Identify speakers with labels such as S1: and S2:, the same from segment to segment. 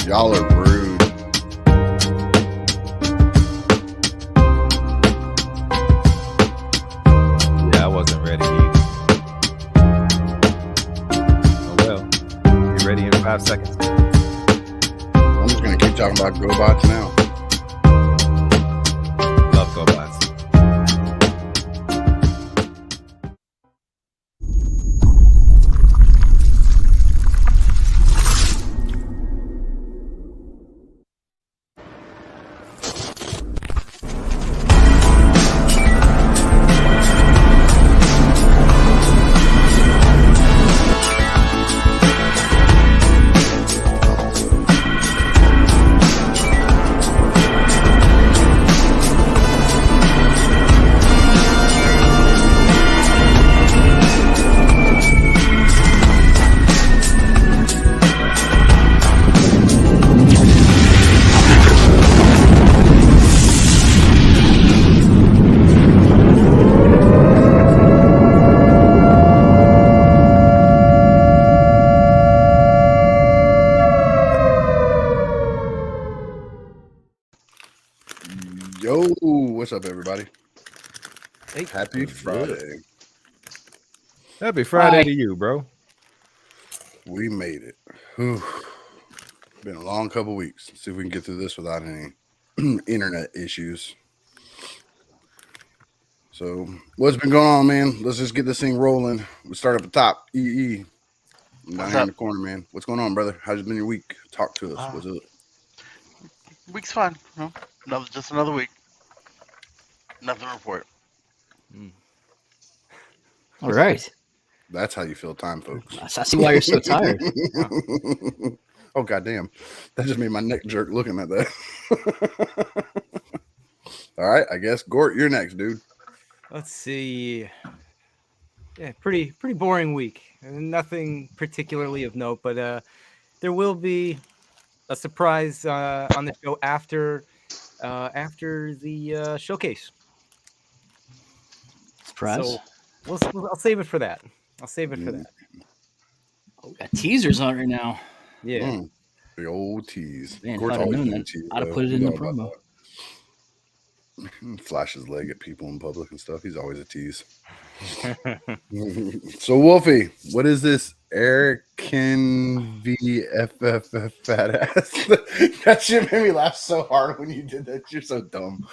S1: Y'all are rude.
S2: Yeah, I wasn't ready either. Oh well. Be ready in 5 seconds.
S1: I'm just gonna keep talking about GoBots now.
S2: Love GoBots.
S1: Yo, what's up, everybody?
S2: Hey,
S1: Happy Friday.
S2: Happy Friday
S3: Hi.
S2: to you, bro.
S1: We made it. Whew. Been a long couple weeks. Let's see if we can get through this without any internet issues. So, what's been going on, man? Let's just get this thing rolling. We start up the top. EE. I'm down
S4: What's
S1: here in
S4: up?
S1: the corner, man. What's going on, brother? How's been your week? Talk to us. What's up?
S4: Week's fine. No, just another week. Nothing to report.
S3: All right.
S1: That's how you fill time, folks.
S3: I see why you're so tired.
S1: Oh, goddamn. That just made my neck jerk looking at that. All right. I guess, Gort, you're next, dude.
S5: Let's see. Yeah, pretty boring week. Nothing particularly of note, but there will be a surprise on the show after the showcase.
S3: Surprise.
S5: So I'll save it for that.
S3: Oh, we got teasers on right now.
S5: Yeah.
S1: The old tease.
S3: Man,
S1: Gort's
S3: if I'd have
S1: always
S3: known
S1: doing
S3: that,
S1: tease,
S3: I'd have
S1: though.
S3: put it in
S1: He's
S3: the
S1: all about
S3: promo.
S1: that. Flash his leg at people in public and stuff. He's always a tease. So, Wolfie, what is this Erican VFF fat ass? That shit made me laugh so hard when you did that. You're so dumb.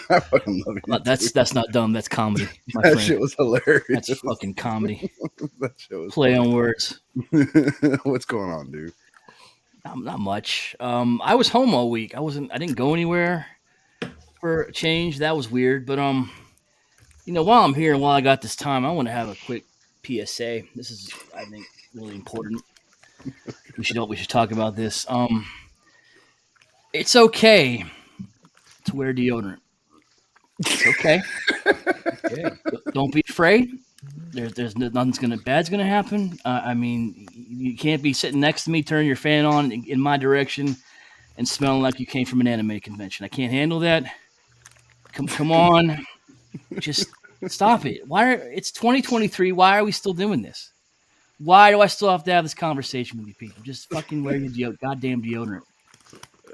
S1: I fucking love you.
S3: That's not dumb. That's comedy, my
S1: That
S3: friend.
S1: shit was hilarious.
S3: That's fucking comedy.
S1: That shit was
S3: Play
S1: funny.
S3: on words.
S1: What's going on, dude?
S3: Not much. I was home all week. I didn't go anywhere for a change. That was weird. But while I'm here and while I got this time, I want to have a quick PSA. This is, I think, really important. We should talk about this. It's okay to wear deodorant. It's okay. Don't be afraid. There's nothing's bad's gonna happen. I mean, you can't be sitting next to me, turning your fan on in my direction, and smelling like you came from an anime convention. I can't handle that. Come on, just stop it. It's 2023. Why are we still doing this? Why do I still have to have this conversation with you people? Just fucking wear your goddamn deodorant.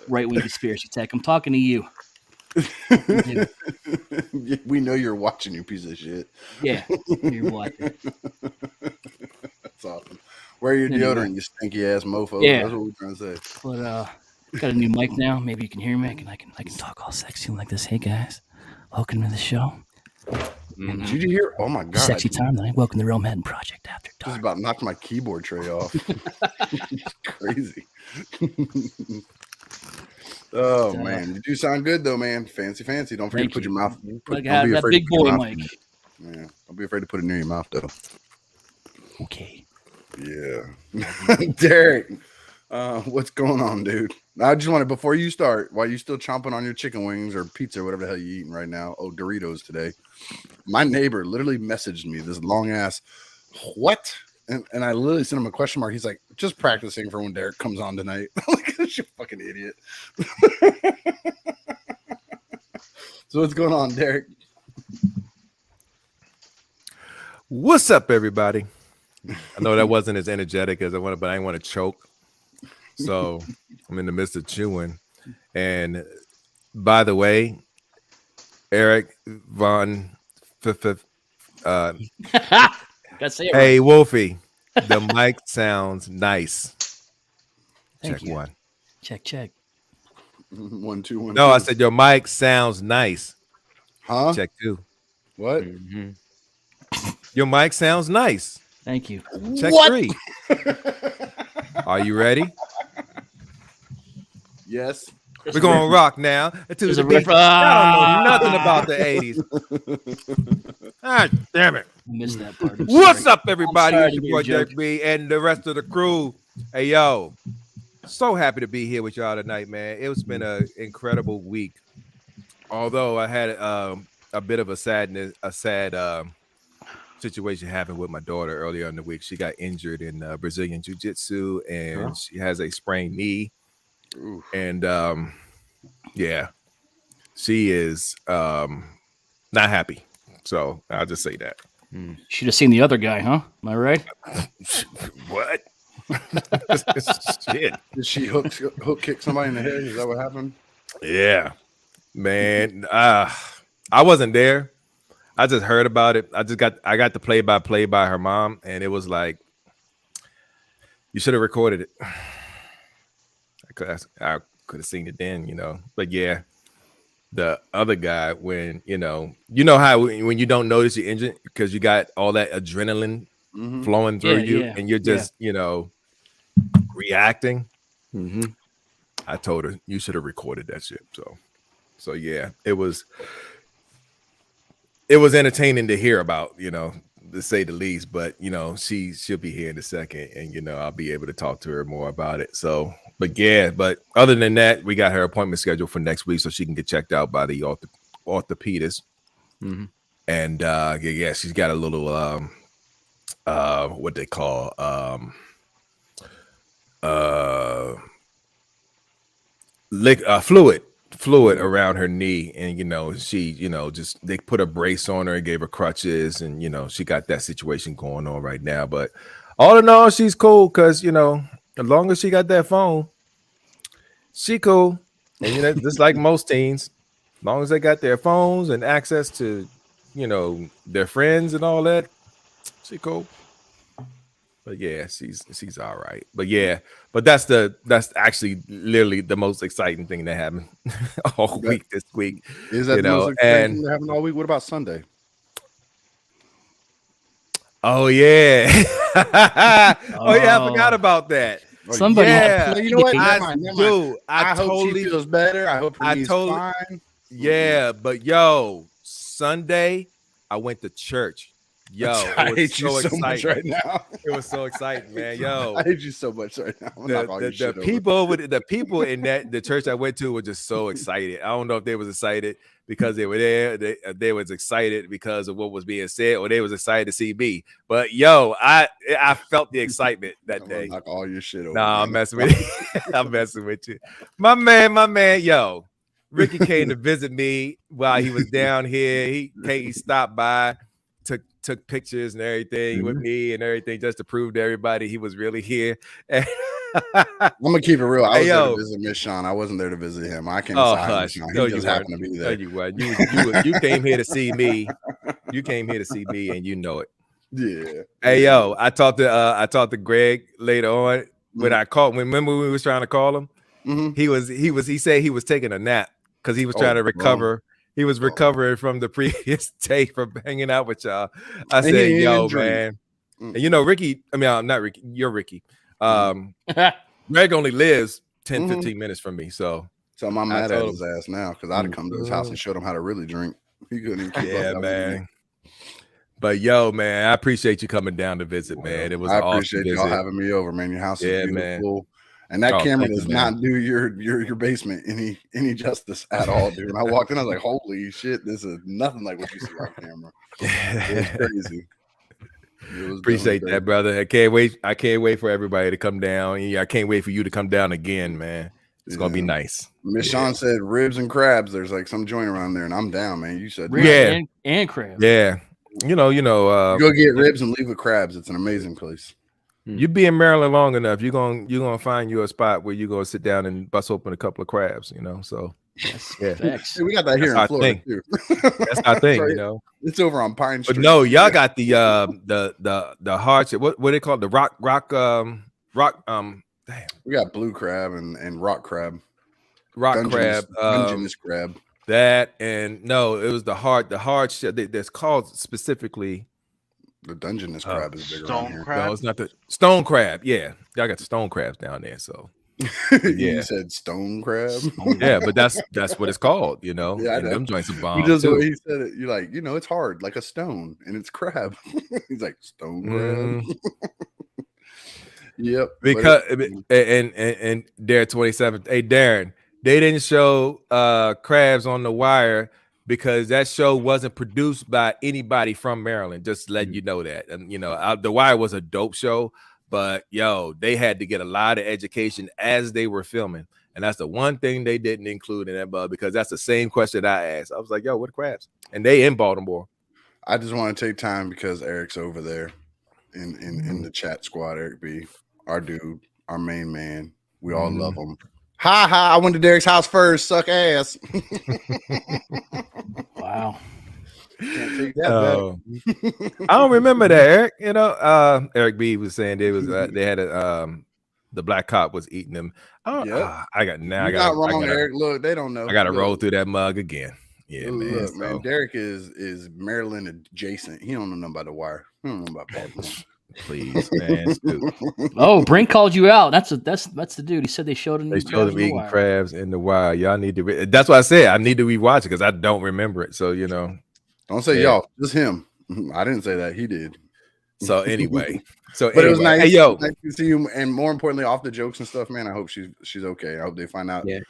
S3: Right-wing conspiracy tech. I'm talking to you.
S1: We know you're watching, you piece of shit.
S3: Yeah, you're watching.
S1: That's awesome. Wear your
S3: Anyway.
S1: deodorant, you stinky ass mofo.
S3: Yeah.
S1: That's what we're trying to say.
S3: But got a new mic now. Maybe you can hear me. I can talk all sexy like this. Hey guys, welcome to the show.
S1: Did you hear? Oh my god!
S3: Sexy time tonight. Welcome to the Realmhattan Project After
S1: Just
S3: Dark.
S1: about knocked my keyboard tray off. It's crazy. Oh man, you do sound good though, man. Fancy. Don't forget to put your mouth.
S3: Like that big boy mic.
S1: Yeah, don't be afraid to put it near your mouth though.
S3: Okay.
S1: Yeah, Derek, what's going on, dude? I just wanted, before you start, while you still chomping on your chicken wings or pizza or whatever the hell you eating right now. Oh, Doritos today. My neighbor literally messaged me this long ass what, and I literally sent him a question mark. He's like, just practicing for when Derek comes on tonight. I'm like, you fucking idiot. So what's going on, Derek?
S2: What's up, everybody? I know that wasn't as energetic as I wanted, but I didn't want to choke. So I'm in the midst of chewing. And by the way, Eric Von
S3: Gotta say it
S2: hey
S3: right.
S2: Wolfie, the mic sounds nice.
S3: Thank
S2: Check
S3: you.
S2: one.
S3: Check.
S1: 1 2 1
S2: No,
S1: 2.
S2: I said your mic sounds nice.
S1: Huh?
S2: Check two.
S1: What?
S5: Mhm.
S2: Your mic sounds nice.
S3: Thank you.
S2: Check
S1: What?
S2: 3. Are you ready?
S1: Yes.
S2: We're gonna rock now to
S3: There's
S2: the
S3: a
S2: beat.
S3: riff.
S2: Y'all don't know nothing about the 80s. Ah, damn it.
S3: I missed that part. I'm
S2: What's
S3: sorry.
S2: up, everybody?
S3: sorry
S2: It's
S3: to
S2: your
S3: be
S2: boy
S3: a jerk.
S2: Dirk B and the rest of the crew. Hey, yo, so happy to be here with y'all tonight, man. It's been an incredible week. Although I had a bit of a sad situation happen with my daughter earlier in the week. She got injured in Brazilian Jiu-Jitsu, and she has a sprained knee.
S1: Oof.
S2: And yeah, she is not happy. So I'll just say that.
S3: Should have seen the other guy, huh? Am I right?
S2: What? Shit.
S1: Did she hook kick somebody in the head? Is that what happened?
S2: Yeah, man. I wasn't there. I just heard about it. I got the play-by-play by her mom, and it was like, you should have recorded it. I could have seen it then, you know. But yeah, the other guy, when you know how when you don't notice you're injured because you got all that adrenaline
S1: Mhm.
S2: flowing through you,
S3: Yeah,
S2: and you're just reacting. I told her you should have recorded that shit. So yeah, it was entertaining to hear about, to say the least. But she'll be here in a second, and I'll be able to talk to her more about it. So, but other than that, we got her appointment scheduled for next week so she can get checked out by the orthopedist. And yeah, she's got a little what they call fluid around her knee, and she just they put a brace on her and gave her crutches, and she got that situation going on right now. But all in all, she's cool because as long as she got that phone, she cool. And just like most teens, as long as they got their phones and access to their friends and all that, she cool. But yeah, she's all right. But that's actually literally the most exciting thing that happened all week this week.
S1: Is that the most exciting thing that happened all week? What about Sunday?
S2: Oh yeah. Oh yeah, I forgot about that.
S3: Somebody
S2: Yeah,
S3: had
S1: You know what?
S3: played.
S1: I hope
S2: totally
S1: she feels better. I hope her knee's fine.
S2: Yeah, but yo, Sunday I went to church. Yo,
S1: I
S2: it was
S1: hate you so
S2: exciting.
S1: much right now.
S2: It was so exciting, man. Yo,
S1: I hate you so much right now.
S2: the people in the church I went to were just so excited. I don't know if they was excited because they were there. They was excited because of what was being said, or they was excited to see me. But yo, I felt the excitement that
S1: I'm gonna
S2: day.
S1: knock all your shit over.
S2: Nah, I'm
S1: man.
S2: messing with you. I'm messing with you. My man, yo. Ricky came to visit me while he was down here. He stopped by, took pictures and everything with me and everything just to prove to everybody he was really here.
S1: I'm gonna keep it real. I was
S2: Hey,
S1: there
S2: yo.
S1: to visit Miss Sean. I wasn't there to visit him. I came
S2: Oh,
S1: to
S2: hush.
S1: Sean.
S2: No,
S1: He
S2: you
S1: just
S2: weren't.
S1: happened to be
S2: No,
S1: there.
S2: you weren't. You came here to see me. You came here to see me, and you know it.
S1: Yeah.
S2: Hey, yo, I talked to Greg later on when I called. Remember when we was trying to call him?
S1: Mhm.
S2: He said he was taking a nap because he was trying to recover. He was recovering from the previous day from hanging out with y'all. I said, yo, man. And Ricky, I mean, not Ricky, you're Ricky. Greg only lives 10, 15 minutes from me. So
S1: I'm mad at his ass now because I'd have come to his house and showed him how to really drink. He couldn't even keep up.
S2: Man. But yo, man, I appreciate you coming down to visit, man. It was
S1: I
S2: an awesome
S1: appreciate y'all
S2: visit.
S1: having me over, man. Your house is beautiful.
S2: Man.
S1: And that camera does
S2: you,
S1: not do your basement any justice at all, dude. When I walked in, I was like, holy shit, this is nothing like what you see on camera. It was crazy.
S2: Appreciate that, brother. I can't wait for everybody to come down. I can't wait for you to come down again, man. It's gonna be nice.
S1: Miss Sean said ribs and crabs. There's like some joint around there, and I'm down, man. You said
S3: ribs and crabs.
S2: Yeah. You
S1: go get ribs and leave with crabs. It's an amazing place.
S2: You be in Maryland long enough, you're gonna find you a spot where you're gonna sit down and bust open a couple of crabs, So yeah,
S3: Facts.
S1: Hey, we got that here in Florida too.
S2: That's our thing,
S1: Right. It's over on Pine Street.
S2: But no, y'all got the hard shit. What they call it? The rock damn.
S1: We got blue crab and rock crab.
S2: Crab.
S1: Dungeness crab.
S2: That and no, it was the hard shit that's called specifically.
S1: The Dungeness crab is bigger
S4: stone
S1: around here.
S4: crab?
S2: No, it's not the stone crab. Yeah, y'all got the stone crabs down there. So
S1: You said stone crab.
S2: yeah, but that's what it's called.
S1: Yeah,
S2: and them joints are bomb
S1: Just the
S2: too.
S1: way he said it, you're like, it's hard, like a stone, and it's crab. He's like stone crab. Yep.
S2: Because and Darren 27th. Hey Darren, they didn't show crabs on The Wire because that show wasn't produced by anybody from Maryland. Just letting you know that. And The Wire was a dope show, but they had to get a lot of education as they were filming. And that's the one thing they didn't include in that, bud, because that's the same question I asked. I was like, what are crabs? And they in Baltimore.
S1: I just want to take time because Eric's over there in the chat squad. Eric B, our dude, our main man. We all love him. Ha ha! I went to Derek's house first. Suck ass.
S3: Wow.
S1: Can't take that back.
S2: I don't remember that, Eric. Eric B was saying they had the black cop was eating them.
S1: Eric. Look, they don't know.
S2: I got to roll through that mug again. Yeah,
S1: Look,
S2: man.
S1: Man, Derek is Maryland adjacent. He don't know nothing about The Wire. He don't know about Baltimore.
S2: Please, man.
S3: Oh, Brink called you out. That's the dude. He said they showed him.
S2: They showed him eating crabs in The Wire. Y'all need to. That's why I said I need to rewatch it because I don't remember it. So
S1: don't say y'all. Just him. I didn't say that. He did.
S2: So anyway.
S1: But it was nice. Hey, nice to see you, and more importantly, off the jokes and stuff, man. I hope she's okay. I hope they find out.
S2: Yeah.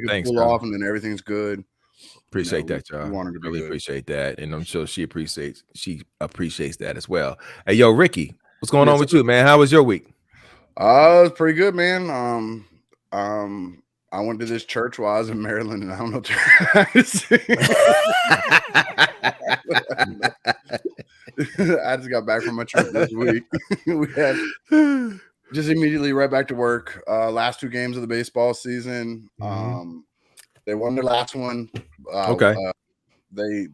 S1: Thanks. Pull off, and then everything's good.
S2: Appreciate that, y'all.
S1: We want her to
S2: really
S1: good.
S2: Appreciate that, and I'm sure she appreciates that as well. Hey, yo, Ricky, what's going on with you, man? How was your week?
S1: It was pretty good, man. I went to this church while I was in Maryland, and I don't know what to say. I just got back from my trip this week. We had just immediately right back to work. Last two games of the baseball season. They won their last one.
S2: Okay.
S1: They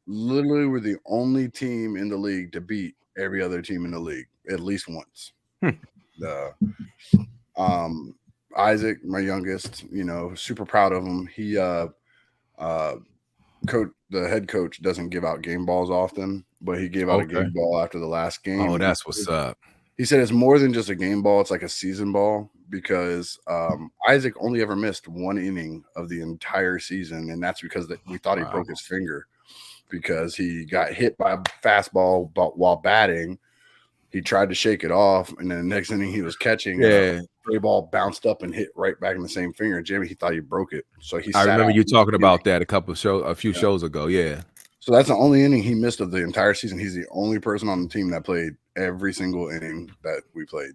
S1: literally were the only team in the league to beat every other team in the league at least once. Isaac, my youngest, super proud of him. He the head coach doesn't give out game balls often, but he gave out a game ball after the last game.
S2: Oh, that's what's up.
S1: He said it's more than just a game ball. It's like a season ball because Isaac only ever missed one inning of the entire season. And that's because we thought he broke his finger because he got hit by a fastball while batting. He tried to shake it off. And then the next inning he was catching. A stray ball bounced up and hit right back in the same finger. Jamie, he thought he broke it. So I
S2: remember you talking about that a few shows ago. Yeah.
S1: So that's the only inning he missed of the entire season. He's the only person on the team that played every single inning that we played.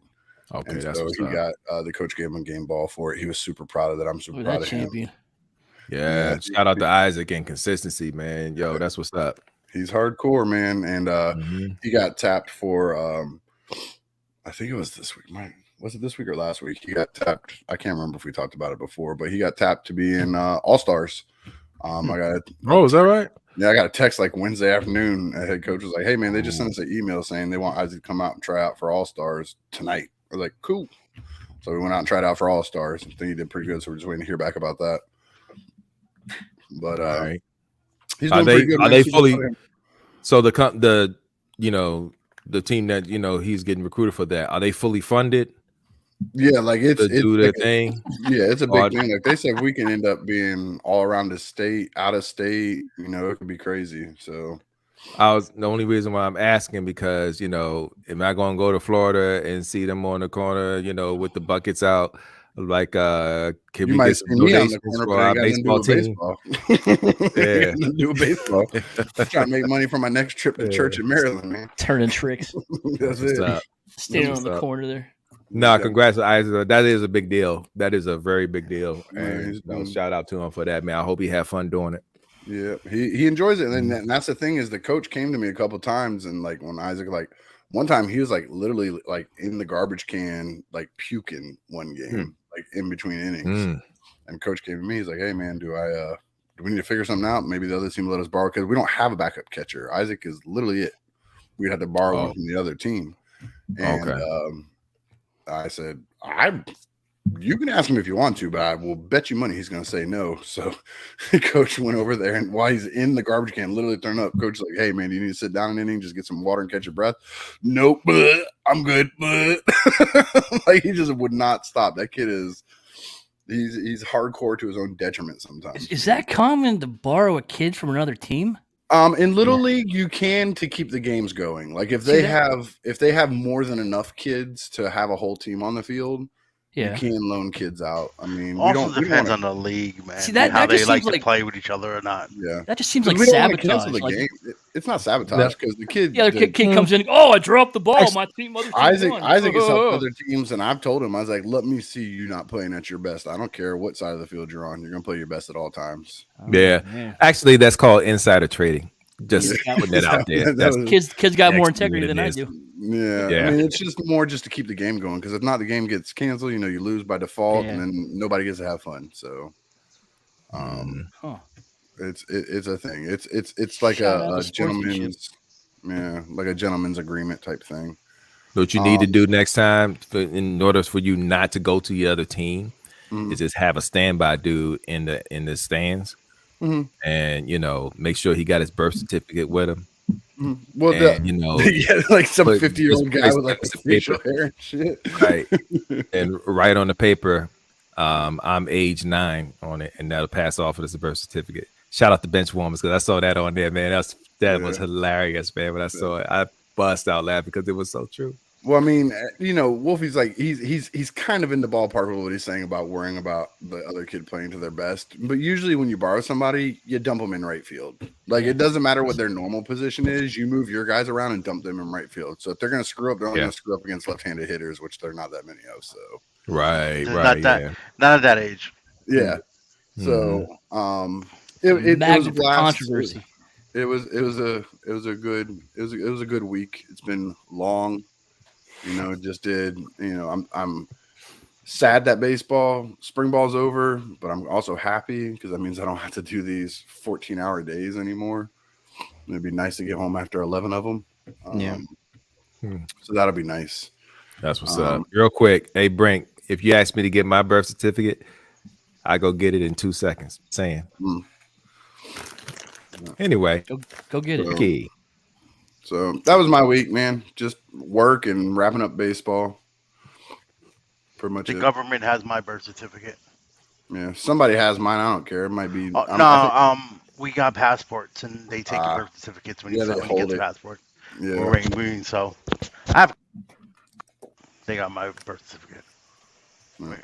S2: Okay,
S1: and
S2: that's
S1: so
S2: what's
S1: he
S2: up.
S1: got the coach gave him a game ball for it. He was super proud of that. I'm super proud of him.
S2: Yeah, shout out to Isaac and consistency, man. Yo, that's what's up.
S1: He's hardcore, man, and he got tapped for. I think it was this week. Was it this week or last week? He got tapped. I can't remember if we talked about it before, but he got tapped to be in All Stars. I got.
S2: Oh, is that right?
S1: Yeah, I got a text like Wednesday afternoon. The head coach was like, "Hey, man, they just sent us an email saying they want Isaac to come out and try out for All Stars tonight." I was like, "Cool." So we went out and tried out for All Stars. I think he did pretty good. So we're just waiting to hear back about that. But he's doing pretty good.
S2: Are they fully? So the team that he's getting recruited for that, are they fully funded?
S1: Yeah, like it's
S2: do their thing.
S1: Yeah, it's a big thing. Like they said, we can end up being all around the state, out of state. It could be crazy. So
S2: the only reason why I'm asking because am I going to go to Florida and see them on the corner, with the buckets out? Like, can we get some donations for our baseball team?
S1: Yeah, do a baseball. Trying to make money for my next trip to church in Maryland, man.
S3: Turning tricks.
S1: That's it.
S3: Standing on the corner there.
S2: No, congrats, Isaac. That is a big deal. That is a very big deal. And shout out to him for that, man. I hope he had fun doing it.
S1: Yeah, he enjoys it, and that's the thing is the coach came to me a couple times, and like when Isaac one time he was like literally like in the garbage can like puking one game like in between innings, and coach came to me. He's like, "Hey man, do we need to figure something out? Maybe the other team let us borrow because we don't have a backup catcher. Isaac is literally it. We'd have to borrow one from the other team." And I said, you can ask him if you want to, but I will bet you money he's going to say no. So coach went over there, and while he's in the garbage can, literally turned up. Coach is like, "Hey, man, you need to sit down an inning, just get some water and catch your breath." "Nope, I'm good." Like he just would not stop. That kid he's hardcore to his own detriment sometimes.
S3: Is that common to borrow a kid from another team?
S1: In Little League, you can to keep the games going. Like if they have more than enough kids to have a whole team on the field, you can loan kids out. I mean,
S4: also depends on the league, man.
S3: See, that
S4: how they
S3: just
S4: like
S3: seems
S4: to play with each other or not.
S1: Yeah,
S3: that just seems like
S1: we don't want to
S3: sabotage.
S1: cancel the game. It's not sabotage because the kid,
S3: kid comes in. "Oh, I dropped the ball. My team,
S1: Isaac has helped other teams, and I've told him, I was like, "Let me see you not playing at your best. I don't care what side of the field you're on. You're gonna play your best at all times."
S2: Actually, that's called insider trading. Just putting it out there.
S3: Kids got more integrity than I do.
S1: Yeah. I mean, it's just more just to keep the game going because if not, the game gets canceled. You know, you lose by default, and then nobody gets to have fun. So, it's a thing. It's like a gentleman's, like a gentleman's agreement type thing.
S2: What you need to do next time, in order for you not to go to the other team, is just have a standby dude in the stands. And make sure he got his birth certificate with him.
S1: Well,
S2: and,
S1: like some 50-year-old guy with like facial hair and shit,
S2: right? And write on the paper, "I'm age 9" on it, and that'll pass off as a birth certificate. Shout out to bench warmers because I saw that on there, man. That was hilarious, man. When I saw it, I bust out laughing because it was so true.
S1: Well, I mean, Wolfie's like he's kind of in the ballpark with what he's saying about worrying about the other kid playing to their best. But usually, when you borrow somebody, you dump them in right field. Like it doesn't matter what their normal position is. You move your guys around and dump them in right field. So if they're going to screw up, they're only going to screw up against left-handed hitters, which there are not that many of. So
S4: not at that age.
S1: Yeah. So it was a blast.
S3: Controversy.
S1: It was a good week. It's been long. I'm sad that spring ball's over, but I'm also happy because that means I don't have to do these 14-hour days anymore. It'd be nice to get home after 11 of them. So that'll be nice.
S2: That's what's up. Real quick, hey Brink, if you ask me to get my birth certificate, I go get it in 2 seconds. Saying. Anyway,
S3: go get it.
S2: Okay.
S1: So that was my week, man. Just work and wrapping up baseball. Pretty much.
S4: The government has my birth certificate.
S1: Yeah, somebody has mine. I don't care. It might be.
S4: We got passports, and they take your birth certificates when you get the passport.
S1: Yeah.
S4: So they got my birth certificate.
S1: Right.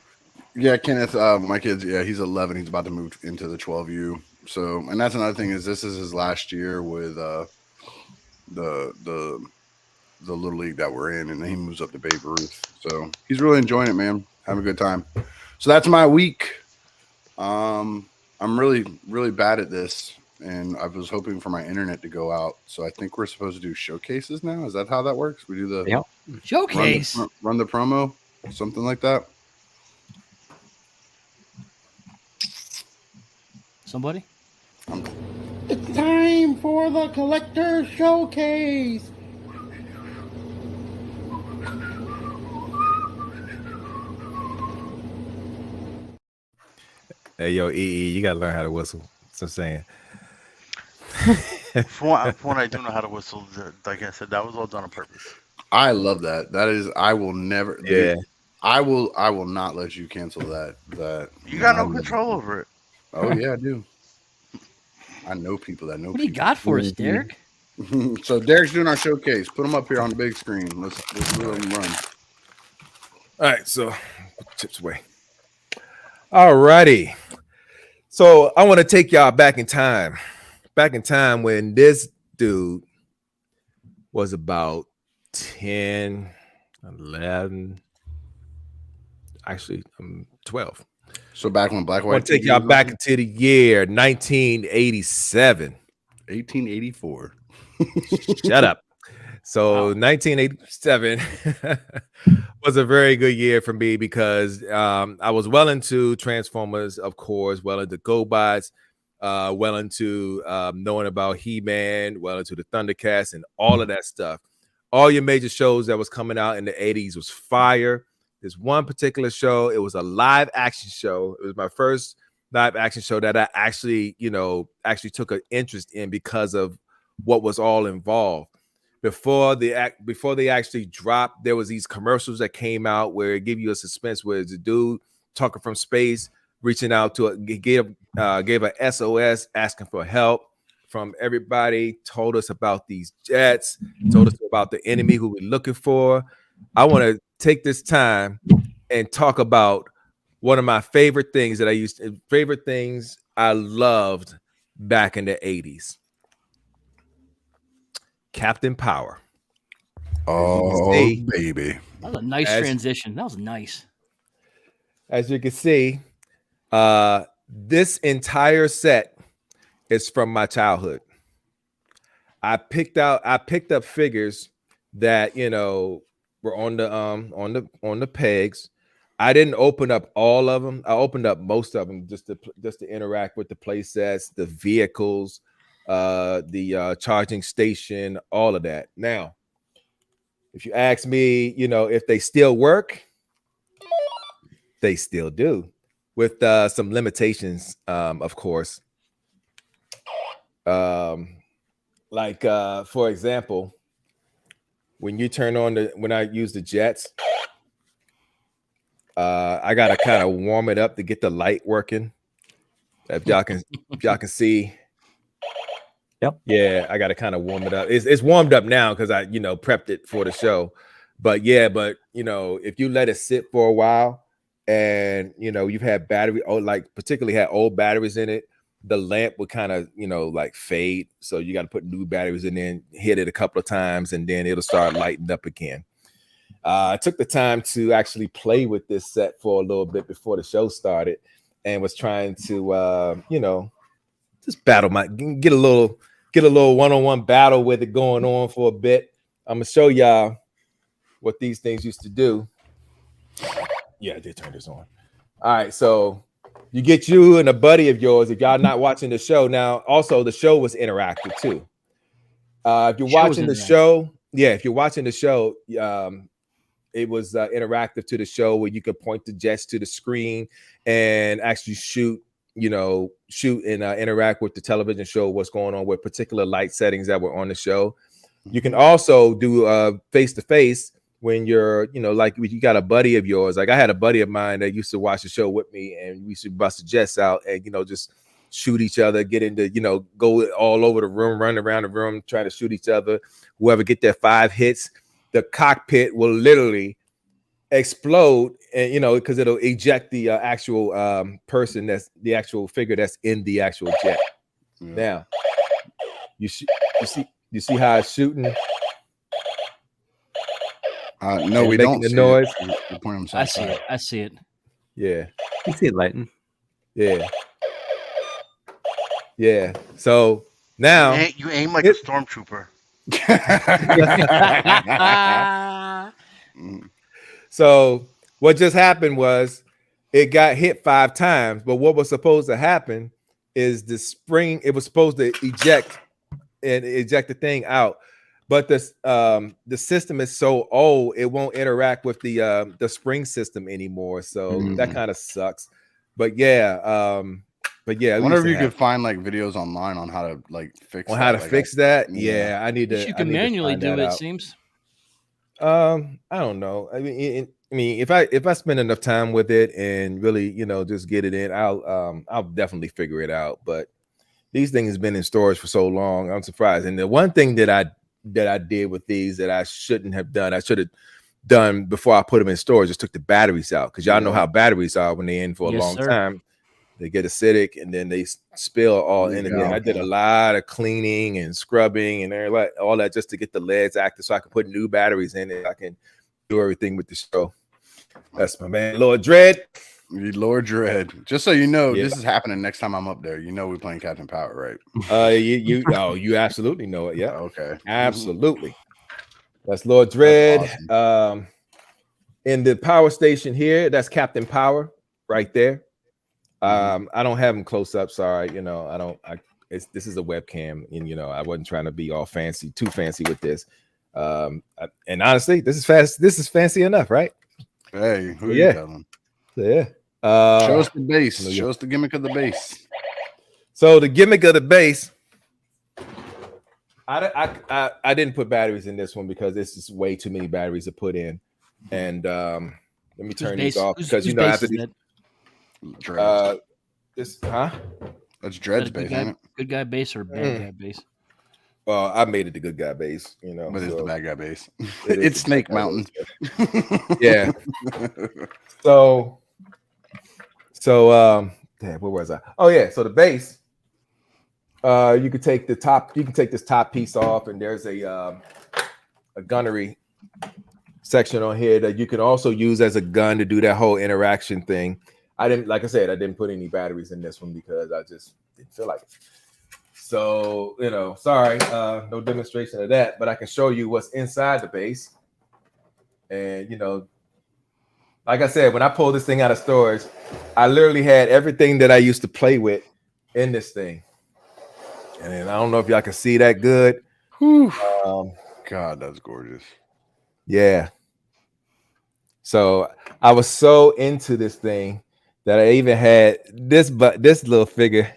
S1: Yeah, Kenneth, my kid's he's 11. He's about to move into the 12U. So, and that's another thing is this is his last year with the little league that we're in, and then he moves up to Babe Ruth. So he's really enjoying it, man. Having a good time. So that's my week. I'm really, really bad at this, and I was hoping for my internet to go out. So I think we're supposed to do showcases now. Is that how that works? We do the
S3: showcase,
S1: run the promo, something like that.
S3: Somebody?
S6: It's time for the collector showcase.
S2: Hey, yo, EE, you gotta learn how to whistle. That's what I'm saying.
S4: For what I do know how to whistle, like I said, that was all done on purpose.
S1: I love that. That is, I will never.
S2: Yeah.
S1: I will not let you cancel that.
S4: You got no control over it.
S1: Oh yeah, I do. I know people that know.
S3: What do you got for us, Derek?
S1: So Derek's doing our showcase. Put them up here on the big screen. Let's let them run.
S2: All right, so put the chips away. All righty. So I want to take y'all back in time when this dude was about 10, 11, actually 12.
S1: So back when black
S2: I want
S1: white
S2: to take y'all back into the year 1987.
S1: 1884.
S2: Shut up. So
S3: Wow.
S2: 1987 was a very good year for me because I was well into Transformers, of course, well into GoBots, well into knowing about He-Man, well into the Thundercats and all of that stuff. All your major shows that was coming out in the 80s was fire. There's one particular show. It was a live action show. It was my first live action show that I actually took an interest in because of what was all involved. Before they actually dropped, there was these commercials that came out where it give you a suspense where it's a dude talking from space, reaching out to gave a SOS, asking for help from everybody, told us about these jets, told us about the enemy who we're looking for. I want to take this time and talk about one of my favorite things I loved back in the 80s. Captain Power.
S1: Oh,
S2: see,
S1: baby.
S3: That was a nice transition. That was nice.
S2: As you can see, this entire set is from my childhood. I picked up figures that were on the pegs. I didn't open up all of them. I opened up most of them just to interact with the play sets, the vehicles, the charging station, all of that. Now, if you ask me, if they still work, they still do, with some limitations, of course. Like for example, when I use the jets, I gotta kind of warm it up to get the light working. If y'all can see.
S5: Yep.
S2: Yeah, I gotta kind of warm it up. It's warmed up now because I prepped it for the show. But if you let it sit for a while and you've had particularly had old batteries in it, the lamp would kind of like fade. So you got to put new batteries in there, hit it a couple of times, and then it'll start lighting up again. I took the time to actually play with this set for a little bit before the show started, and was trying to just get a little one-on-one battle with it going on for a bit. I'm gonna show y'all what these things used to do. Yeah, I did turn this on. All right, so you get you and a buddy of yours. If y'all not watching the show now, also the show was interactive too. If you're watching the show, it was interactive to the show where you could point the jets to the screen and actually shoot and interact with the television show, what's going on with particular light settings that were on the show. You can also do face-to-face when you're, like you got a buddy of yours. Like I had a buddy of mine that used to watch the show with me, and we used to bust the jets out and, just shoot each other, get into, go all over the room, run around the room, try to shoot each other. Whoever get their 5 hits, the cockpit will literally explode, and because it'll eject the actual person, that's the actual figure that's in the actual jet. Yeah. Now, you see how it's shooting.
S1: No, we don't
S2: the
S1: see
S2: noise.
S3: I see it.
S2: Yeah,
S5: you see it lighting.
S2: Yeah. So now
S4: you aim like a stormtrooper.
S2: So what just happened was it got hit 5 times, but what was supposed to happen is the spring, it was supposed to eject the thing out. But the system is so old, it won't interact with the spring system anymore. So that kind of sucks. But yeah,
S1: I wonder if you could find like videos online on how to like fix
S2: that. Yeah, I need to.
S3: You can manually do it. It seems.
S2: I don't know. I mean, if I spend enough time with it and really, just get it in, I'll definitely figure it out. But these things have been in storage for so long, I'm surprised. And the one thing that I did with these that I shouldn't have done, I should have done before I put them in storage, just took the batteries out, because y'all know how batteries are when they're in for a long time. They get acidic and then they spill all in again. I did a lot of cleaning and scrubbing and all that just to get the leads active so I can put new batteries in it. I can do everything with the show. That's my man, Lord Dread.
S1: Lord Dread. Just so you know,
S2: Yeah.
S1: this is happening next time I'm up there. You know we're playing Captain Power, right?
S2: You absolutely know it. Yeah.
S1: Okay.
S2: Absolutely. That's Lord Dread.
S1: Awesome.
S2: In the power station here, that's Captain Power right there. I don't have him close up. Sorry, this is a webcam, and I wasn't trying to be all too fancy with this. And honestly, this is fast. This is fancy enough, right?
S1: Hey, who
S2: Yeah.
S1: you telling?
S2: Yeah.
S1: Show us the base. Show us the gimmick of the base.
S2: So the gimmick of the base. I didn't put batteries in this one because this is way too many batteries to put in. And let me turn these off because after these. That's
S1: Dred's base, ain't it?
S3: Good guy base or bad guy base?
S2: Well, I made it the good guy base,
S1: But it's the bad guy base. It's Snake Mountain.
S2: Yeah. So where was I? Oh yeah, so the base. You could take the top. You can take this top piece off, and there's a gunnery section on here that you can also use as a gun to do that whole interaction thing. I didn't put any batteries in this one because I just didn't feel like it. So, sorry, no demonstration of that, but I can show you what's inside the base. And, like I said, when I pulled this thing out of storage, I literally had everything that I used to play with in this thing. And I don't know if y'all can see that good.
S1: God, that's gorgeous.
S2: Yeah. So I was so into this thing that I even had this little figure.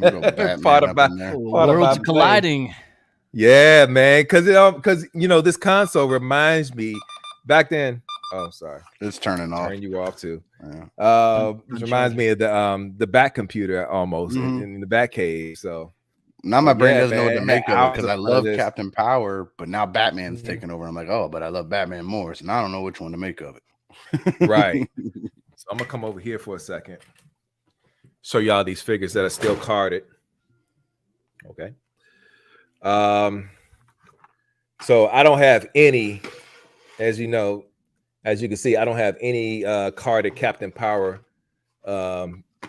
S3: Worlds colliding.
S2: Yeah, man. Because this console reminds me back then. Oh, sorry.
S1: It's turning off.
S2: Turn you off too.
S1: Yeah.
S2: Which reminds me of the back computer almost in the back cave. So
S1: now my brain doesn't know what to make of it because I love Captain Power, but now Batman's taking over. I'm like, oh, but I love Batman more, so now I don't know which one to make of it.
S2: Right. So I'm gonna come over here for a second. Show y'all these figures that are still carded. Okay. So I don't have any, as you can see, I don't have any carded Captain Power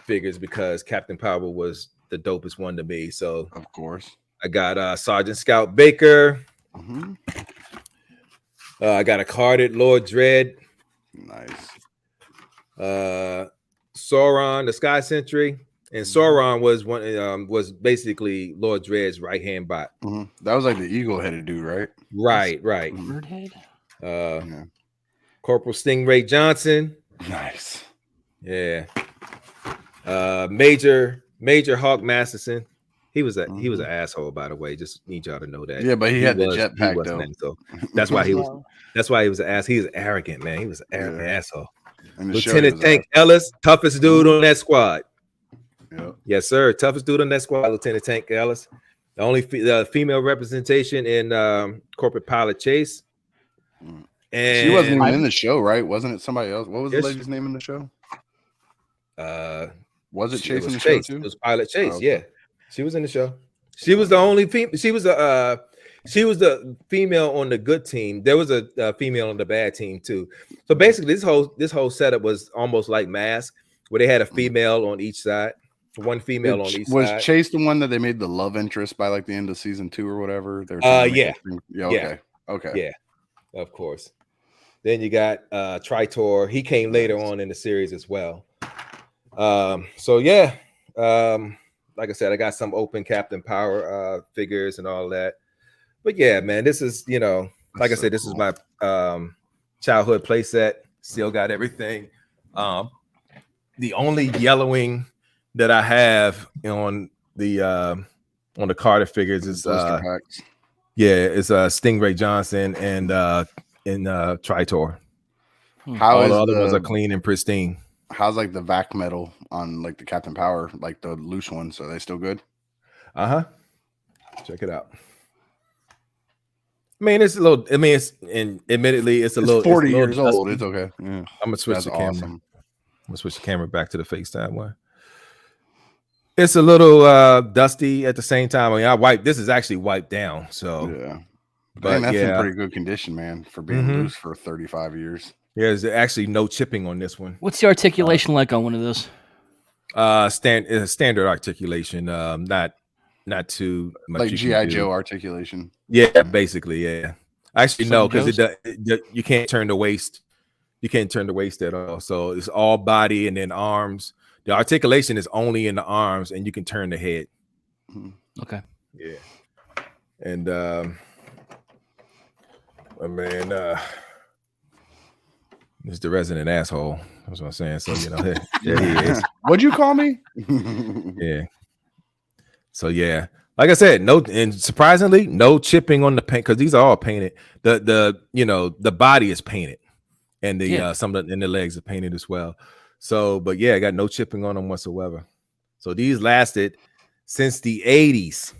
S2: figures because Captain Power was the dopest one to me. So
S1: of course,
S2: I got Sergeant Scout Baker. I got a carded Lord Dread.
S1: Nice.
S2: Sauron, the Sky Sentry, and Sauron was basically Lord Dread's right hand bot.
S1: That was like the eagle-headed dude, right?
S2: Right.
S3: Bird head.
S2: Corporal Stingray Johnson.
S1: Nice.
S2: Yeah. Major Hawk Masterson. He was an asshole, by the way. Just need y'all to know that.
S1: Yeah, but he had the jetpack though.
S2: So that's why he was. That's why he was an ass. He was arrogant, man. He was an arrogant asshole. Lieutenant Tank Ellis, toughest dude on that squad.
S1: Yep.
S2: Yes, sir. Toughest dude on that squad, Lieutenant Tank Ellis. The only female representation in Corporate Pilot Chase. And
S1: she wasn't even in the show, right? Wasn't it somebody else? What was the lady's name in the show? Was it Chase in the show too?
S2: It was Pilot Chase. Oh, okay. Yeah, she was in the show. She was the only female. She was the female on the good team. There was a female on the bad team too. So basically, this whole setup was almost like Mask, where they had a female on each side, one female on each side.
S1: Was Chase the one that they made the love interest by like the end of season 2 or whatever?
S2: Yeah.
S1: Okay.
S2: Yeah, of course. Then you got Tritor. He came later on in the series as well. So yeah, like I said, I got some open Captain Power figures and all that. But yeah, man, this is, like I said, this is my childhood playset. Still got everything. The only yellowing that I have on the Carter figures is it's Stingray Johnson and Tritor. All the other ones are clean and pristine.
S1: How's like the vac metal on like the Captain Power, like the loose ones? Are they still good?
S2: Check it out. I mean, it's a little. I mean, admittedly, it's
S1: 40 years old. It's okay. Yeah.
S2: I'm gonna switch the camera. I'm gonna switch the camera back to the FaceTime one. It's a little dusty at the same time. I mean, this is actually wiped down. So
S1: yeah, but that's in pretty good condition, man, for being loose for 35 years.
S2: There's actually no chipping on this one.
S3: What's the articulation like on one of those?
S2: Standard articulation. Not too much.
S1: Like
S2: you
S1: GI
S2: can do.
S1: Joe articulation.
S2: Yeah, basically, yeah. Actually, no,
S3: Some
S2: because you can't turn the waist. You can't turn the waist at all. So it's all body and then arms. The articulation is only in the arms, and you can turn the head.
S3: Okay.
S2: Yeah. And it's the resident asshole. That's what I'm saying. So there he is.
S1: What'd you call me?
S2: Yeah. So yeah, like I said, and surprisingly, no chipping on the paint because these are all painted. The body is painted, and some of the legs are painted as well. So, but yeah, I got no chipping on them whatsoever. So these lasted since the 80s.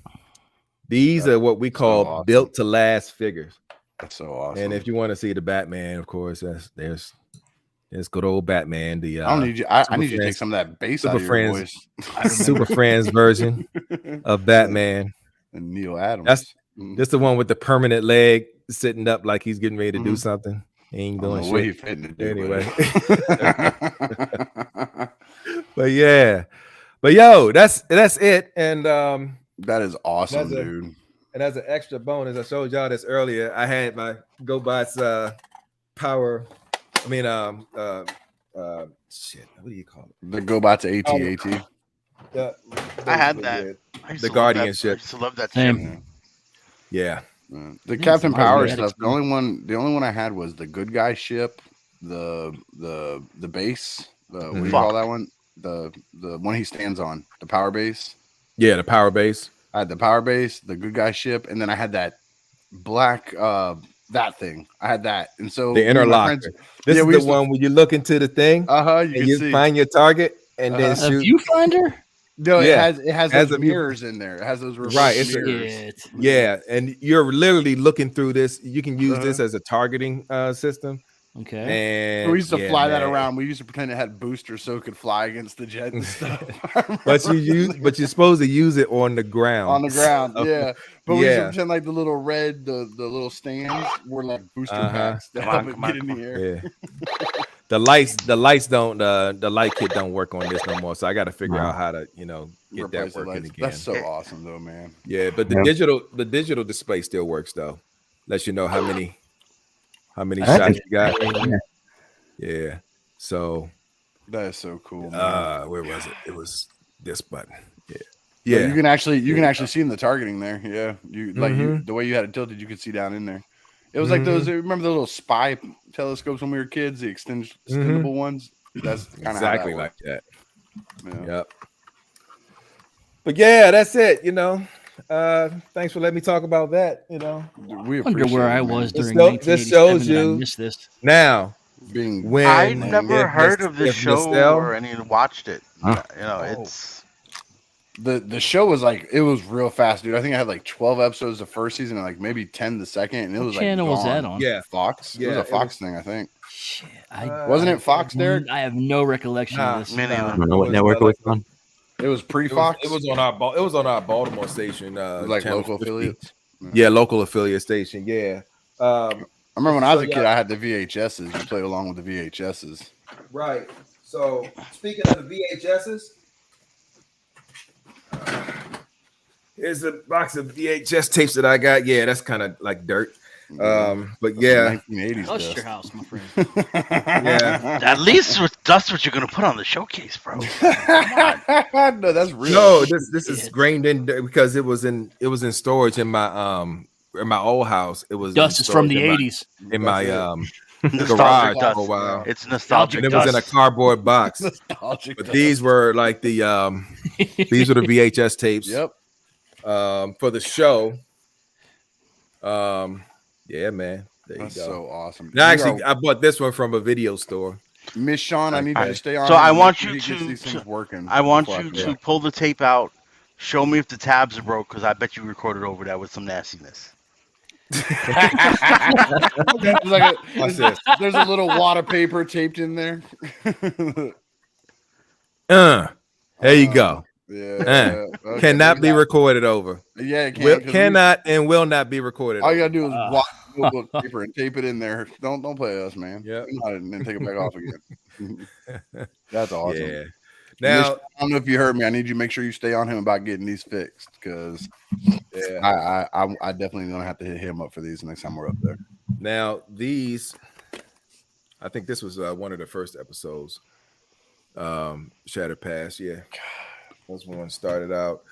S2: These are what we call built to last figures.
S1: That's so awesome.
S2: And if you want to see the Batman, of course, there's good old Batman. The
S1: I need you to take some of that bass out of your voice.
S2: Super Friends version of Batman.
S1: And Neil Adams.
S2: That's the one with the permanent leg sitting up like he's getting ready to do something. He ain't doing shit.
S1: What he fitting to do,
S2: anyway. But yeah. But yo, that's it. And
S1: that is awesome, dude.
S2: And as an extra bonus, I showed y'all this earlier. I had my GoBots power. I mean, shit. What do you call it?
S1: The GoBots AT-AT.
S4: I had that.
S2: The guardianship.
S4: I used to love that.
S3: Same.
S2: Yeah.
S1: The Captain Power stuff. The only one I had was the good guy ship. The base. What do you call that one? The one he stands on. The power base.
S2: Yeah, the power base.
S1: I had the power base, the good guy ship, and then I had that black that thing. I had that, and so
S2: the interlocker. This is the one when you look into the thing. You find your target and then shoot.
S3: A viewfinder.
S1: No, it has those mirrors in there. It has those mirrors.
S2: Yeah, and you're literally looking through this. You can use this as a targeting system.
S3: Okay.
S1: And we used to fly that around. We used to pretend it had boosters so it could fly against the jet and stuff.
S2: but you're supposed to use it on the ground.
S1: On the ground, yeah. But we used to pretend like the little red, the little stands were like booster packs to help it get in the air.
S2: Yeah. The light kit don't work on this no more. So I got to figure out how to, get that working again.
S1: That's so awesome though, man.
S2: Yeah, but the digital display still works though. Lets you know how many shots you got. Yeah. So
S1: that is so cool. Man.
S2: Where was it? It was this button. Yeah.
S1: Yeah. You can actually see in the targeting there. Yeah. The way you had it tilted, you could see down in there. It was like those. Remember the little spy telescopes when we were kids, the extendable ones. That's kind of
S2: exactly like that.
S1: Yeah.
S2: Yep. But yeah, that's it. Thanks for letting me talk about that.
S1: We
S3: wonder where I was during
S2: this shows you.
S3: I missed this.
S2: Now,
S4: I never heard of this show or any watched it. It's.
S1: The show was it was real fast, dude. I think I had 12 episodes the first season and maybe 10 the second, and it was
S3: channel was that on?
S2: Yeah,
S1: Fox. Yeah, it was a Fox thing, I think.
S3: Shit,
S1: wasn't it Fox, Derek?
S3: I have no recollection of this.
S7: I don't know what network it was on.
S1: It was pre-Fox.
S2: It was on our Baltimore station,
S1: local affiliates.
S2: Yeah, local affiliate station. Yeah.
S1: I remember when I was a kid, I had the VHSs. You played along with the VHSs.
S2: Right. So speaking of the VHSs. Here's a box of VHS tapes that I got. Yeah, that's kind of like dirt. But yeah,
S1: 1980s.
S3: Dust your house, my friend.
S2: Yeah.
S4: At least that's what you're gonna put on the showcase, bro.
S1: No, that's real.
S2: No, this is grained in because it was in storage in my old house. It was
S3: dust is from the 80s.
S2: In my garage for a while.
S4: It's nostalgic.
S2: And it was in a cardboard box. But these were like these were the VHS tapes.
S1: Yep.
S2: For the show. Yeah, man. There
S1: That's
S2: you go.
S1: So awesome.
S2: Now, actually, I bought this one from a video store.
S1: Miss Sean, I need you to stay on.
S4: So I want you
S1: to
S4: pull the tape out. Show me if the tabs are broke, because I bet you recorded over that with some nastiness.
S1: There's a little wad of paper taped in there.
S2: There you go.
S1: Yeah.
S2: Cannot be recorded over.
S1: Yeah, it can.
S2: Cannot and will not be recorded.
S1: All you gotta do is notebook paper and tape it in there. Don't play us, man.
S2: Yep.
S1: And then take it back off again. That's awesome.
S2: Yeah.
S1: Now,
S2: Now,
S1: I don't know if you heard me. I need you to make sure you stay on him about getting these fixed because
S2: yeah.
S1: I definitely gonna have to hit him up for these next time we're up there.
S2: Now these, I think this was one of the first episodes. Shattered Past, yeah. That's when one started out.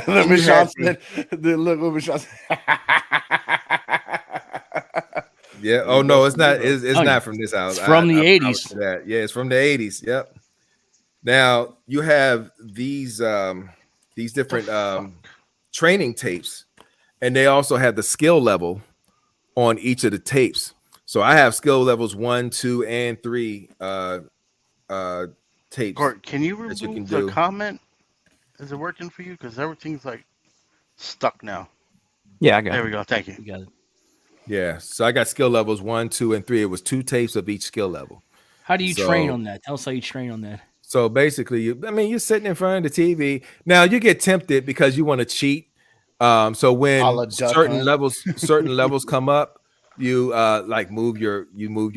S1: Look, Michelle said, look what Michelle said.
S2: Yeah. Oh no, it's not. It's not from this house.
S3: It's from the 80s.
S2: Yeah, it's from the 80s. Yep. Now you have these different training tapes, and they also have the skill level on each of the tapes. So I have skill levels 1, 2, and 3 tapes.
S4: Gort, can you
S2: that you
S4: remove
S2: can
S4: the
S2: do.
S4: comment? Is it working for you? Because everything's like stuck now.
S5: Yeah, I got
S4: There
S5: it.
S4: we go. Thank you.
S3: You got it.
S2: Yeah. So I got skill levels 1, 2, and 3. It was 2 tapes of each skill level.
S3: How do you train
S2: So-
S3: on that? Tell us how you train on that.
S2: So basically, you're sitting in front of the TV. Now you get tempted because you want to cheat. So
S1: A
S2: when
S1: la Duck
S2: certain
S1: Hunt.
S2: levels come up, you like move your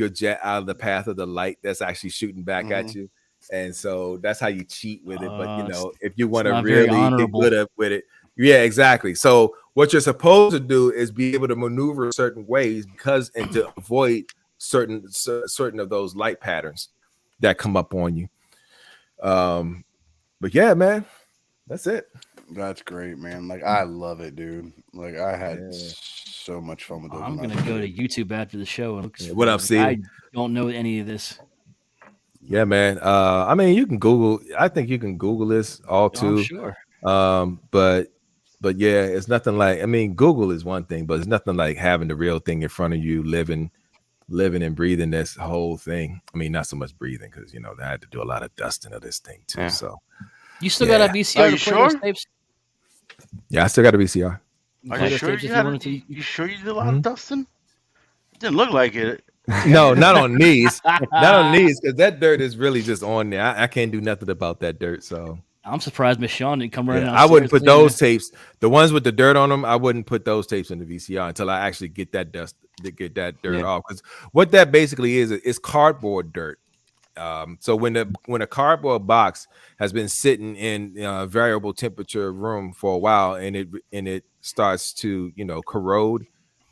S2: jet out of the path of the light that's actually shooting back at you. And so that's how you cheat with it. But if you want to
S3: not very
S2: really get
S3: honorable.
S2: good with it, yeah, exactly. So what you're supposed to do is be able to maneuver certain ways and to avoid certain of those light patterns that come up on you. But yeah, man, that's it.
S1: That's great, man. Like I love it, dude. Like I had
S2: Yeah.
S1: so much fun with those.
S3: I'm
S1: when I
S3: gonna
S1: was
S3: go
S1: a
S3: to
S1: kid.
S3: YouTube after the show and look.
S2: Yeah, what up,
S3: I
S2: Steven?
S3: don't know any of this.
S2: Yeah, man. I mean, you can Google. I think you can Google this all
S3: I'm
S2: too.
S3: sure.
S2: But yeah, it's nothing like. I mean, Google is one thing, but it's nothing like having the real thing in front of you, living and breathing this whole thing. I mean, not so much breathing because I had to do a lot of dusting of this thing too.
S5: Yeah.
S2: So
S3: You still got a
S4: Are
S3: VCR
S4: you
S3: to play those
S4: sure?
S3: tapes?
S2: yeah, I still got a VCR.
S3: You
S4: Are
S3: play
S4: you
S3: those
S4: sure
S3: tapes
S4: you
S3: if
S4: had?
S3: wanted to.
S4: You sure you did a lot of dusting? Didn't look like it.
S2: No, not on knees. Not on knees, because that dirt is really just on there. I can't do nothing about that dirt. So
S3: I'm surprised Miss Shawn didn't come running
S2: yeah,
S3: downstairs.
S2: I wouldn't put
S3: cleaning
S2: those
S3: it.
S2: tapes, the ones with the dirt on them. I wouldn't put those tapes in the VCR until I actually get that dust, to get that dirt off. Because what that basically is cardboard dirt. So when a cardboard box has been sitting in a variable temperature room for a while, and it starts to corrode,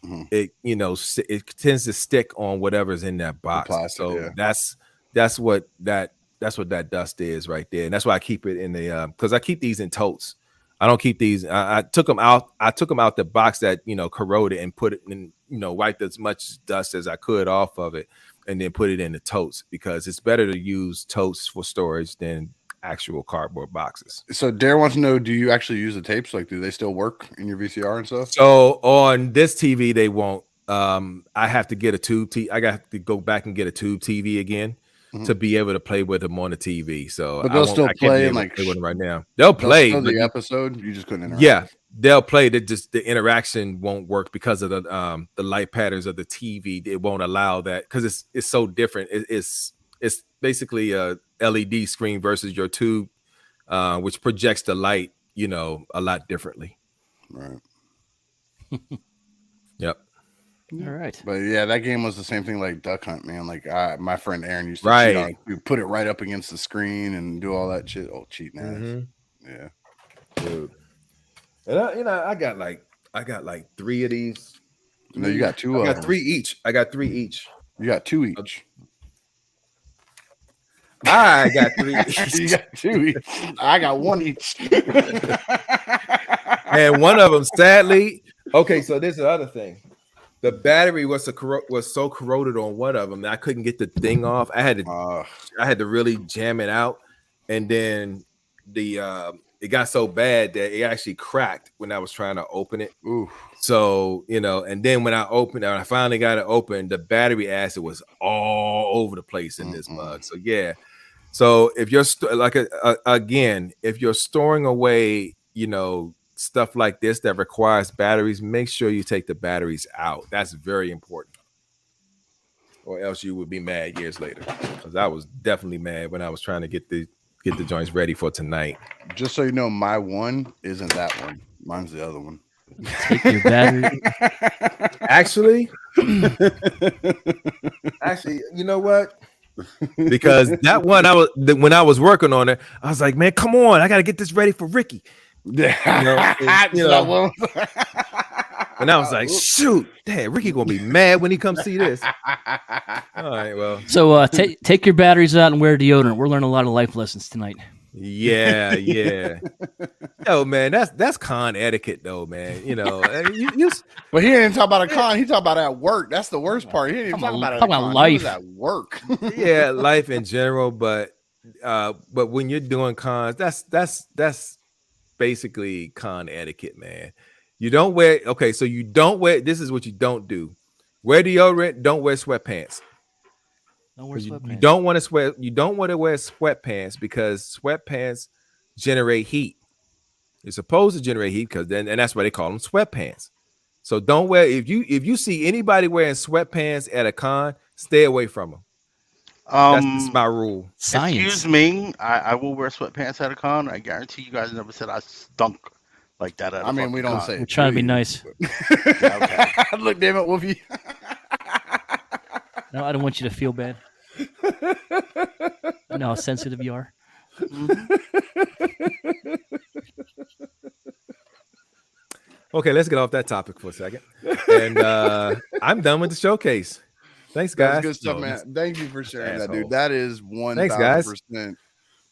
S1: Mhm.
S2: it tends to stick on whatever's in that box.
S1: plastic,
S2: So
S1: yeah.
S2: that's what that dust is right there, and that's why I keep it in the because I keep these in totes. I don't keep these. I took them out. I took them out the box that corroded and put it in. Wiped as much dust as I could off of it, and then put it in the totes because it's better to use totes for storage than actual cardboard boxes.
S1: So Dare wants to know: do you actually use the tapes? Like, do they still work in your VCR and stuff?
S2: So on this TV, they won't. I have to get a tube. I got to go back and get a tube TV again to be able to play with them on the TV. So,
S1: But they'll still
S2: I can't
S1: play
S2: be
S1: and
S2: able to
S1: like
S2: play with them right now. They'll play
S1: They'll
S2: but
S1: the episode. You just couldn't interact.
S2: yeah, they'll play. That just the interaction won't work because of the light patterns of the TV. It won't allow that because it's so different. It's basically a LED screen versus your tube, which projects the light, a lot differently.
S1: Right.
S2: Yep.
S3: All right.
S1: But yeah, that game was the same thing like Duck Hunt, man. Like my friend Aaron used to
S2: Right.
S1: cheat on it. You put it right up against the screen and do all that shit. Oh, cheating ass. Yeah.
S2: Dude. And I got like 3 of these.
S1: No, you got 2
S2: I
S1: of
S2: got
S1: them.
S2: 3 each. I got 3 each.
S1: You got 2 each.
S2: I got 3 each.
S1: You got 2 each. I got 1 each.
S2: And one of them, sadly, okay. So this is the other thing. The battery was so corroded on one of them that I couldn't get the thing off. I had to really jam it out, and then it got so bad that it actually cracked when I was trying to open it.
S1: Ooh.
S2: So and then when I finally got it open, the battery acid was all over the place in this mug. So yeah. So if you're if you're storing away, stuff like this that requires batteries, make sure you take the batteries out. That's very important. Or else you would be mad years later. Because I was definitely mad when I was trying to get the joints ready for tonight.
S1: Just so you know, my one isn't that one. Mine's the other one.
S3: Take your battery.
S2: Actually, you know what? Because that one, when I was working on it, I was like, man, come on, I got to get this ready for Ricky. And I was like, shoot, damn, Ricky gonna be mad when he comes see this. All right, well.
S3: So take your batteries out and wear deodorant. We're learning a lot of life lessons tonight.
S2: Yeah. Yo, man, that's con etiquette, though, man. You
S1: But he didn't talk about a con. He talked about at work. That's the worst part. He didn't even talk about it.
S3: Talk about life.
S1: At work.
S2: yeah, life in general. But when you're doing cons, that's basically con etiquette, man. You don't wear. Okay, so you don't wear. This is what you don't do. Wear deodorant. Don't wear sweatpants.
S3: Don't wear sweatpants.
S2: You don't want to sweat. You don't want to wear sweatpants because sweatpants generate heat. It's supposed to generate heat and that's why they call them sweatpants. So don't wear. If you see anybody wearing sweatpants at a con, stay away from them. That's my rule.
S3: Science.
S4: Excuse me, I will wear sweatpants at a con. I guarantee you guys never said I stunk like that at a
S1: I mean, we don't
S4: con.
S1: say.
S3: We're trying to be nice.
S4: Okay.
S1: Look, damn it, Wolfie.
S3: No, I don't want you to feel bad. I know how sensitive you are.
S2: Okay, let's get off that topic for a second. And I'm done with the showcase. Thanks, guys.
S1: That's good stuff, man. Thank you for sharing that,
S2: asshole.
S1: dude. That is 1,000%.
S2: Thanks, guys.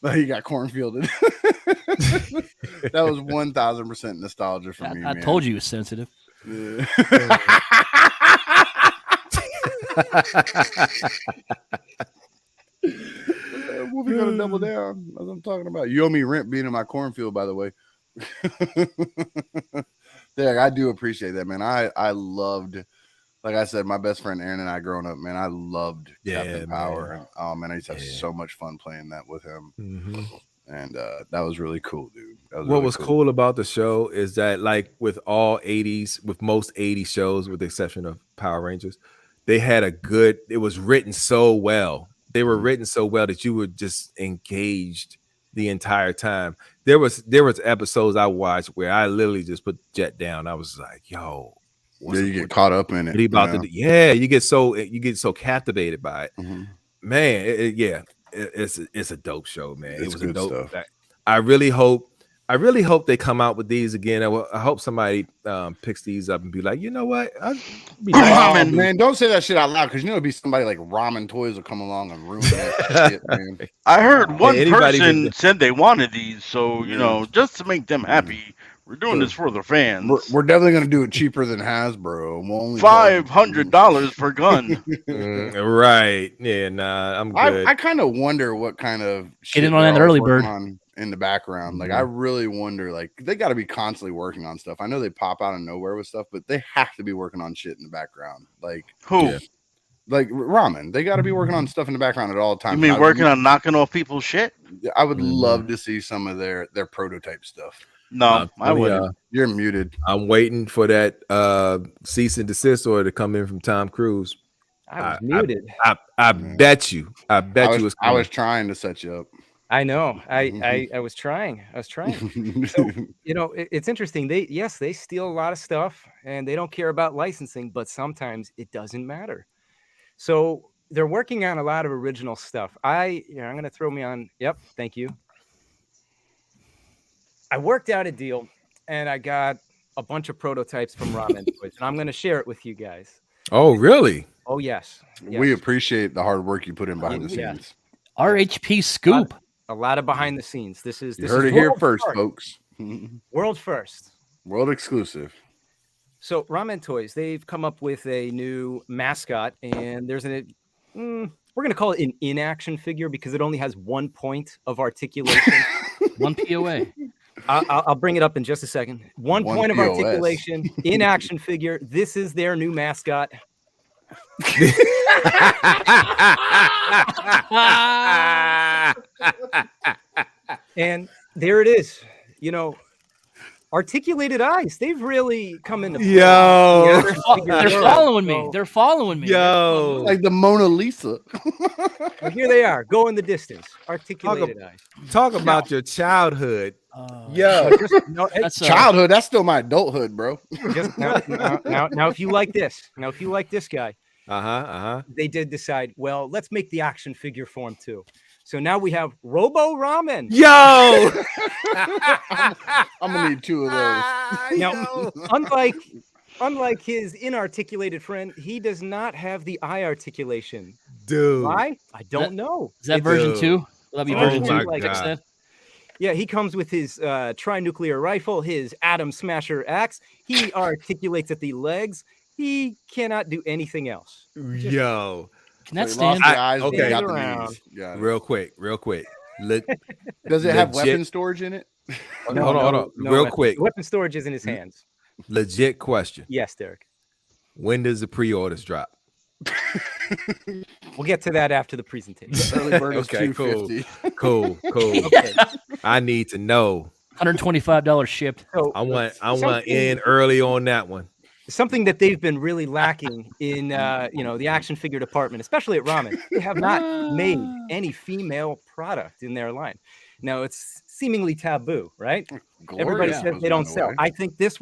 S1: Oh, you got cornfielded. That was 1,000% nostalgia for me.
S3: I
S1: man.
S3: told you it was sensitive.
S1: Yeah. Wolfie gonna double down. That's what I'm talking about. You owe me rent being in my cornfield, by the way. Yeah, I do appreciate that, man. I loved, like I said, my best friend Aaron and I growing up, man, I loved Captain Power. And, oh man, I used to have so much fun playing that with him.
S2: Mm-hmm.
S1: And that was really cool, dude.
S2: What was cool about the show is that, like with all 80s, with most 80s shows, with the exception of Power Rangers, they had it was written so well. They were written so well that you were just engaged the entire time. There was episodes I watched where I literally just put Jet down. I was like, yo.
S1: Yeah, you get caught up in it.
S2: You get so captivated by it. Mm-hmm. Man, it's a dope show, man.
S1: It's
S2: was
S1: good
S2: a dope
S1: stuff.
S2: I really hope they come out with these again. I hope somebody picks these up and be like, you know what?
S1: Man, don't say that shit out loud because you know it'd be somebody like Ramen Toys will come along and ruin that shit, man.
S4: I heard one person said they wanted these, so you know, just to make them happy, we're doing this for the fans.
S1: We're definitely gonna do it cheaper than Hasbro. We'll only
S4: $500 per gun.
S2: Right? Yeah, nah, I'm good.
S1: I kind of wonder what kind of shit
S3: get in on that early bird
S1: in the background. Like I really wonder. Like they got to be constantly working on stuff. I know they pop out of nowhere with stuff, but they have to be working on shit in the background. Like
S4: who?
S1: Yeah. Like Ramen, they got to be working on stuff in the background at all times.
S4: You mean working on knocking off people's shit?
S1: I would love to see some of their prototype stuff.
S4: No, I wouldn't.
S1: You're muted.
S2: I'm waiting for that cease and desist order to come in from Tom Cruise.
S5: I was muted.
S2: I bet you. I
S1: was trying to set you up.
S5: I know. I was trying. So, you know, it's interesting. They steal a lot of stuff and they don't care about licensing, but sometimes it doesn't matter. So they're working on a lot of original stuff. I'm going to throw me on. Yep. Thank you. I worked out a deal and I got a bunch of prototypes from Ramen Toys, and I'm going to share it with you guys.
S2: Oh, really?
S5: Oh, yes.
S1: We appreciate the hard work you put in behind the scenes.
S3: RHP scoop.
S5: A lot of behind the scenes. This is
S1: heard it here first, folks.
S5: World first.
S1: World exclusive.
S5: So Ramen Toys, they've come up with a new mascot, and there's we're going to call it an in-action figure because it only has 1 point of articulation.
S3: 1 POA.
S5: I'll bring it up in just a second. One point of articulation, in-action figure. This is their new mascot. And there it is. You know, articulated eyes. They've really come into play.
S2: Yo,
S3: they're following me. They're following me.
S2: Yo,
S1: like the Mona Lisa.
S5: Well, here they are, going the distance. Articulated eyes.
S2: Talk about your childhood. Yo,
S3: That's
S1: Childhood. That's still my adulthood, bro.
S5: just now, if you like this, guy, they did decide, well, let's make the action figure form too. So now we have Robo Ramen.
S2: Yo,
S1: I'm gonna need 2 of those.
S5: Now, unlike his inarticulated friend, he does not have the eye articulation.
S2: dude.
S5: Why? I don't know.
S3: Is that version 2? Will that be
S5: Oh
S3: version
S5: my
S3: 2? Like
S2: God.
S3: that?
S5: Yeah, he comes with his tri-nuclear rifle, his atom smasher axe. He articulates at the legs. He cannot do anything else.
S2: Yo,
S3: Can that
S1: So he lost
S3: stand?
S1: the eyes, but he
S2: okay.
S1: got the
S5: Around.
S1: knees. Got it.
S2: real quick. Look,
S1: Does it have
S2: legit-
S1: weapon storage in it?
S2: hold on. Real
S5: weapon-
S2: quick.
S5: Weapon storage is in his hands.
S2: Legit question.
S5: Yes, Derek.
S2: When does the pre-orders drop?
S5: We'll get to that after the presentation.
S1: Early bird is
S2: Okay, cool.
S1: $250.
S2: Cool.
S5: Okay.
S2: I need to know.
S3: $125 shipped.
S5: So
S2: I want
S5: something-
S2: in early on that one.
S5: something that they've been really lacking in the action figure department, especially at Ramen. They have not made any female product in their line. Now it's seemingly taboo, right? Everybody
S1: Glorious
S5: says
S1: was
S5: they don't
S1: one
S5: sell.
S1: away.
S5: I think this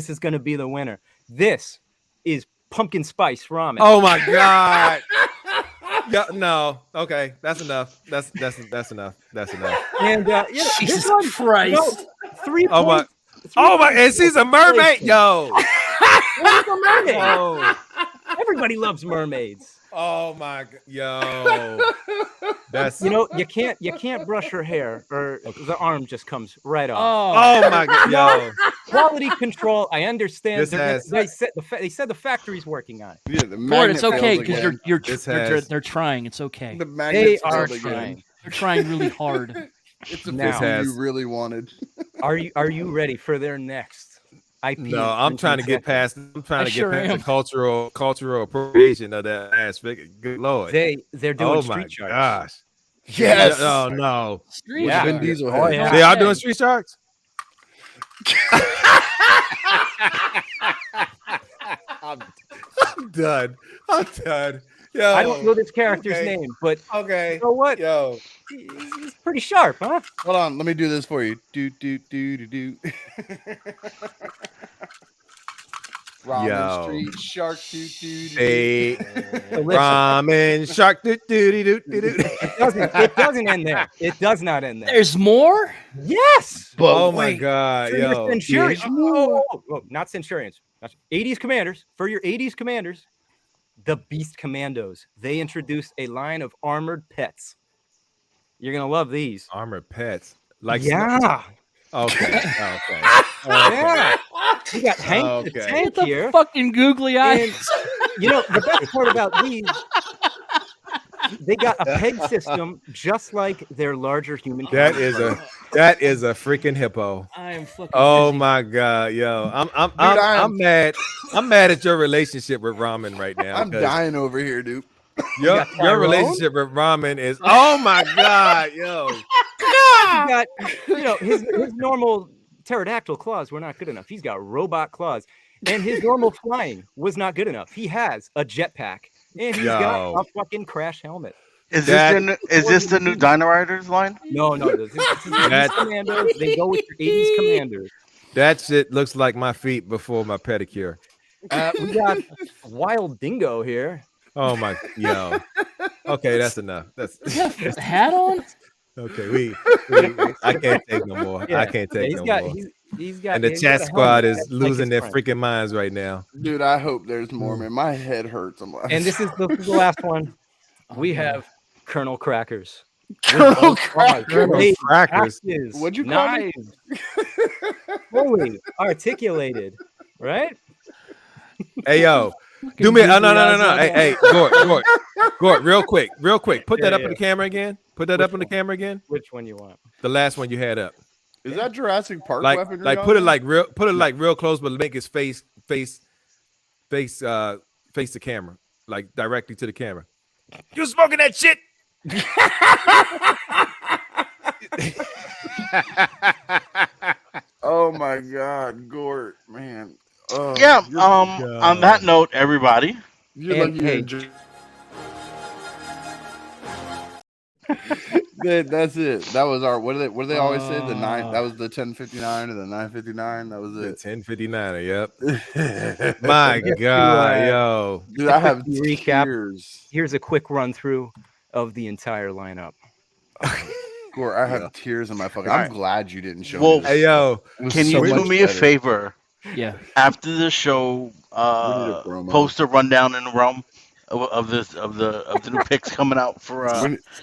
S5: is going to be the winner. This is pumpkin spice ramen.
S2: Oh my god. No. Okay, that's enough. That's enough. That's enough.
S5: And
S3: Jesus
S5: this one,
S3: Christ.
S5: 3
S2: Oh my.
S5: points.
S2: Oh my. And she's a mermaid. Yo.
S5: What is a mermaid?
S2: Oh.
S5: Everybody loves mermaids.
S2: Oh my. Yo. That's.
S5: You can't brush her hair or the arm just comes right off.
S2: Oh my god. Yo.
S5: Quality control. I understand.
S2: This has-
S5: They said the factory's working on it.
S1: Yeah, the
S3: Gord,
S1: magnet
S3: it's okay
S1: failed
S3: because
S1: again.
S3: they're trying. It's okay.
S1: The
S5: They
S1: magnets
S5: are
S1: failed
S5: trying.
S1: again.
S3: They're trying really hard.
S1: It's a
S5: Now.
S1: figure
S2: Has-
S1: you really wanted.
S5: Are you ready for their next IP?
S2: No, I'm trying to get past. I'm trying
S3: I
S2: to
S3: sure
S2: get past
S3: am.
S2: the cultural appropriation of that ass figure. Good lord.
S5: They're doing
S2: Oh
S5: street
S2: my
S5: sharks.
S2: gosh.
S1: Yes.
S2: Oh no.
S3: Street
S5: Yeah.
S1: Vin
S3: Shark.
S1: Diesel
S5: Oh,
S1: head.
S5: yeah.
S2: They are doing
S3: Okay.
S2: street sharks. I'm done. I'm done. Yo.
S5: I don't know this character's
S2: okay.
S5: name, but
S2: Okay.
S5: you know what?
S2: Yo.
S5: He's pretty sharp, huh?
S1: Hold on, let me do this for you. Do. Ramen
S2: Yo.
S1: Street Shark.
S2: Hey,
S5: So listen,
S2: ramen shark. Do do do do do.
S5: it doesn't end there. It does not end there.
S3: There's more?
S5: Yes.
S2: Oh my god,
S5: For your
S2: yo.
S5: Centurions.
S2: Yeah.
S5: Oh, not Centurions. 80s commanders. For your 80s commanders, the Beast Commandos. They introduced a line of armored pets. You're gonna love these.
S2: Armored pets. Like
S5: Yeah.
S2: Okay.
S5: Yeah. You got Hank the
S2: Okay.
S5: Tank
S3: Get the
S5: here.
S3: fucking googly
S5: And
S3: eyes.
S5: the best part about these, they got a peg system just like their larger human.
S2: That is a freaking hippo.
S3: I am fucking
S2: Oh
S3: busy.
S2: my god, yo. I'm
S1: I'm-
S2: mad. I'm mad at your relationship with ramen right now.
S1: I'm
S2: 'cause
S1: dying over here, dude.
S2: Your
S5: got Tyrone?
S2: relationship with ramen is oh my god, yo.
S5: You got, his normal pterodactyl claws were not good enough. He's got robot claws, and his normal flying was not good enough. He has a jetpack, and he's got
S2: Yo.
S5: a fucking crash helmet.
S4: Is
S2: That-
S4: this the new Dino Riders line?
S5: No, this is the
S2: That-
S5: 80s commandos. They go with your 80s commanders.
S2: That shit looks like my feet before my pedicure.
S5: We got Wild Dingo here.
S2: Oh my yo. Okay, that's enough. That's
S3: With the hat on?
S2: okay. We I can't take no more. I can't take
S5: he's
S2: no
S5: got,
S2: more.
S5: he's got,
S2: And the
S5: he's got
S2: chat
S5: a
S2: squad
S5: helmet
S2: is
S5: that's like
S2: losing
S5: his
S2: their
S5: friend.
S2: freaking minds right now.
S1: Dude, I hope there's more, man. My head hurts. I'm like,
S5: And this is the last one. We have Colonel Crackers.
S1: Colonel Crackers.
S2: Colonel Crackers.
S5: Axes,
S1: What'd you call me?
S5: knives, fully articulated, right?
S2: Hey yo, do me no. Hey, Gord, real quick. Put that up in the camera again. Put that
S5: Which
S2: up in the
S5: one?
S2: camera again.
S5: Which one you want?
S2: The last one you had up.
S1: Is that Jurassic Park
S2: Like
S1: weaponry?
S2: put it
S1: on
S2: like real close, but make his face the camera, like directly to the camera. You smoking that shit?
S1: there? Oh my God, Gort, man. Oh,
S4: Yeah.
S1: you're-
S4: On that note, everybody.
S1: You're
S5: And
S1: lucky you
S5: hey,
S1: enjoy- That's it. That was our. What do they always say? The 9. That was the 1059 or the 959. That was
S2: The
S1: it.
S2: 1059er. Yep. My God, yo.
S1: Dude, I have
S5: recap.
S1: tears.
S5: Here's a quick run through of the entire lineup.
S1: Gore, I have tears in my fucking.
S4: All
S1: I'm
S4: right.
S1: glad you didn't show
S4: Well,
S1: me.
S2: Hey, yo.
S4: Can you do me a favor?
S3: Yeah.
S4: After the show,
S1: promo.
S4: post a rundown in the realm of the new picks coming out for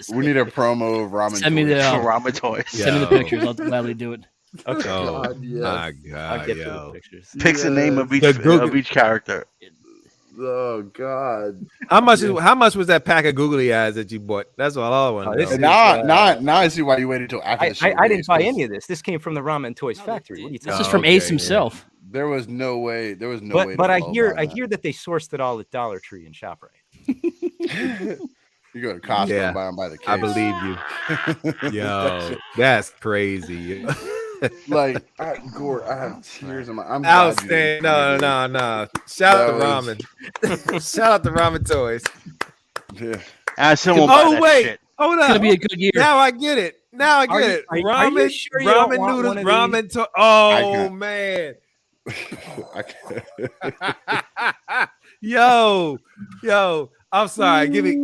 S1: We need a promo of ramen.
S3: Send me the
S4: for ramen toys.
S3: send me the pictures. I'll gladly do it.
S5: Okay.
S2: Oh,
S1: God, yes.
S2: my
S5: I'll
S2: God,
S5: get to the
S2: yo.
S5: pictures.
S4: Picks the name of each character.
S1: Oh God!
S2: How much was that pack of googly eyes that you bought? That's all I want to
S5: this
S2: know.
S5: is-
S1: Now I see why you waited till after the show.
S5: I didn't buy any of this. This came from the Ramen Toys factory. What are you
S3: This
S5: talking
S3: is
S5: about?
S3: from Ace
S2: okay,
S3: himself.
S1: There was no way. There was no way.
S5: But
S1: to
S5: I
S1: follow
S5: hear
S1: by that.
S5: that they sourced it all at Dollar Tree and ShopRite.
S1: You go to Costco
S2: Yeah,
S1: and buy them by the case.
S2: I believe you. Yo, that's crazy.
S1: Like Gore, I have tears in my. I'm
S2: Outstanding. No. Shout out to ramen. Shout out to Ramen Toys.
S1: Yeah.
S4: I still won't buy that
S2: wait.
S4: shit.
S2: Hold
S3: It's
S2: up.
S3: gonna be a good year.
S2: Now I get it.
S5: Are you
S2: Ramen,
S5: sure you don't
S2: ramen
S5: want
S2: noodles,
S5: one of
S2: ramen
S5: these?
S2: to Oh
S1: can't.
S2: man.
S1: I
S2: yo, I'm sorry. Give me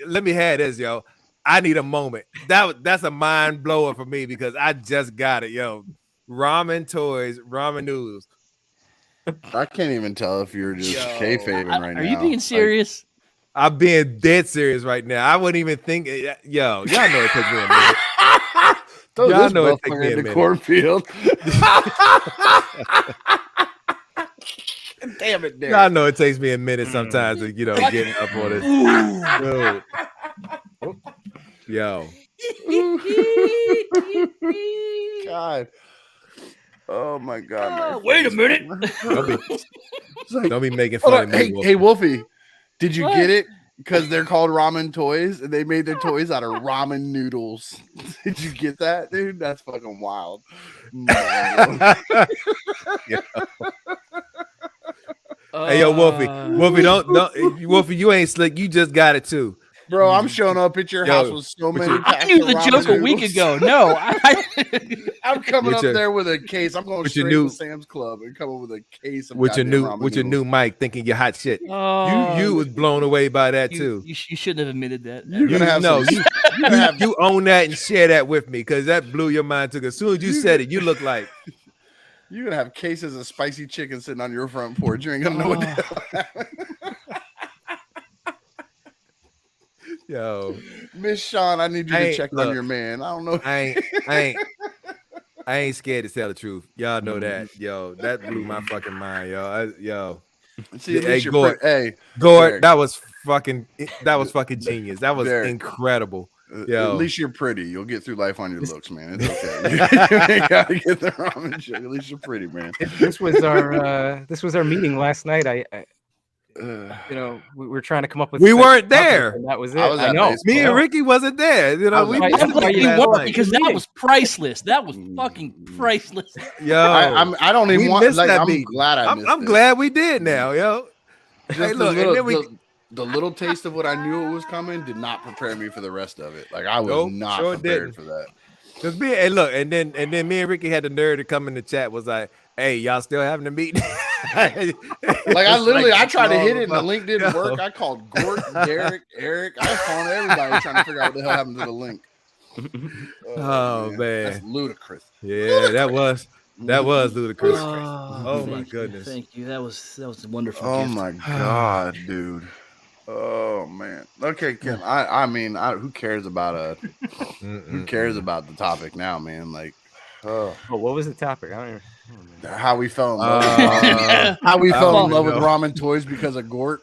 S2: let me have this, yo. I need a moment. That's a mind blower for me because I just got it, yo. Ramen Toys, ramen noodles.
S1: can't even tell if you're just
S2: Yo.
S1: kayfabing right now.
S3: Are you being serious?
S2: I'm being dead serious right now. I wouldn't even think. Yo, y'all know it takes me a minute.
S1: Throw
S2: Y'all
S1: this
S2: know it takes
S1: motherfucker
S2: me a
S1: in the
S2: minute.
S1: cornfield. Damn it, Derek.
S2: Y'all know it takes me a minute sometimes to get up on this. Yo.
S1: God. Oh my God.
S3: Wait a minute.
S2: Don't be making
S1: Hold
S2: fun
S1: on.
S2: of me.
S1: Hey, Wolfie, did you
S3: What?
S1: get it? Because they're called ramen toys, and they made their toys out of ramen noodles. Did you get that, dude? That's fucking wild.
S2: Hey, yo, Wolfie, don't, Wolfie, you ain't slick. You just got it too.
S1: Bro, I'm showing up at your house with so many.
S3: I knew the joke a week ago. No,
S1: I'm coming
S2: With
S1: up
S2: your-
S1: there with a case. I'm going
S2: with your
S1: straight
S2: new-
S1: to Sam's Club and come up with a case of
S2: With your
S1: goddamn
S2: new
S1: ramen noodles.
S2: mic, thinking you're hot shit.
S3: Oh,
S2: You was blown away by that
S3: you,
S2: too.
S3: you shouldn't have admitted that.
S1: You're gonna have some.
S2: You own that and share that with me because that blew your mind too. As soon as you said it, you look like
S1: You're gonna have cases of spicy chicken sitting on your front porch. You ain't gonna know what the hell happened.
S2: yo.
S1: Miss Sean, I need you to check on your man. I don't know.
S2: I ain't scared to tell the truth. Y'all know that, yo. That blew my fucking mind, yo.
S1: See, at
S2: Hey,
S1: least you're
S2: Gord,
S1: hey,
S2: Gord,
S1: Derek.
S2: that was fucking genius. That was
S1: Derek.
S2: incredible.
S1: At
S2: Yo.
S1: least you're pretty. You'll get through life on your looks, man. It's okay. You ain't gotta get the ramen shit. At least you're pretty, man.
S5: This was our meeting last night. We were trying to come up with.
S2: We
S5: a
S2: weren't
S5: topic,
S2: there.
S5: and that was it.
S1: I was
S5: I
S1: at
S5: know.
S1: baseball.
S2: Me and Ricky wasn't there.
S1: I was
S2: We
S1: like,
S2: missed
S3: I'm
S2: the
S3: glad
S2: meeting
S3: you
S2: last
S3: weren't
S2: night.
S3: because that was priceless. That was fucking priceless.
S2: Yo,
S1: I don't even
S2: we
S1: want.
S2: missed
S1: Like,
S2: that
S1: I'm
S2: meeting.
S1: glad I missed
S2: I'm
S1: it.
S2: glad we did now, yo.
S1: Just
S2: Hey,
S1: the
S2: look,
S1: little,
S2: and then we
S1: the little taste of what I knew it was coming did not prepare me for the rest of it. Like I was
S2: Nope,
S1: not
S2: sure
S1: prepared
S2: didn't.
S1: for that.
S2: Just me and look, and then me and Ricky had the nerve to come in the chat. Was like, "Hey, y'all still having a meeting?"
S1: Like I tried to hit it and the link didn't
S2: yo.
S1: work. I called Gort, Derek, Eric. I was calling everybody trying to figure out what the hell happened to the link.
S2: Oh, man.
S1: That's ludicrous.
S2: Yeah, that was ludicrous.
S3: Oh,
S2: Oh, my
S3: thank
S2: goodness.
S3: You, thank you. That was a wonderful.
S1: Oh
S3: gift.
S1: my god, dude. Oh man. Okay, Kim. I mean, who cares about who cares about the topic now, man? Like,
S5: Oh, what was the topic? I don't even remember.
S1: how we fell in love. How we
S2: I
S1: fell
S2: don't
S1: in love
S2: even
S1: with
S2: know.
S1: ramen toys because of Gort.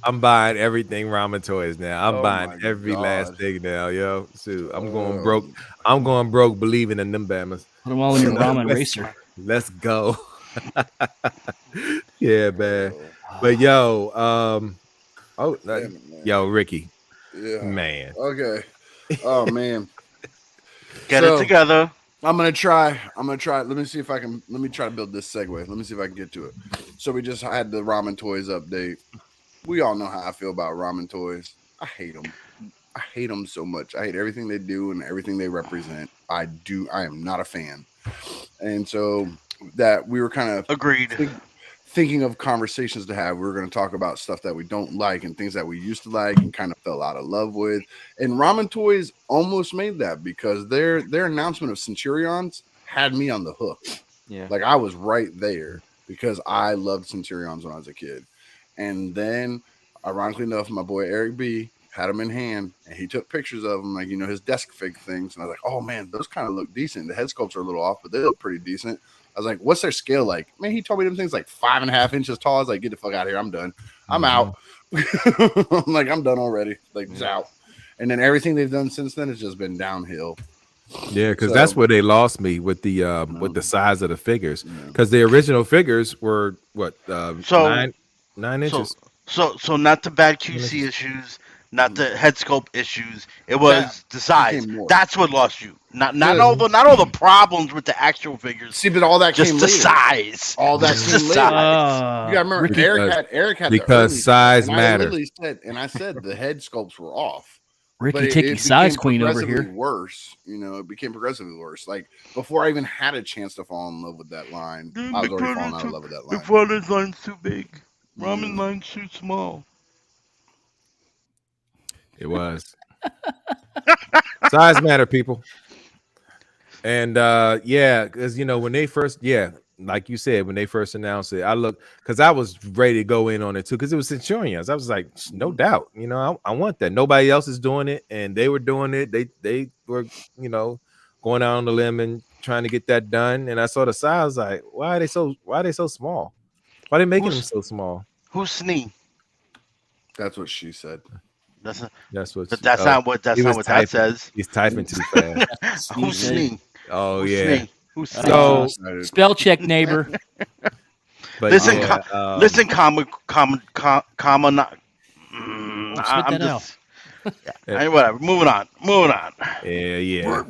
S2: I'm buying everything ramen toys now. I'm
S1: Oh
S2: buying
S1: my
S2: every last
S1: God.
S2: thing now, yo. Shoot, I'm going broke. I'm going broke believing in them Bammers.
S3: Put them all in your ramen racer.
S2: Let's go. Yeah, man. But yo,
S1: Damn it, man.
S2: yo, Ricky,
S1: Yeah.
S2: man.
S1: Okay. Oh man.
S4: Get
S1: So,
S4: it together.
S1: I'm gonna try. Let me see if I can. Let me try to build this segue. Let me see if I can get to it. So we just had the ramen toys update. we all know how I feel about ramen toys. I hate them. I hate them so much. I hate everything they do and everything they represent. I am not a fan. And so that we were kind of
S4: Agreed.
S1: thinking of conversations to have. We were going to talk about stuff that we don't like and things that we used to like and kind of fell out of love with. And ramen toys almost made that because their announcement of Centurions had me on the hook.
S5: Yeah.
S1: Like I was right there because I loved Centurions when I was a kid. And then, ironically enough, my boy Eric B had them in hand and he took pictures of them, like, you know, his desk fig things. And I was like, oh man, those kind of look decent. The head sculpts are a little off, but they look pretty decent. I was like, what's their scale like? Man, he told me them things like 5.5 inches tall. I was like, get the fuck out of here. I'm done. I'm out. I'm like, I'm done already. Like, just out. And then everything they've done since then has just been downhill.
S2: Yeah, because that's where they lost me with the size of the figures. Because the original figures were what 9 inches.
S4: So not the bad QC issues, not the head sculpt issues. It was the size. That's what lost you. Not all the problems with the actual figures.
S1: See, but all that
S4: just
S1: came
S4: the
S1: later.
S4: size.
S1: All that
S4: just
S1: came
S4: the
S1: later.
S4: size.
S1: You gotta remember, Eric had
S2: because
S1: the
S2: size
S1: and
S2: matters.
S1: I said the head sculpts were off.
S3: Ricky Ticky size queen over here.
S1: Worse, you know, it became progressively worse. Like before I even had a chance to fall in love with that line, I was already falling out of love with that line.
S4: The father's line's too big. Ramen line's too small.
S2: It was. Size matter, people. And yeah, because you know when they first, like you said, when they first announced it, because I was ready to go in on it too, because it was Centurions. I was like, no doubt, you know, I want that. Nobody else is doing it, and they were doing it. They were, you know, going out on the limb and trying to get that done. And I saw the size, like, why are they so small? Why are they making them so small?
S4: Who's Snee?
S1: That's what she said.
S4: That's
S2: what.
S4: But that's not what that says.
S2: He's typing too fast.
S4: Who's Snee?
S2: Oh yeah.
S4: Who's
S2: so
S3: spell check, neighbor.
S2: But
S4: listen,
S2: listen,
S4: comma. Whatever. Moving on.
S2: Yeah.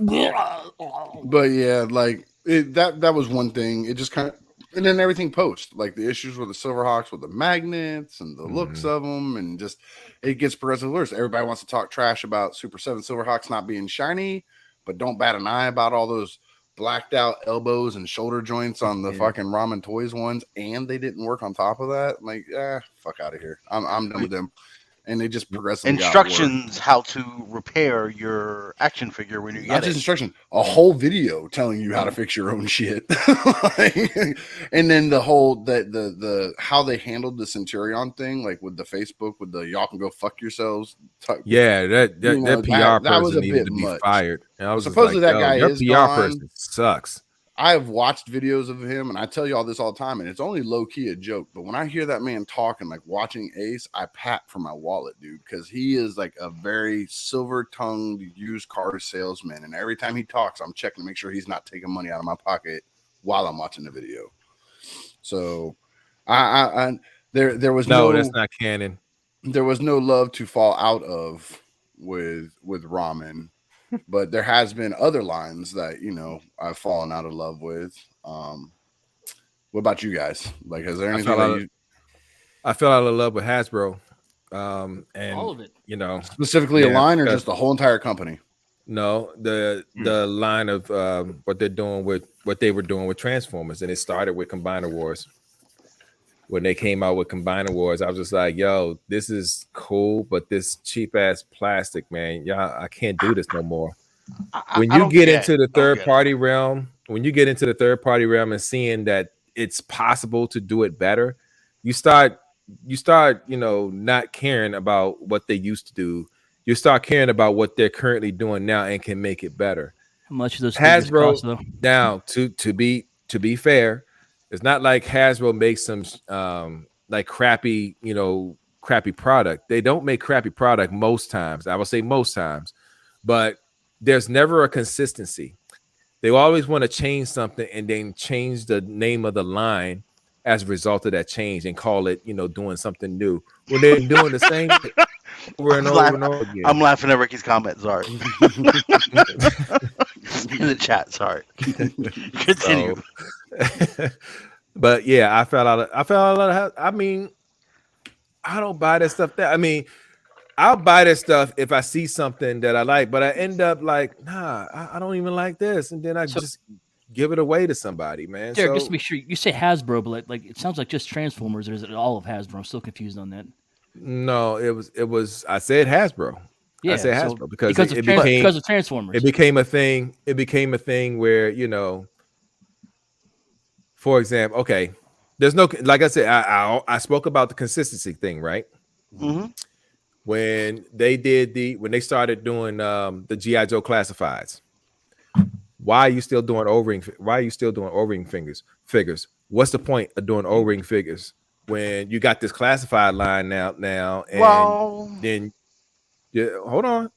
S1: But yeah, like that was one thing. It just kind of, and then everything post, like the issues with the Silverhawks with the magnets and the looks of them, and just it gets progressively worse. Everybody wants to talk trash about Super 7 Silverhawks not being shiny, but don't bat an eye about all those blacked out elbows and shoulder joints on the fucking Ramen Toys ones, and they didn't work on top of that. Like, fuck out of here. I'm done with them. And they just progressively
S4: instructions how to repair your action figure when you get
S1: not just instruction, a whole video telling you how to fix your own shit. And then the whole the how they handled the Centurion thing, like with the Facebook, with the y'all can go fuck yourselves.
S2: That PR person needed to be fired. And I was
S1: supposedly
S2: like,
S1: that guy
S2: your
S1: is
S2: PR
S1: gone.
S2: person sucks.
S1: I've watched videos of him, and I tell you all this all the time, and it's only low-key a joke. But when I hear that man talking, like watching Ace, I pat for my wallet, dude, because he is like a very silver-tongued used car salesman. And every time he talks, I'm checking to make sure he's not taking money out of my pocket while I'm watching the video. So, there was no,
S2: that's not canon.
S1: There was no love to fall out of with ramen. But there has been other lines that, you know, I've fallen out of love with. What about you guys? Like, is there anything
S2: I fell out of love with Hasbro, and
S3: all of it,
S2: you know,
S1: specifically a line or just the whole entire company?
S2: No, the line of what they were doing with Transformers, and it started with Combiner Wars. When they came out with Combiner Wars, I was just like, yo, this is cool, but this cheap ass plastic, man, y'all, I can't do this no more. When you get into the third party realm and seeing that it's possible to do it better, you start, you know, not caring about what they used to do. You start caring about what they're currently doing now and can make it better.
S3: How much of those
S2: Hasbro
S3: cost, though?
S2: Now, to be fair, it's not like Hasbro makes some like crappy product. They don't make crappy product most times. I would say most times, but there's never a consistency. They always want to change something and then change the name of the line as a result of that change and call it, you know, doing something new. When they're doing the same thing over and over and over again.
S4: I'm laughing at Ricky's comment. Sorry. In the chat. Sorry. Continue.
S2: But yeah, I fell out of. I mean, I don't buy that stuff. I mean, I'll buy that stuff if I see something that I like, but I end up like, nah, I don't even like this, and then I just give it away to somebody, man.
S3: Derek,
S2: so
S3: just to make sure, you say Hasbro, but like it sounds like just Transformers, or is it all of Hasbro? I'm still confused on that.
S2: no, it was. I said Hasbro.
S3: Yeah,
S2: I said
S3: so
S2: Hasbro because
S3: because
S2: it
S3: of
S2: became
S3: because of Transformers.
S2: It became a thing. It became a thing where, for example, okay, there's no, like I said, I spoke about the consistency thing, right?
S4: Mm-hmm.
S2: When they started doing the GI Joe classifieds, why are you still doing O-ring? Why are you still doing O-ring figures? What's the point of doing O-ring figures when you got this classified line now? And then hold on.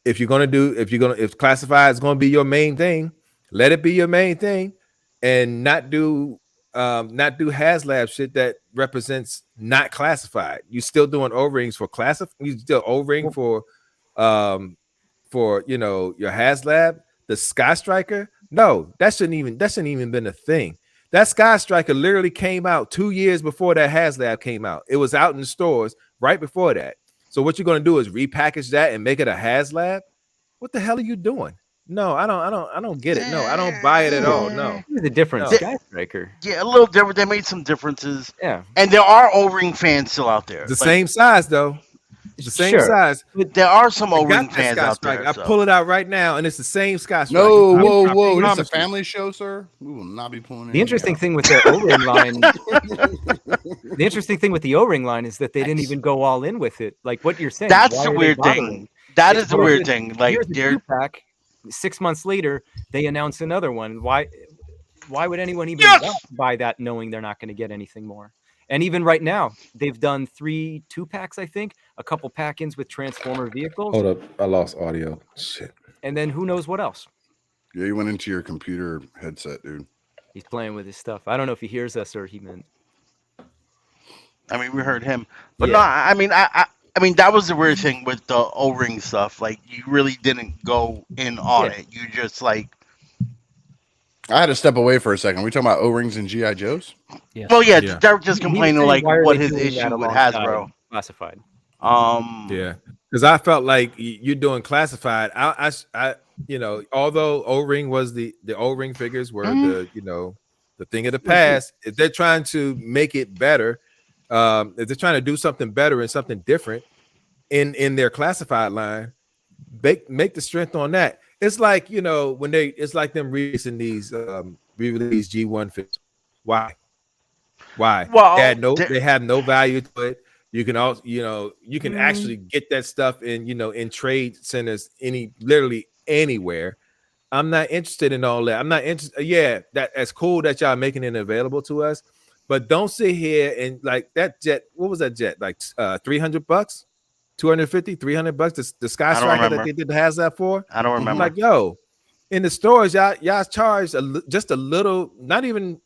S2: If classified is going to be your main thing, let it be your main thing, and not do HasLab shit that represents not classified. You still doing O-rings for classified. You still O-ring for your HasLab, the Sky Striker. No, that shouldn't even been a thing. That Sky Striker literally came out 2 years before that HasLab came out. It was out in the stores right before that. So what you're going to do is repackage that and make it a HasLab? What the hell are you doing? No, I don't get it. No, I don't buy it at all. No.
S5: The different
S2: No.
S5: Sky Striker.
S4: Yeah, a little different. They made some differences.
S5: Yeah.
S4: And there are O-ring fans still out there.
S2: The same size though. It's the same size.
S4: But there are some
S2: I
S4: O-ring
S2: got that
S4: fans
S2: Sky
S4: out
S2: Striker.
S4: there.
S2: I pull it out right now, and it's the same Sky Striker.
S1: No, whoa. This is
S2: promise
S1: a
S2: you.
S1: family show, sir. We will not be pulling it.
S5: The interesting thing with the O-ring line, is that they didn't even go all in with it. Like what you're saying.
S4: That's the weird thing. That is the weird thing. Like
S5: they're pack. 6 months later, they announce another one. Why would anyone even buy that knowing they're not going to get anything more? And even right now, they've done 3 2-packs, I think, a couple pack-ins with Transformer vehicles.
S2: Hold up, I lost audio. Shit.
S5: And then who knows what else?
S1: Yeah, you went into your computer headset, dude.
S5: He's playing with his stuff. I don't know if he hears us or he meant.
S4: I mean, we heard him, but no. I mean, I mean, that was the weird thing with the O-ring stuff. Like, you really didn't go in on it. You just like.
S1: I had to step away for a second. We talking about O-rings and GI Joes?
S3: Yeah.
S4: Well, yeah, they're just complaining like what his issue with Hasbro.
S5: Classified.
S2: Yeah, because I felt like you're doing classified. I although O-ring was the O-ring figures were the thing of the past. If they're trying to make it better, if they're trying to do something better and something different in their classified line, make the strength on that. It's like it's like them releasing these re-release G1 figures. Why? Well, they have no value to it. You can also, you can actually get that stuff in trade centers literally anywhere. I'm not interested in all that. I'm not interested. Yeah, that's cool that y'all making it available to us, but don't sit here and like that jet. What was that jet? Like $300, $250, $300. The Sky Striker that they did has that for.
S4: I don't remember.
S2: I'm like, yo, in the stores, y'all charge just a little. Not even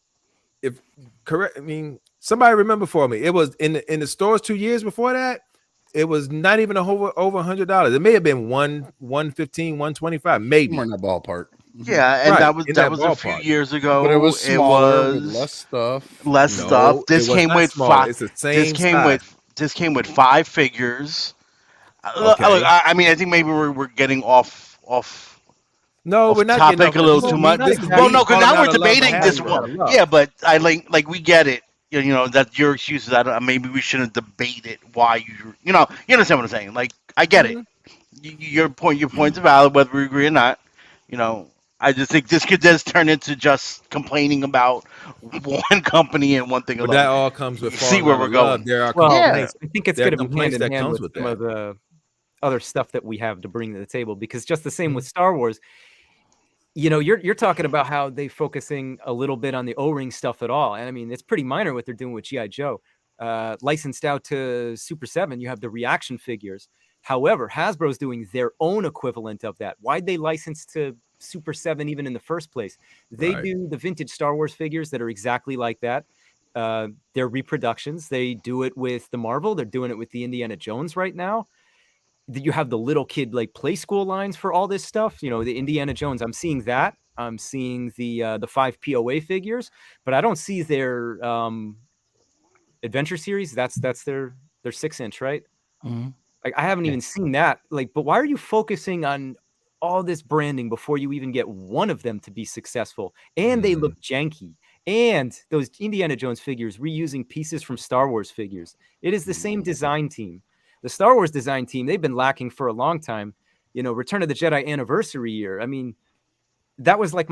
S2: if correct. I mean, somebody remember for me. It was in the stores 2 years before that. It was not even over $100. It may have been 115, 125, maybe.
S1: Somewhere in that ballpark.
S4: Yeah, and that was a few years ago.
S1: But it was smaller, with less stuff.
S4: No, This came with five.
S2: It's the same
S4: This came with 5 figures.
S2: Okay.
S4: Look, I mean, I think maybe we're getting off.
S2: No, we're not
S4: topic
S2: getting
S4: a little too much. Well, no, because now we're debating this one. Yeah, but I like we get it. That your excuses. Maybe we shouldn't debate it. Why you understand what I'm saying? Like I get it. Your point's valid, whether we agree or not. I just think this could just turn into just complaining about one company and one thing alone.
S2: But that all comes with
S4: see where we're going.
S2: There are
S5: I think it's going to be hand in hand with
S2: with
S5: some of the other stuff that we have to bring to the table. Because just the same with Star Wars. You're talking about how they focusing a little bit on the O-ring stuff at all. And I mean, it's pretty minor what they're doing with G.I. Joe. Licensed out to Super 7, you have the reaction figures. However, Hasbro's doing their own equivalent of that. Why'd they license to Super 7 even in the first place? They do the vintage Star Wars figures that are exactly like that. They're reproductions. They do it with the Marvel. They're doing it with the Indiana Jones right now. You have the little kid like play school lines for all this stuff. The Indiana Jones. I'm seeing that. I'm seeing the 5 POA figures, but I don't see their Adventure series. That's their 6-inch, right?
S3: Mm-hmm.
S5: Like I haven't even seen that. Like, but why are you focusing on all this branding before you even get one of them to be successful? And they look janky. And those Indiana Jones figures reusing pieces from Star Wars figures. It is the same design team. The Star Wars design team, they've been lacking for a long time. You know, Return of the Jedi anniversary year. I mean, that was like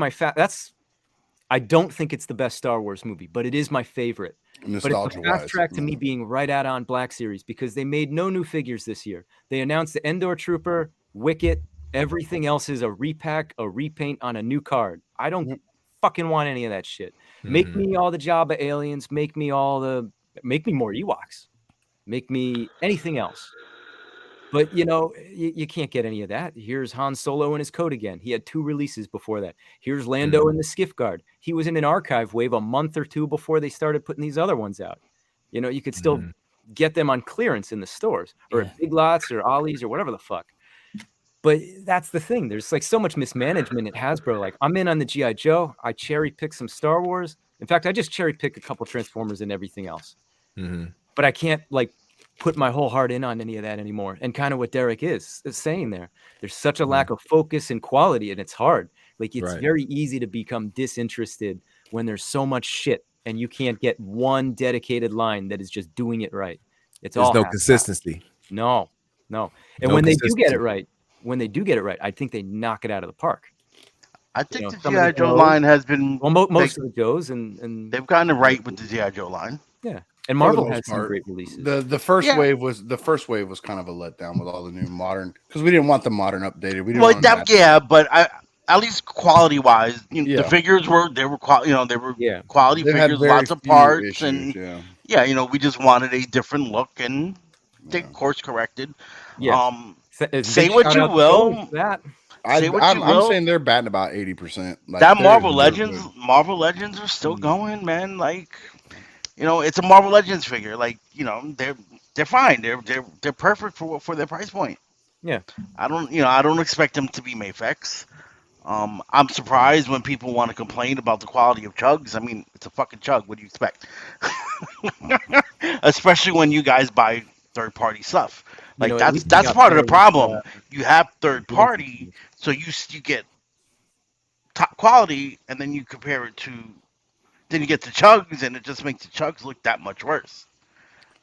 S5: I don't think it's the best Star Wars movie, but it is my favorite. But it's a fast track to me being right out on Black Series because they made no new figures this year. They announced the Endor Trooper, Wicket, everything else is a repack, a repaint on a new card. I don't fucking want any of that shit. Make me all the Jabba aliens, make me more Ewoks, make me anything else. But, you know, you can't get any of that. Here's Han Solo in his coat again. He had 2 releases before that. Here's Lando in the skiff guard. He was in an archive wave a month or 2 before they started putting these other ones out. You know, you could still get them on clearance in the stores or at Big Lots or Ollie's or whatever the fuck. But that's the thing. There's like so much mismanagement at Hasbro. Like I'm in on the G.I. Joe. I cherry pick some Star Wars. In fact, I just cherry pick a couple Transformers and everything else. But I can't like put my whole heart in on any of that anymore. And kind of what Derek is saying there. There's such a lack of focus and quality, and it's hard. Like it's very easy to become disinterested when there's so much shit and you can't get one dedicated line that is just doing it right. There's
S2: no consistency.
S5: No. And when they do get it right, I think they knock it out of the park.
S4: I think the G.I. Joe line has been
S5: most of the Joes and
S4: they've gotten it right with the G.I. Joe line.
S5: Yeah. And Marvel has some great releases.
S1: The first wave was kind of a letdown with all the new modern because we didn't want the modern updated. We didn't
S4: but at least quality wise, the figures were quality figures, lots of parts, issues, and we just wanted a different look and they course corrected. Say what you will.
S1: I'm saying they're batting about 80%. Like,
S4: that Marvel Legends are still going, man. Like. It's a Marvel Legends figure. Like, they're fine. They're perfect for their price point.
S5: Yeah.
S4: I don't expect them to be Mafex. I'm surprised when people want to complain about the quality of Chugs. I mean, it's a fucking Chug. What do you expect? Especially when you guys buy third-party stuff. Like that's part of the problem. You have third party, so you get top quality, and then you compare it to. Then you get the Chugs, and it just makes the Chugs look that much worse.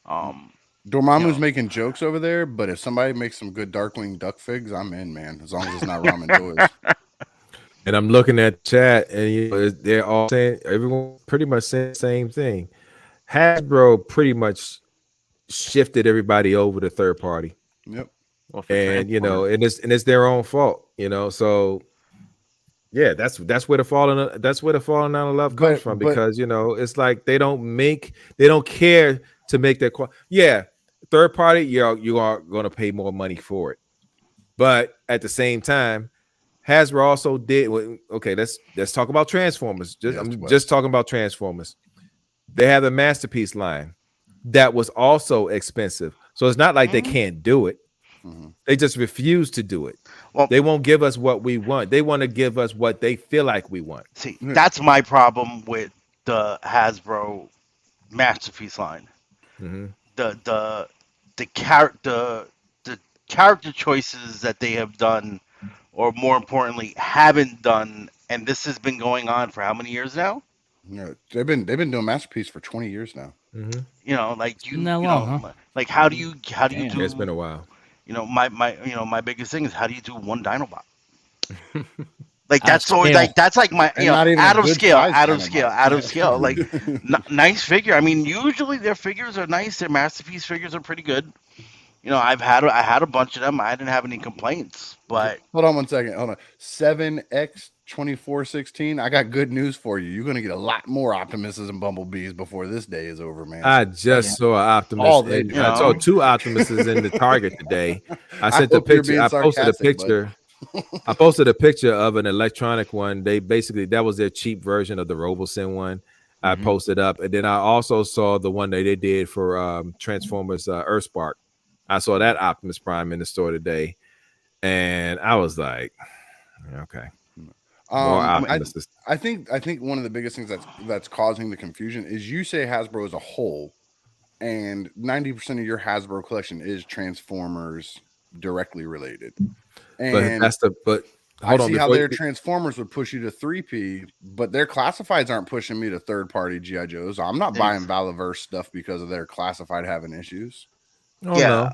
S1: Dormammu's making jokes over there, but if somebody makes some good Darkwing Duck figs, I'm in, man. As long as it's not ramen toys.
S2: And I'm looking at chat, and they're all saying, everyone pretty much saying the same thing. Hasbro pretty much shifted everybody over to third party.
S1: Yep.
S2: Well, and it's their own fault. So. Yeah, that's where the falling out of love comes from because it's like they don't care to make their third party you are going to pay more money for it, but at the same time, Hasbro also did let's talk about Transformers. I'm just talking about Transformers. They have the Masterpiece line that was also expensive, so it's not like they can't do it. They just refuse to do it. Well, they won't give us what we want. They want to give us what they feel like we want.
S4: See, that's my problem with the Hasbro Masterpiece line. The character choices that they have done, or more importantly, haven't done, and this has been going on for how many years now?
S1: They've been doing Masterpiece for 20 years now.
S4: Like how do you do?
S2: It's been a while.
S4: My biggest thing is how do you do one Dinobot? Like that's always that's like my out of scale. Like nice figure. I mean, usually their figures are nice. Their Masterpiece figures are pretty good. I had a bunch of them. I didn't have any complaints. But
S1: hold on one second. Hold on. 7X2416. I got good news for you. You're gonna get a lot more Optimuses and Bumblebees before this day is over, man.
S2: I just saw an Optimus. I saw 2 Optimuses in the Target today. I sent the picture. I posted a picture. I posted a picture of an electronic one. They basically that was their cheap version of the Robosen one. I posted up, and then I also saw the one that they did for Transformers Earthspark. I saw that Optimus Prime in the store today, and I was like, okay.
S1: I think one of the biggest things that's causing the confusion is you say Hasbro as a whole, and 90% of your Hasbro collection is Transformers directly related. And I see how their Transformers would push you to 3P, but their classifieds aren't pushing me to third-party GI Joes. I'm not buying Valaverse stuff because of their classified having issues.
S2: Oh, no.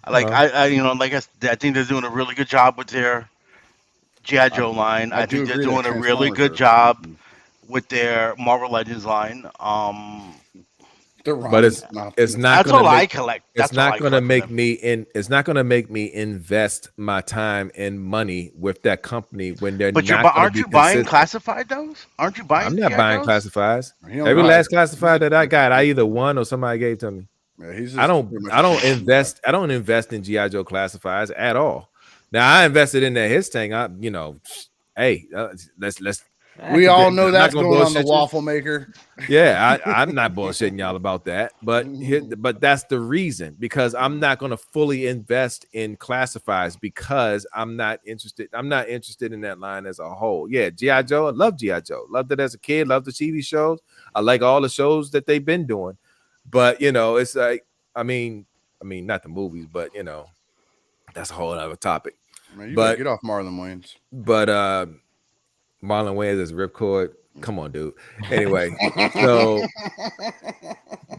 S4: I think they're doing a really good job with their GI Joe line. I think they're doing a really good job with their Marvel Legends line.
S2: But it's not.
S4: That's all I collect.
S2: It's not going to make me It's not going to make me invest my time and money with that company when they're.
S4: But aren't you buying classified those? Aren't you buying?
S2: I'm not buying classifieds. Every last classified that I got, I either won or somebody gave to me. Yeah, I don't invest. I don't invest in GI Joe classifieds at all. Now I invested in that his thing. Hey, let's.
S1: We all know that's going on the waffle maker.
S2: Yeah, I'm not bullshitting y'all about that, but that's the reason, because I'm not going to fully invest in classifieds because I'm not interested. I'm not interested in that line as a whole. Yeah, GI Joe, I love GI Joe, loved it as a kid, loved the TV shows. I like all the shows that they've been doing, but it's like, I mean, not the movies, but that's a whole other topic.
S1: Man, you better get off Marlon Wayans.
S2: But Marlon Wayans is ripcord. Come on, dude. Anyway, so,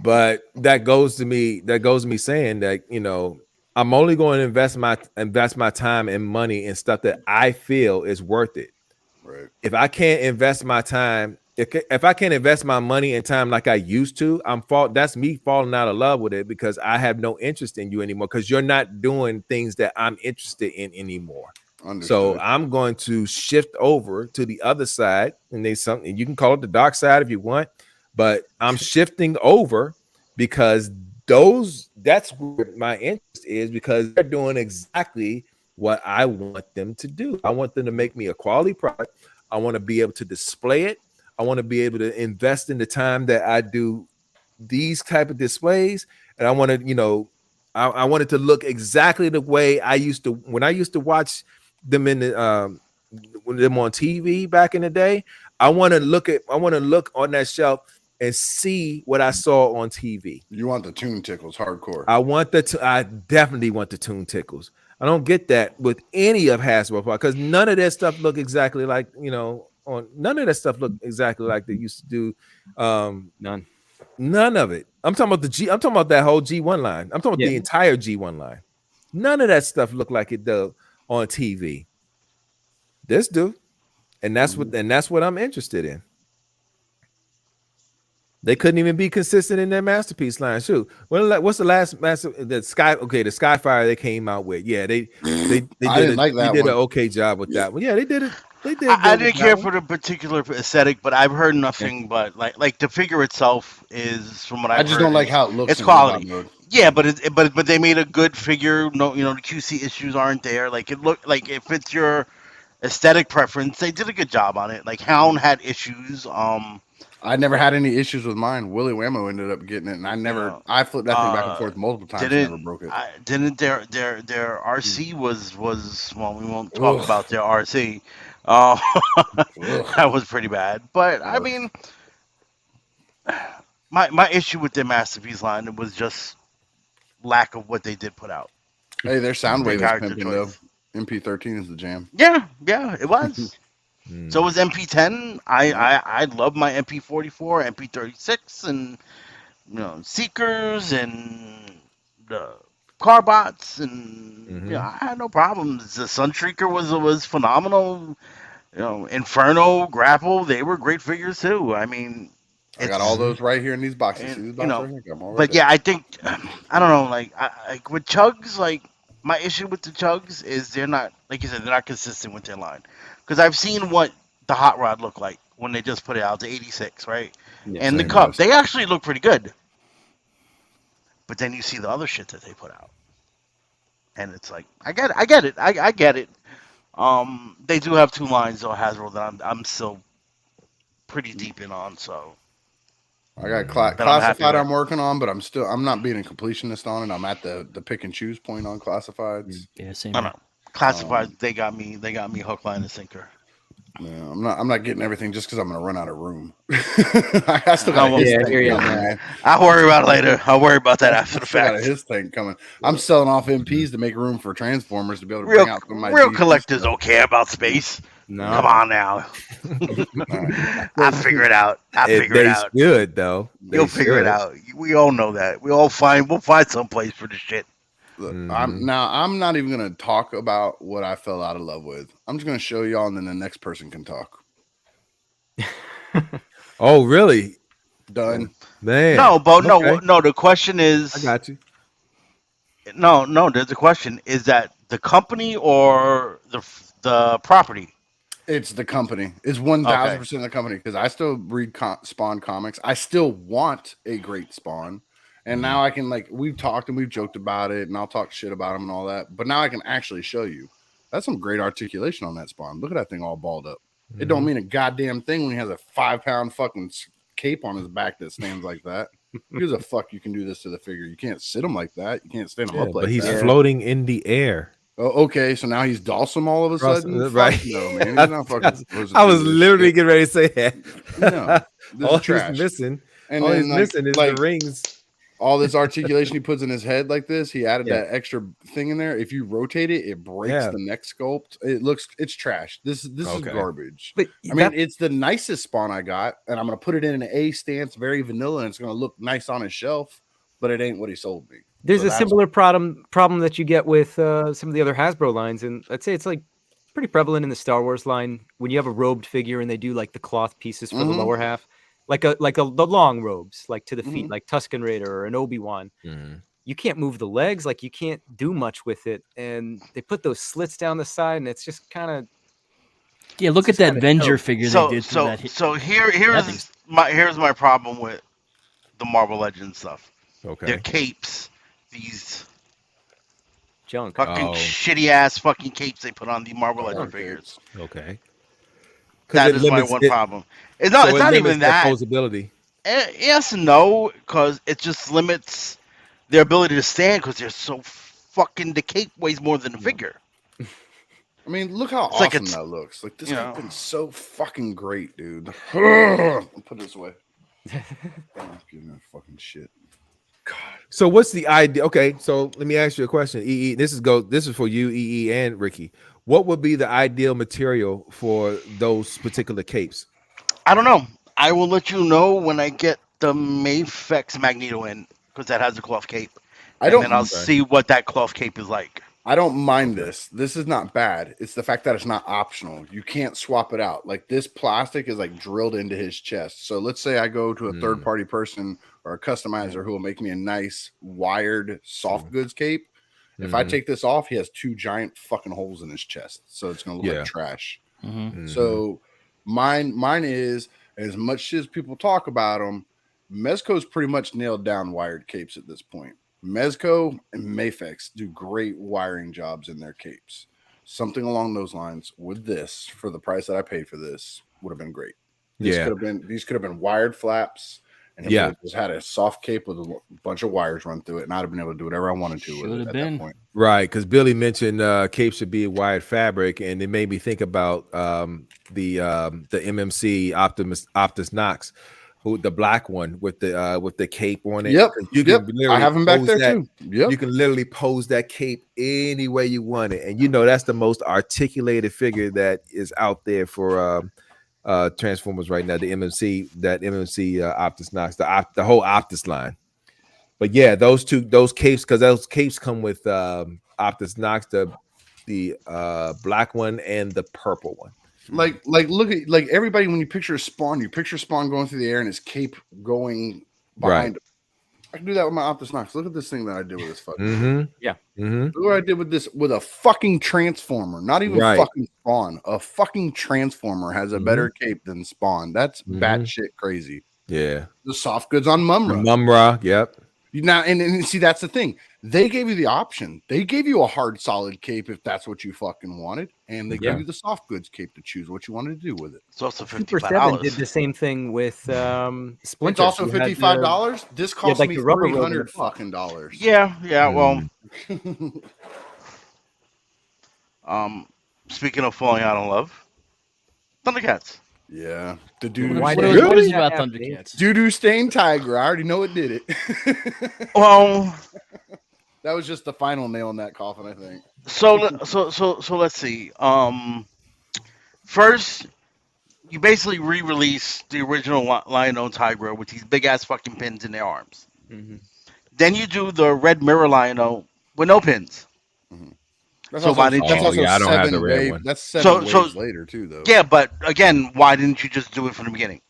S2: but that goes to me saying that, I'm only going to invest my time and money in stuff that I feel is worth it.
S1: Right.
S2: If I can't invest my time, if I can't invest my money and time like I used to, that's me falling out of love with it, because I have no interest in you anymore, because you're not doing things that I'm interested in anymore.
S1: Understood.
S2: So I'm going to shift over to the other side, and you can call it the dark side if you want, but I'm shifting over because that's where my interest is, because they're doing exactly what I want them to do. I want them to make me a quality product. I want to be able to display it. I want to be able to invest in the time that I do these type of displays, and I want to, I want it to look exactly the way I used to when I used to watch them in the them on TV back in the day. I want to look on that shelf and see what I saw on TV.
S1: You want the Toon Tickles hardcore.
S2: I definitely want the Toon Tickles. I don't get that with any of Hasbro, because none of that stuff look exactly like, none of that stuff look exactly like they used to do. None of it. I'm talking about that whole G1 line. I'm talking about the entire G1 line. None of that stuff look like it does on TV. This do, and that's what I'm interested in. They couldn't even be consistent in their masterpiece line. Shoot, what's the last the Skyfire they came out with? Yeah, they did an okay job with that one. Yeah, they did it.
S4: I didn't care for the particular aesthetic, but I've heard nothing but like the figure itself is, from what I've heard, I just
S1: don't like how it looks.
S4: It's quality. Yeah, but they made a good figure. No, the QC issues aren't there. Like, it looked like, if it's your aesthetic preference, they did a good job on it. Like, Hound had issues.
S1: I never had any issues with mine. Willie Whammo ended up getting it, and I flipped that thing back and forth multiple times. Never broke it.
S4: Didn't their RC was well, we won't talk about their RC. That was pretty bad. But I mean, my issue with their masterpiece line was just lack of what they did put out.
S1: Hey, their Soundwave is pimping though. MP13 is the jam.
S4: Yeah, it was. So was MP10. I love my MP44, MP36, and Seekers and the Carbots, and I had no problems. The Sunshrieker was phenomenal. Inferno, Grapple, they were great figures too. I mean,
S1: I got all those right here in these boxes.
S4: I think I don't know. Like with Chugs, like my issue with the Chugs is they're not, like you said, they're not consistent with their line. Because I've seen what the Hot Rod looked like when they just put it out, the 86, right? Yeah, and the Cup, they actually look pretty good. But then you see the other shit that they put out, and it's like, I get it. They do have two lines though, Hasbro, that I'm still pretty deep in on. So
S1: I got classified I'm working on, but I'm not being a completionist on it. I'm at the pick and choose point on classifieds.
S3: Yeah, same.
S4: I know. Classified, they got me hook, line, and sinker.
S1: No, I'm not getting everything just because I'm gonna run out of room. I still got his tank coming, man.
S4: I'll worry about it later. I'll worry about that after the
S1: Still got
S4: fact.
S1: his tank coming. I'm selling off MPs to make room for Transformers to be able to bring out some of my
S4: Real
S1: DC
S4: collectors
S1: stuff.
S4: don't care about space.
S5: No.
S4: Come on now. I figure it out.
S2: They should though.
S4: You'll figure it out. We all know that. We'll find some place for this shit.
S1: Look, I'm not even gonna talk about what I fell out of love with. I'm just gonna show y'all, and then the next person can talk.
S2: Oh, really?
S1: Done.
S2: Man.
S4: No, but
S2: okay.
S4: no. The question is,
S2: I got you.
S4: No. There's a question: is that the company or the property?
S1: It's the company. It's 1,000% the company because I still read Spawn comics. I still want a great Spawn, and now I can we've talked and we've joked about it, and I'll talk shit about him and all that. But now I can actually show you. That's some great articulation on that Spawn. Look at that thing all balled up. It don't mean a goddamn thing when he has a 5-pound fucking cape on his back that stands like that. Who the fuck you can do this to the figure? You can't sit him like that. You can't stand him up like that.
S2: But he's floating in the air.
S1: Oh, okay. So now he's Dawson all of a sudden?
S2: Right.
S1: Fuck no, man. He's not fucking.
S2: I was literally getting ready to say that.
S1: No. This
S2: All
S1: is trash.
S2: he's missing.
S1: And
S2: all
S1: then,
S2: he's missing is the rings.
S1: All this articulation he puts in his head like this, he added that extra thing in there. If you rotate it, it breaks the neck sculpt. It's trash. This is garbage. But I mean, it's the nicest Spawn I got, and I'm gonna put it in an A stance, very vanilla, and it's gonna look nice on his shelf, but it ain't what he sold me.
S5: There's a similar problem that you get with some of the other Hasbro lines, and I'd say it's pretty prevalent in the Star Wars line when you have a robed figure and they do the cloth pieces for the lower half. The long robes, to the feet, like Tusken Raider or an Obi-Wan. You can't move the legs, you can't do much with it, and they put those slits down the side, and it's just kind of
S3: look at that Venger figure they did.
S4: So here's my problem with the Marvel Legends stuff.
S2: Okay,
S4: their capes, these
S5: junk,
S4: fucking shitty ass fucking capes they put on the Marvel Legends figures.
S2: Okay.
S4: That is my one problem. It's not even that.
S2: Posability.
S4: Yes and no, because it just limits their ability to stand because they're so fucking. The cape weighs more than the figure.
S1: I mean, look how awesome that looks. This has been so fucking great, dude. I'll put this away. Give me fucking shit.
S2: God. So what's the idea? Okay, so let me ask you a question. EE, this is for you, EE and Ricky. What would be the ideal material for those particular capes?
S4: I don't know. I will let you know when I get the Mafex Magneto in, because that has a cloth cape. Then I'll see what that cloth cape is like.
S1: I don't mind this. This is not bad. It's the fact that it's not optional. You can't swap it out. This plastic is drilled into his chest. So let's say I go to a third-party person or a customizer who will make me a nice wired soft goods cape. If I take this off, he has 2 giant fucking holes in his chest. So it's going to look like trash. So mine is, as much as people talk about them, Mezco's pretty much nailed down wired capes at this point. Mezco and Mafex do great wiring jobs in their capes. Something along those lines with this, for the price that I paid for this, would have been great. These could have been wired flaps, and it just had a soft cape with a bunch of wires run through it, and I'd have been able to do whatever I wanted to with it at that point.
S2: Right, because Billy mentioned capes should be wired fabric, and it made me think about the MMC Optus Knox. The black one with the cape on it.
S1: Yep. I have them back there too. Yep.
S2: You can literally pose that cape any way you want it, and that's the most articulated figure that is out there for Transformers right now. The MMC Optus Knox, the whole Optus line. But yeah, those capes, because those capes come with Optus Knox, the black one and the purple one.
S1: Look at everybody, when you picture Spawn going through the air and his cape going behind him. I can do that with my Optus Knox. Look at this thing that I did with this fucking Look what I did with this, with a fucking Transformer, not even fucking Spawn. A fucking Transformer has a better cape than Spawn. That's batshit crazy.
S2: Yeah.
S1: The soft goods on Mumra.
S2: Yep.
S1: Now, and see, that's the thing. They gave you the option. They gave you a hard, solid cape if that's what you fucking wanted, and they gave you the soft goods cape to choose what you wanted to do with it.
S4: It's also
S5: Super 7 did the same thing with Splinter.
S1: It's also $55. This cost me $300 fucking dollars.
S4: Yeah. Well, speaking of falling out in love, Thundercats.
S1: Yeah, the
S3: What,
S1: doo
S5: Why
S3: what,
S5: did-
S3: is, what
S5: Really?
S3: is it about
S5: Yeah,
S3: Thundercats?
S1: doo stained tiger. I already know it did it.
S4: Well,
S1: That was just the final nail in that coffin, I think.
S4: so let's see. First, you basically re-release the original Lion-O Tigra with these big ass fucking pins in their arms.
S5: Mhm.
S4: Then you do the Red Mirror Lion-O with no pins.
S1: That's
S4: So
S1: also
S4: why didn't
S1: that's
S4: you-
S1: also
S2: I don't have the
S1: seven
S2: red
S1: wave.
S2: one.
S1: That's seven
S4: So-
S1: waves later too, though.
S4: Yeah, but again, why didn't you just do it from the beginning?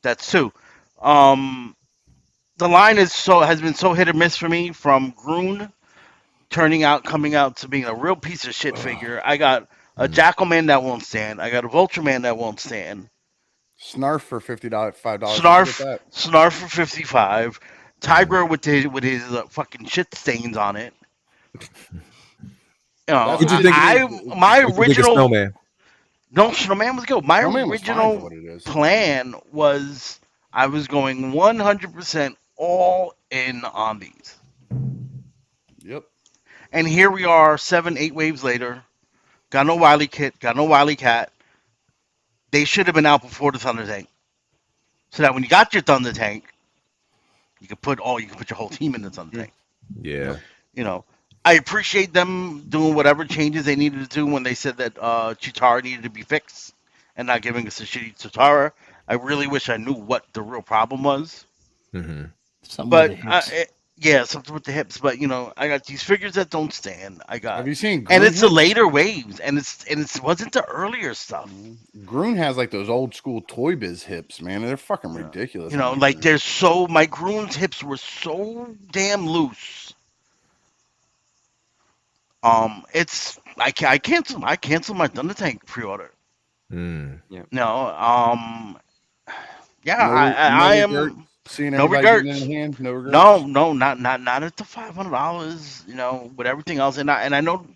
S4: That's two. The line has been so hit or miss for me from Groon coming out to being a real piece of shit figure. I got a Jackalman that won't stand. I got a Vultureman that won't stand.
S1: Snarf for $5.
S4: Snarf for 55. Tiger with his fucking shit stains on it. You know,
S1: That's what you think
S4: my
S2: What you think of
S4: original
S2: Snowman?
S4: no Snowman was good. My
S1: Snowman was fine for
S4: original
S1: what it is.
S4: plan was I was going 100% all in on these.
S1: Yep.
S4: And here we are, 7-8 waves later. Got no Wily Kit, got no Wily Cat. They should have been out before the Thunder Tank, so that when you got your Thunder Tank, you could put your whole team in the Thunder Tank.
S2: Yeah.
S4: You know, I appreciate them doing whatever changes they needed to do when they said that Chitara needed to be fixed and not giving us a shitty Chitara. I really wish I knew what the real problem was.
S2: Mm-hmm.
S3: Something
S4: But
S3: with the hips.
S4: yeah, something with the hips. But I got these figures that don't stand.
S1: Have you seen?
S4: And it's the
S1: Groon?
S4: later waves, and it wasn't the earlier stuff.
S1: Groon has like those old school Toy Biz hips, man. They're fucking ridiculous.
S4: Like my Groon's hips were so damn loose. I canceled my Thunder Tank pre-order.
S2: Mm.
S4: No, yeah,
S1: No
S4: I am.
S1: regret? Seeing
S4: no
S1: everybody getting it
S4: regrets.
S1: in hand. No regrets.
S4: No, not at the $500. With everything else, and I know,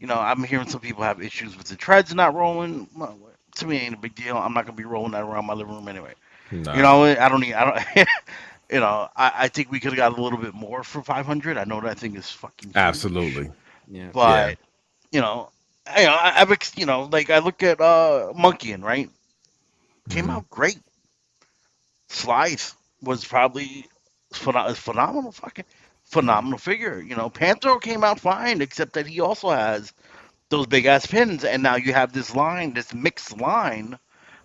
S4: I'm hearing some people have issues with the treads not rolling. Well, to me, it ain't a big deal. I'm not gonna be rolling that around my living room anyway.
S2: Nah.
S4: I don't need. I don't. I think we could have got a little bit more for 500. I know that thing is fucking huge.
S2: Absolutely.
S5: Yeah.
S4: But I look at Monkeyin, right? Came out great. Slithe was probably phenomenal figure. Panther came out fine, except that he also has those big ass pins, and now you have this mixed line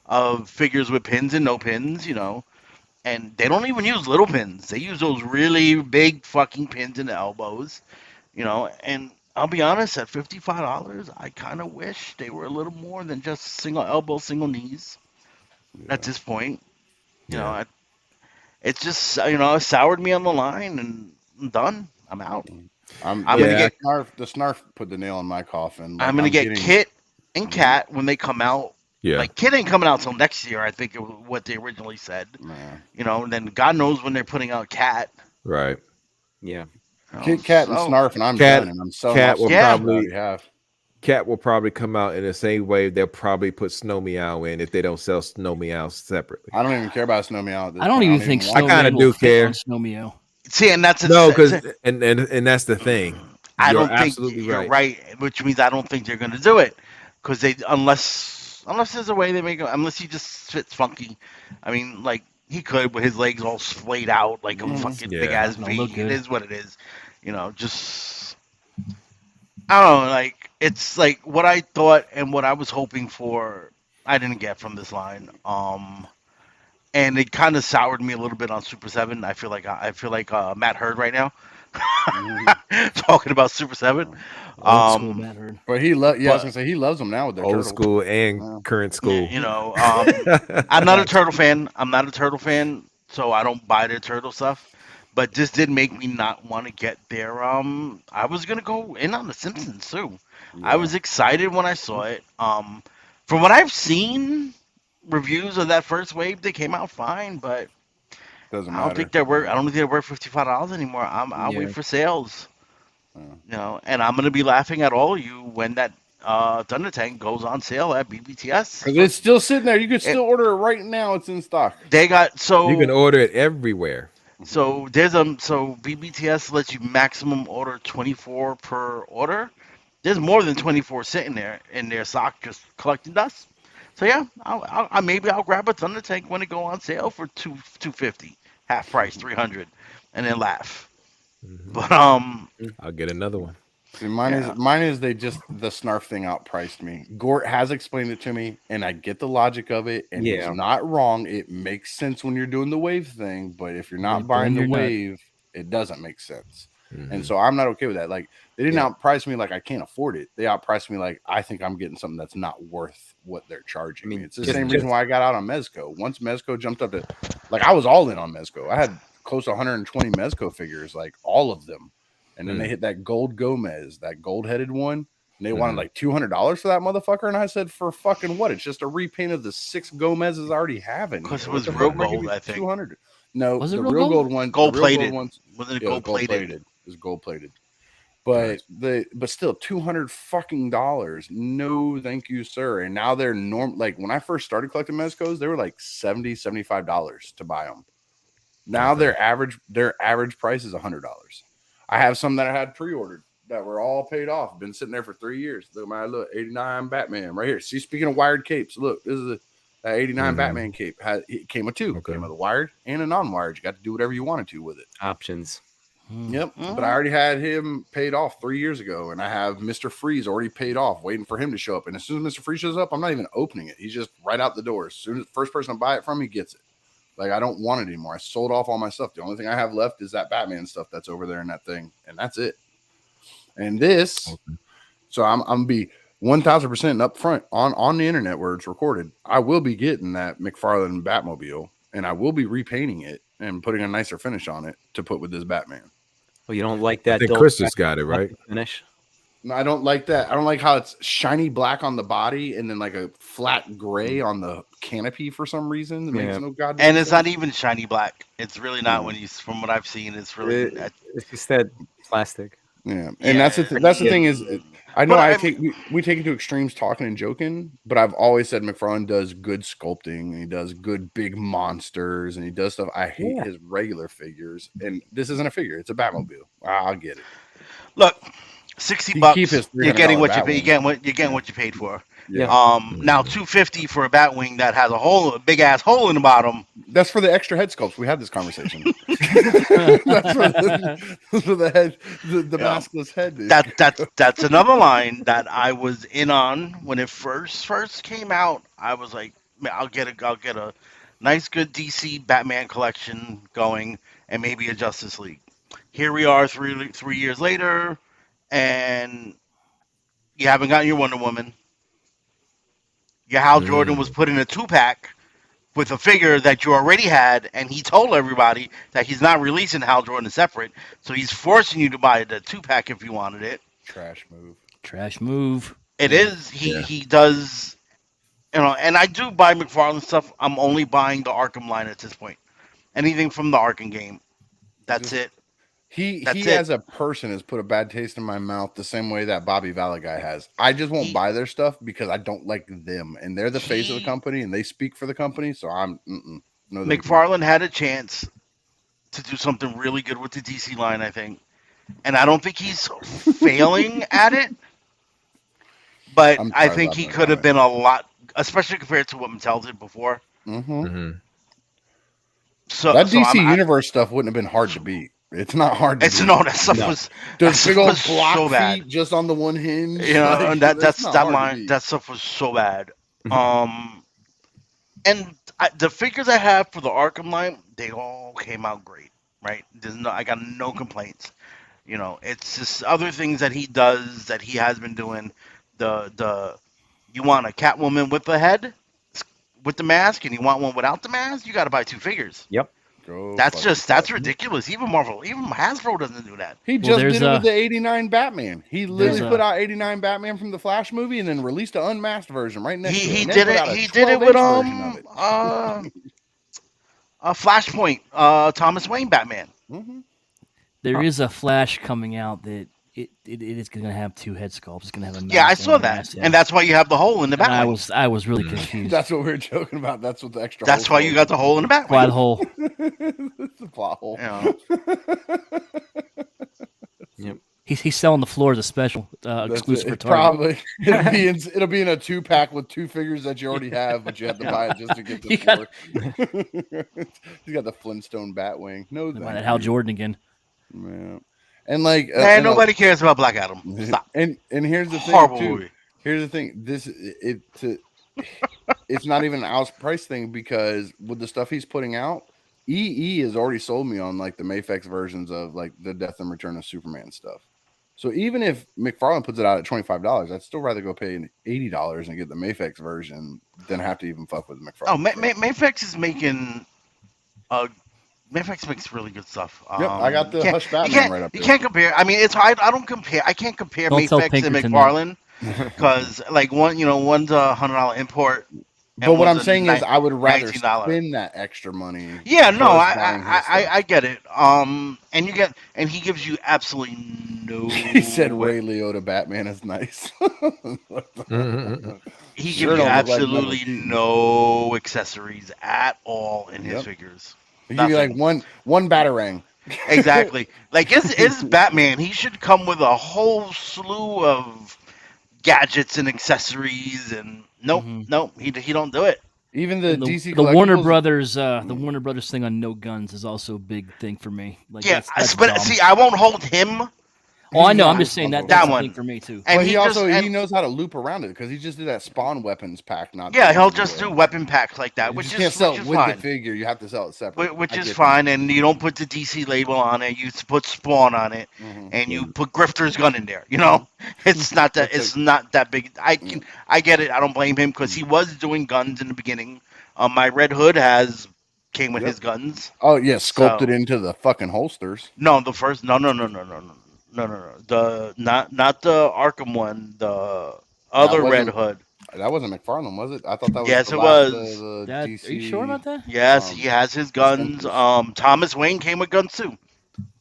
S4: of figures with pins and no pins. And they don't even use little pins. They use those really big fucking pins in the elbows. And I'll be honest, at $55, I kind of wish they were a little more than just single elbow, single knees. At this point, it's just it soured me on the line, and I'm done. I'm out.
S1: I'm
S4: gonna get
S1: the Snarf put the nail in my coffin.
S4: I'm gonna get Kit and Cat when they come out.
S2: Yeah.
S4: Like Kit ain't coming out till next year, I think what they originally said. And then God knows when they're putting out Cat.
S2: Right.
S5: Yeah.
S1: Kit Kat and Snarf, and I'm
S2: Cat-
S1: done. And I'm so
S2: Cat will probably
S1: have.
S2: Cat will probably come out in the same way they'll probably put Snow Meow in if they don't sell Snow Meow separately.
S1: I don't even care about Snow Meow.
S3: I don't even think
S2: I kinda do care.
S3: Snow Meow.
S4: See, and that's
S2: No, because and that's the thing.
S4: I
S2: You're
S4: don't think
S2: absolutely
S4: you're right, which means I don't think they're going to do it because unless there's a way they make it, unless he just fits funky. I mean, like he could with his legs all splayed out like a fucking big ass V. It is what it is, just I don't know. Like it's like what I thought and what I was hoping for. I didn't get from this line. And it kind of soured me a little bit on Super 7. I feel like Matt Hurd right now. Talking about Super 7.
S3: Old school Matt Hurd.
S1: But I was gonna say he loves them now with their
S2: old
S1: turtles.
S2: school and current school.
S4: I'm not a turtle fan. So I don't buy their turtle stuff. But this did make me not want to get their I was gonna go in on the Simpsons too. I was excited when I saw it. From what I've seen, reviews of that first wave, they came out fine, but
S1: Doesn't
S4: I
S1: matter.
S4: don't think they're worth $55 anymore. I'll wait for sales. And I'm gonna be laughing at all of you when that Thunder Tank goes on sale at BBTS.
S1: Because it's still sitting there. You can still order it right now. It's in stock.
S4: They got
S2: You can order it everywhere.
S4: So BBTS lets you maximum order 24 per order. There's more than 24 sitting there in their stock just collecting dust. So yeah, maybe I'll grab a Thunder Tank when it go on sale for $250, half price, 300, and then laugh. But
S2: I'll get another one.
S1: See, mine is they just the snarf thing outpriced me. Gort has explained it to me, and I get the logic of it, and he's not wrong. It makes sense when you're doing the wave thing, but if you're not buying the wave, it doesn't make sense. And so I'm not okay with that. Like they didn't outprice me like I can't afford it. They outpriced me like I think I'm getting something that's not worth what they're charging me. It's the same reason why I got out on Mezco. Once Mezco jumped up to, like I was all in on Mezco. I had close to 120 Mezco figures, like all of them. And then they hit that gold Gomez, that gold-headed one, and they wanted like $200 for that motherfucker. And I said, for fucking what? It's just a repaint of the 6 Gomez's I already have in.
S4: Because it was real gold, I think.
S1: 200. No,
S3: was it
S1: the
S3: real
S1: gold one,
S4: gold-plated.
S1: Wasn't it gold-plated? It was gold-plated. But still, $200 fucking dollars. No, thank you, sir. And now they're like when I first started collecting Mezcos, they were like $70, $75 to buy them. Now their average price is $100. I have some that I had pre-ordered that were all paid off. Been sitting there for 3 years. Look, 89 Batman right here. See, speaking of wired capes, look, this is that 89 Batman cape. It came with 2. Came with a wired and a non-wired. You got to do whatever you wanted to with it.
S5: Options.
S1: Yep. But I already had him paid off 3 years ago, and I have Mr. Freeze already paid off, waiting for him to show up. And as soon as Mr. Freeze shows up, I'm not even opening it. He's just right out the door. As soon as the first person to buy it from me gets it. Like, I don't want it anymore. I sold off all my stuff. The only thing I have left is that Batman stuff that's over there in that thing, and that's it. And this, so I'm going to be 1,000% up front on the internet where it's recorded. I will be getting that McFarlane Batmobile, and I will be repainting it and putting a nicer finish on it to put with this Batman.
S5: Well, you don't like that?
S2: I think Chris just got it, right?
S5: Finish.
S1: No, I don't like that. I don't like how it's shiny black on the body and then like a flat gray on the canopy for some reason. It makes no goddamn
S4: And it's
S1: sense.
S4: not even shiny black. It's really not when you, from what I've seen, it's really.
S5: It's just that plastic.
S1: Yeah, and that's the thing is, I know we take it to extremes talking and joking, but I've always said McFarlane does good sculpting and he does good big monsters and he does stuff. I hate his regular figures, and this isn't a figure; it's a Batmobile. I'll get it.
S4: Look. $60. You're getting what you pay. You're getting what you paid for.
S1: Yeah.
S4: Now $250 for a Batwing that has a big ass hole in the bottom.
S1: That's for the extra head sculpts. We had this conversation. That's for the head, the maskless head.
S4: That's another line that I was in on when it first came out. I was like, man, I'll get a nice good DC Batman collection going, and maybe a Justice League. Here we are, 3 years later. And you haven't gotten your Wonder Woman. Your Hal Jordan was put in a 2-pack with a figure that you already had, and he told everybody that he's not releasing Hal Jordan separate, so he's forcing you to buy the 2-pack if you wanted it.
S1: Trash move.
S4: It is. He does, and I do buy McFarlane stuff. I'm only buying the Arkham line at this point. Anything from the Arkham game. That's it.
S1: He as a person has put a bad taste in my mouth the same way that Bobby Valla guy has. I just won't buy their stuff because I don't like them, and they're the face of the company and they speak for the company. So I'm no.
S4: McFarlane had a chance to do something really good with the DC line, I think, and I don't think he's failing at it. But I think he could have been a lot, especially compared to what Mattel did before. So
S1: that DC Universe stuff wouldn't have been hard to beat. It's not hard to beat.
S4: That stuff was
S1: those big old block
S4: so bad.
S1: feet just on the one hinge.
S4: And that line, that stuff was so bad. And the figures I have for the Arkham line, they all came out great, right? I got no complaints. It's just other things that he does that he has been doing. You want a Catwoman with the head, with the mask, and you want one without the mask, you got to buy 2 figures.
S5: Yep.
S4: That's ridiculous. Even Hasbro doesn't do that.
S1: He just did it with the 89 Batman. He literally put out 89 Batman from the Flash movie and then released an unmasked version right next to it.
S4: He did it with Flashpoint, Thomas Wayne Batman.
S3: There is a Flash coming out that it is going to have 2 head sculpts. It's going to have a
S4: I saw that, and that's why you have the hole in the Batwing.
S3: I was really confused.
S1: That's what we were joking about. That's what the extra.
S4: That's why you got the hole in the Batwing.
S3: Plot hole.
S1: It's a plot hole.
S5: Yep.
S3: He's selling the floor as a special exclusive for Target.
S1: Probably it'll be in a 2-pack with 2 figures that you already have, but you have to buy it just to get the floor. He's got the Flintstone Batwing. No,
S3: Buy that Hal Jordan again.
S1: Man. And like,
S4: man, nobody cares about Black Adam. Stop.
S1: And here's the
S4: Horrible
S1: thing too.
S4: movie.
S1: Here's the thing. It's not even an outprice thing because with the stuff he's putting out, EE has already sold me on like the Mafex versions of like the Death and Return of Superman stuff. So even if McFarlane puts it out at $25, I'd still rather go pay $80 and get the Mafex version than have to even fuck with McFarlane.
S4: Oh, Mafex is making. Mafex makes really good stuff.
S1: Yep, I got the Hush Batman right up there.
S4: You can't compare. I mean, it's hard. I don't compare. I can't compare Mafex and McFarlane because like one's a $100 import.
S1: But what I'm saying is, I would rather spend that extra money.
S4: Yeah, no, I get it. And he gives you absolutely no.
S1: He said Ray Liotta Batman is nice.
S4: He gives you absolutely no accessories at all in his figures.
S1: He give you like one Batarang.
S4: Exactly. Like it's Batman. He should come with a whole slew of gadgets and accessories, and nope, he don't do it.
S1: Even the DC,
S3: the Warner Brothers, thing on no guns is also a big thing for me. Like,
S4: that's but see, I won't hold him.
S3: Oh, I know. I'm just saying that's a thing for me too.
S1: And he knows how to loop around it because he just did that Spawn weapons pack.
S4: He'll just do weapon packs like that, which is
S1: sell
S4: with
S1: fine. The figure. You have to sell it separately,
S4: which is fine. And you don't put the DC label on it. You put Spawn on it, and you put Grifter's gun in there. You know, it's not that. It's not that big. I get it. I don't blame him because he was doing guns in the beginning. My Red Hood came with his guns.
S1: Oh yeah, sculpted into the fucking holsters.
S4: No, the first no. The not the Arkham one. The other Red Hood.
S1: That wasn't McFarlane, was it? I thought that was.
S4: Yes, it was.
S1: DC...
S3: Are you sure about that?
S4: Yes, he has his guns. Thomas Wayne came with guns too.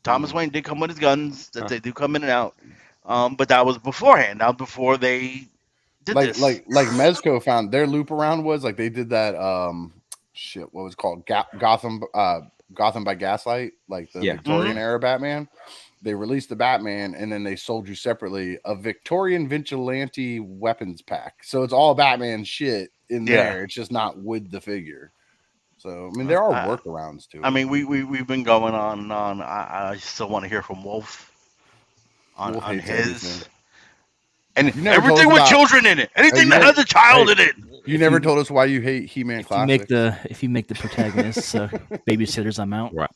S4: Thomas Wayne did come with his guns. That they do come in and out. But that was beforehand. That was before they did this.
S1: Like Mezco found their loop around was like they did that. What was it called? Gotham by Gaslight, like the Victorian era Batman. They released the Batman, and then they sold you separately a Victorian vigilante weapons pack. So it's all Batman shit in there. It's just not with the figure. So I mean, there are workarounds to it.
S4: I mean, we've been going on and on. I still want to hear from Wolf on his. Everything. And everything with children in it. Anything that has a child in it.
S1: You never told us why you hate He-Man Classics.
S3: If you make the protagonists babysitters, I'm out.
S2: Right.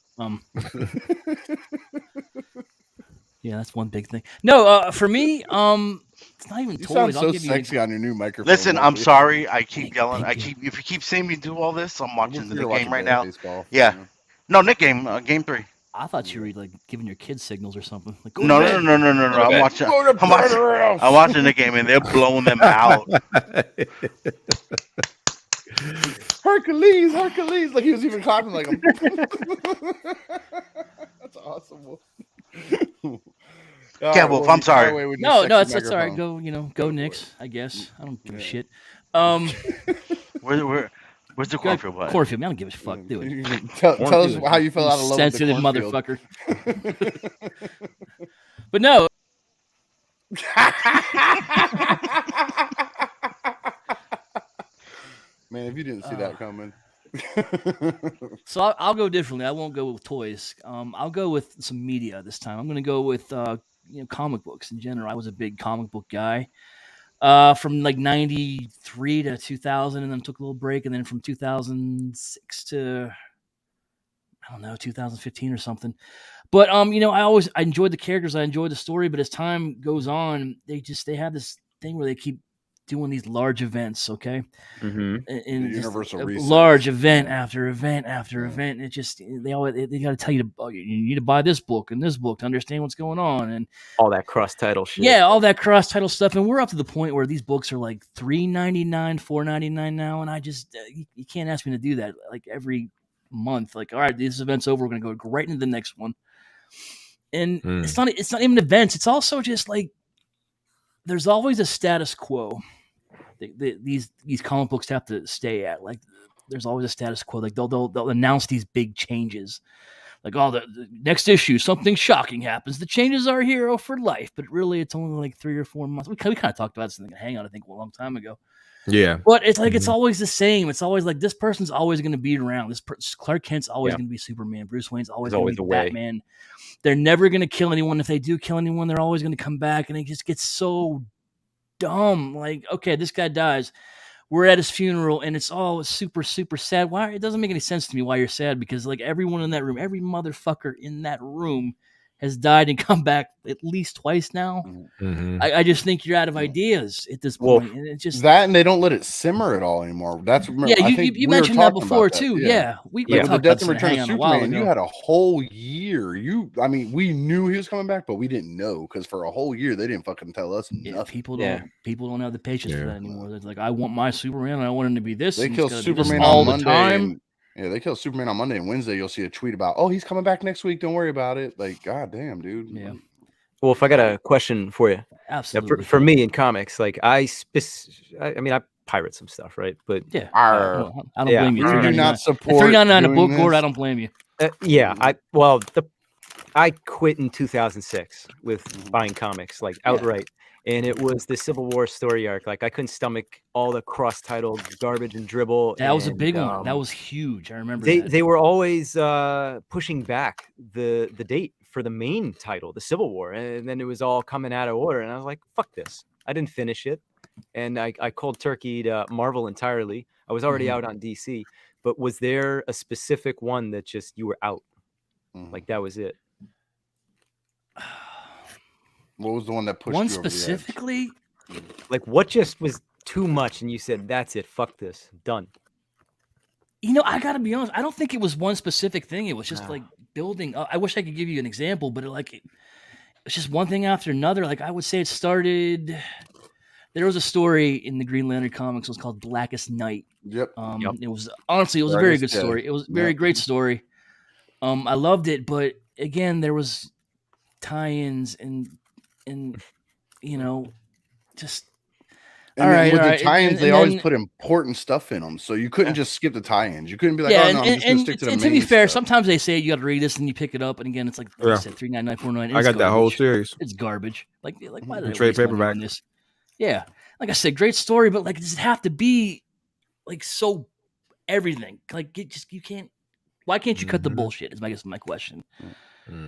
S3: Yeah, that's one big thing. No, for me, it's not even
S1: you
S3: toys.
S1: Sound so sexy on your new microphone.
S4: Listen, I'm sorry. I keep yelling. If you keep seeing me do all this, I'm watching the game right now.
S1: Baseball,
S4: yeah. No, Nick game. Game 3.
S3: I thought you were like giving your kids signals or something. Like,
S4: no. I'm watching the game and they're blowing them out.
S1: Hercules. Like he was even clapping like him. That's awesome.
S4: Yeah, Wolf, I'm sorry.
S3: No, that's all right. Go Knicks, I guess. I don't give a shit.
S4: Where's the cornfield button?
S3: Cornfield, man, I don't give a fuck. Do it.
S1: Tell us how you fell out of love with the
S3: sensitive motherfucker. But no.
S1: Man, if you didn't see that coming.
S3: So I'll go differently. I won't go with toys. I'll go with some media this time. I'm going to go with comic books in general. I was a big comic book guy. From like 93 to 2000, and then took a little break, and then from 2006 to 2015 or something. But I enjoyed the characters, I enjoyed the story, but as time goes on, they have this thing where they keep doing these large events, okay?
S2: Mm-hmm.
S3: And
S1: Universal
S3: large event after event after event. It just they got to tell you you need to buy this book and this book to understand what's going on, and
S5: all that cross title shit.
S3: Yeah, all that cross title stuff, and we're up to the point where these books are like $3.99, $4.99 now, and I just you can't ask me to do that like every month. Like, all right, this event's over, we're gonna go right into the next one, and it's not even events. It's also just like there's always a status quo. These comic books have to stay at. Like, there's always a status quo. Like they'll announce these big changes like, oh, the next issue, something shocking happens. The changes our hero for life, but really, it's only like 3 or 4 months. We kind of talked about this in the Hangout, I think, a long time ago.
S2: Yeah,
S3: but it's like it's always the same. It's always like this person's always going to be around. Clark Kent's always going to be Superman. Bruce Wayne's always going to be Batman. They're never going to kill anyone. If they do kill anyone, they're always going to come back, and it just gets so dumb. Like, okay, this guy dies. We're at his funeral, and it's all super, super sad. Why? It doesn't make any sense to me why you're sad, because like everyone in that room, every motherfucker in that room has died and come back at least twice now. I just think you're out of ideas at this point, and it's just
S1: that, and they don't let it simmer at all anymore. That's
S3: you mentioned that before too. Yeah, we
S1: with
S3: talked
S1: the Death
S3: about
S1: and Return of Superman. You
S3: ago.
S1: had a whole year. We knew he was coming back, but we didn't know because for a whole year they didn't fucking tell us nothing.
S3: People don't have the patience for that anymore. It's like, I want my Superman, and I want him to be this.
S1: They kill Superman
S3: all
S1: on
S3: the
S1: Monday
S3: time.
S1: They kill Superman on Monday, and Wednesday you'll see a tweet about, oh, he's coming back next week. Don't worry about it. Like, god damn, dude.
S3: Yeah.
S7: Well, if I got a question for you,
S3: absolutely.
S7: For me in comics, like I pirate some stuff, right? But
S3: I don't blame you.
S1: You do not support
S3: $3.99 a book,
S1: this.
S3: Gord. I don't blame you.
S7: I quit in 2006 with buying comics like outright. And it was the Civil War story arc. Like I couldn't stomach all the cross-titled garbage and dribble.
S3: That was a big one. That was huge. I remember
S7: they were always pushing back the date for the main title, the Civil War, and then it was all coming out of order. And I was like, "Fuck this!" I didn't finish it, and I cold turkeyed Marvel entirely. I was already out on DC, but was there a specific one that just you were out? Like that was it.
S1: What was the one that pushed you over
S3: specifically?
S1: The edge?
S7: Like what just was too much, and you said, "That's it. Fuck this. Done."
S3: I gotta be honest. I don't think it was one specific thing. It was just like building. I wish I could give you an example, but it's just one thing after another. Like I would say, it started. There was a story in the Green Lantern comics. It was called Blackest Night.
S1: Yep.
S3: It was honestly, it was a very good story. It was a very great story. I loved it, but again, there was tie-ins and just.
S1: And with the tie-ins, they always put important stuff in them, so you couldn't just skip the tie-ins. You couldn't be like, "Oh no, I'm just gonna stick to the main."
S3: To be fair,
S1: stuff.
S3: sometimes they say you got to read this and you pick it up, and again, it's like I said, $3.99, $4.99.
S2: I got that whole series.
S3: It's garbage. Like why did I
S2: trade paperback?
S3: This? Yeah, like I said, great story, but like, does it have to be like so everything? Like you can't. Why can't you cut the bullshit? Is my question.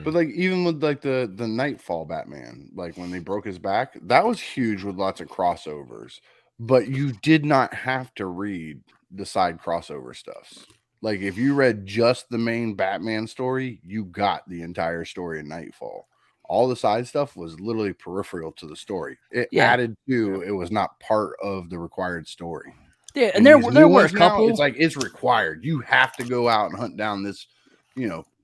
S1: But like even with like the Nightfall Batman, like when they broke his back, that was huge with lots of crossovers. But you did not have to read the side crossover stuffs. Like if you read just the main Batman story, you got the entire story in Nightfall. All the side stuff was literally peripheral to the story. It added to. It was not part of the required story.
S3: Yeah, and there were a couple.
S1: It's like it's required. You have to go out and hunt down this,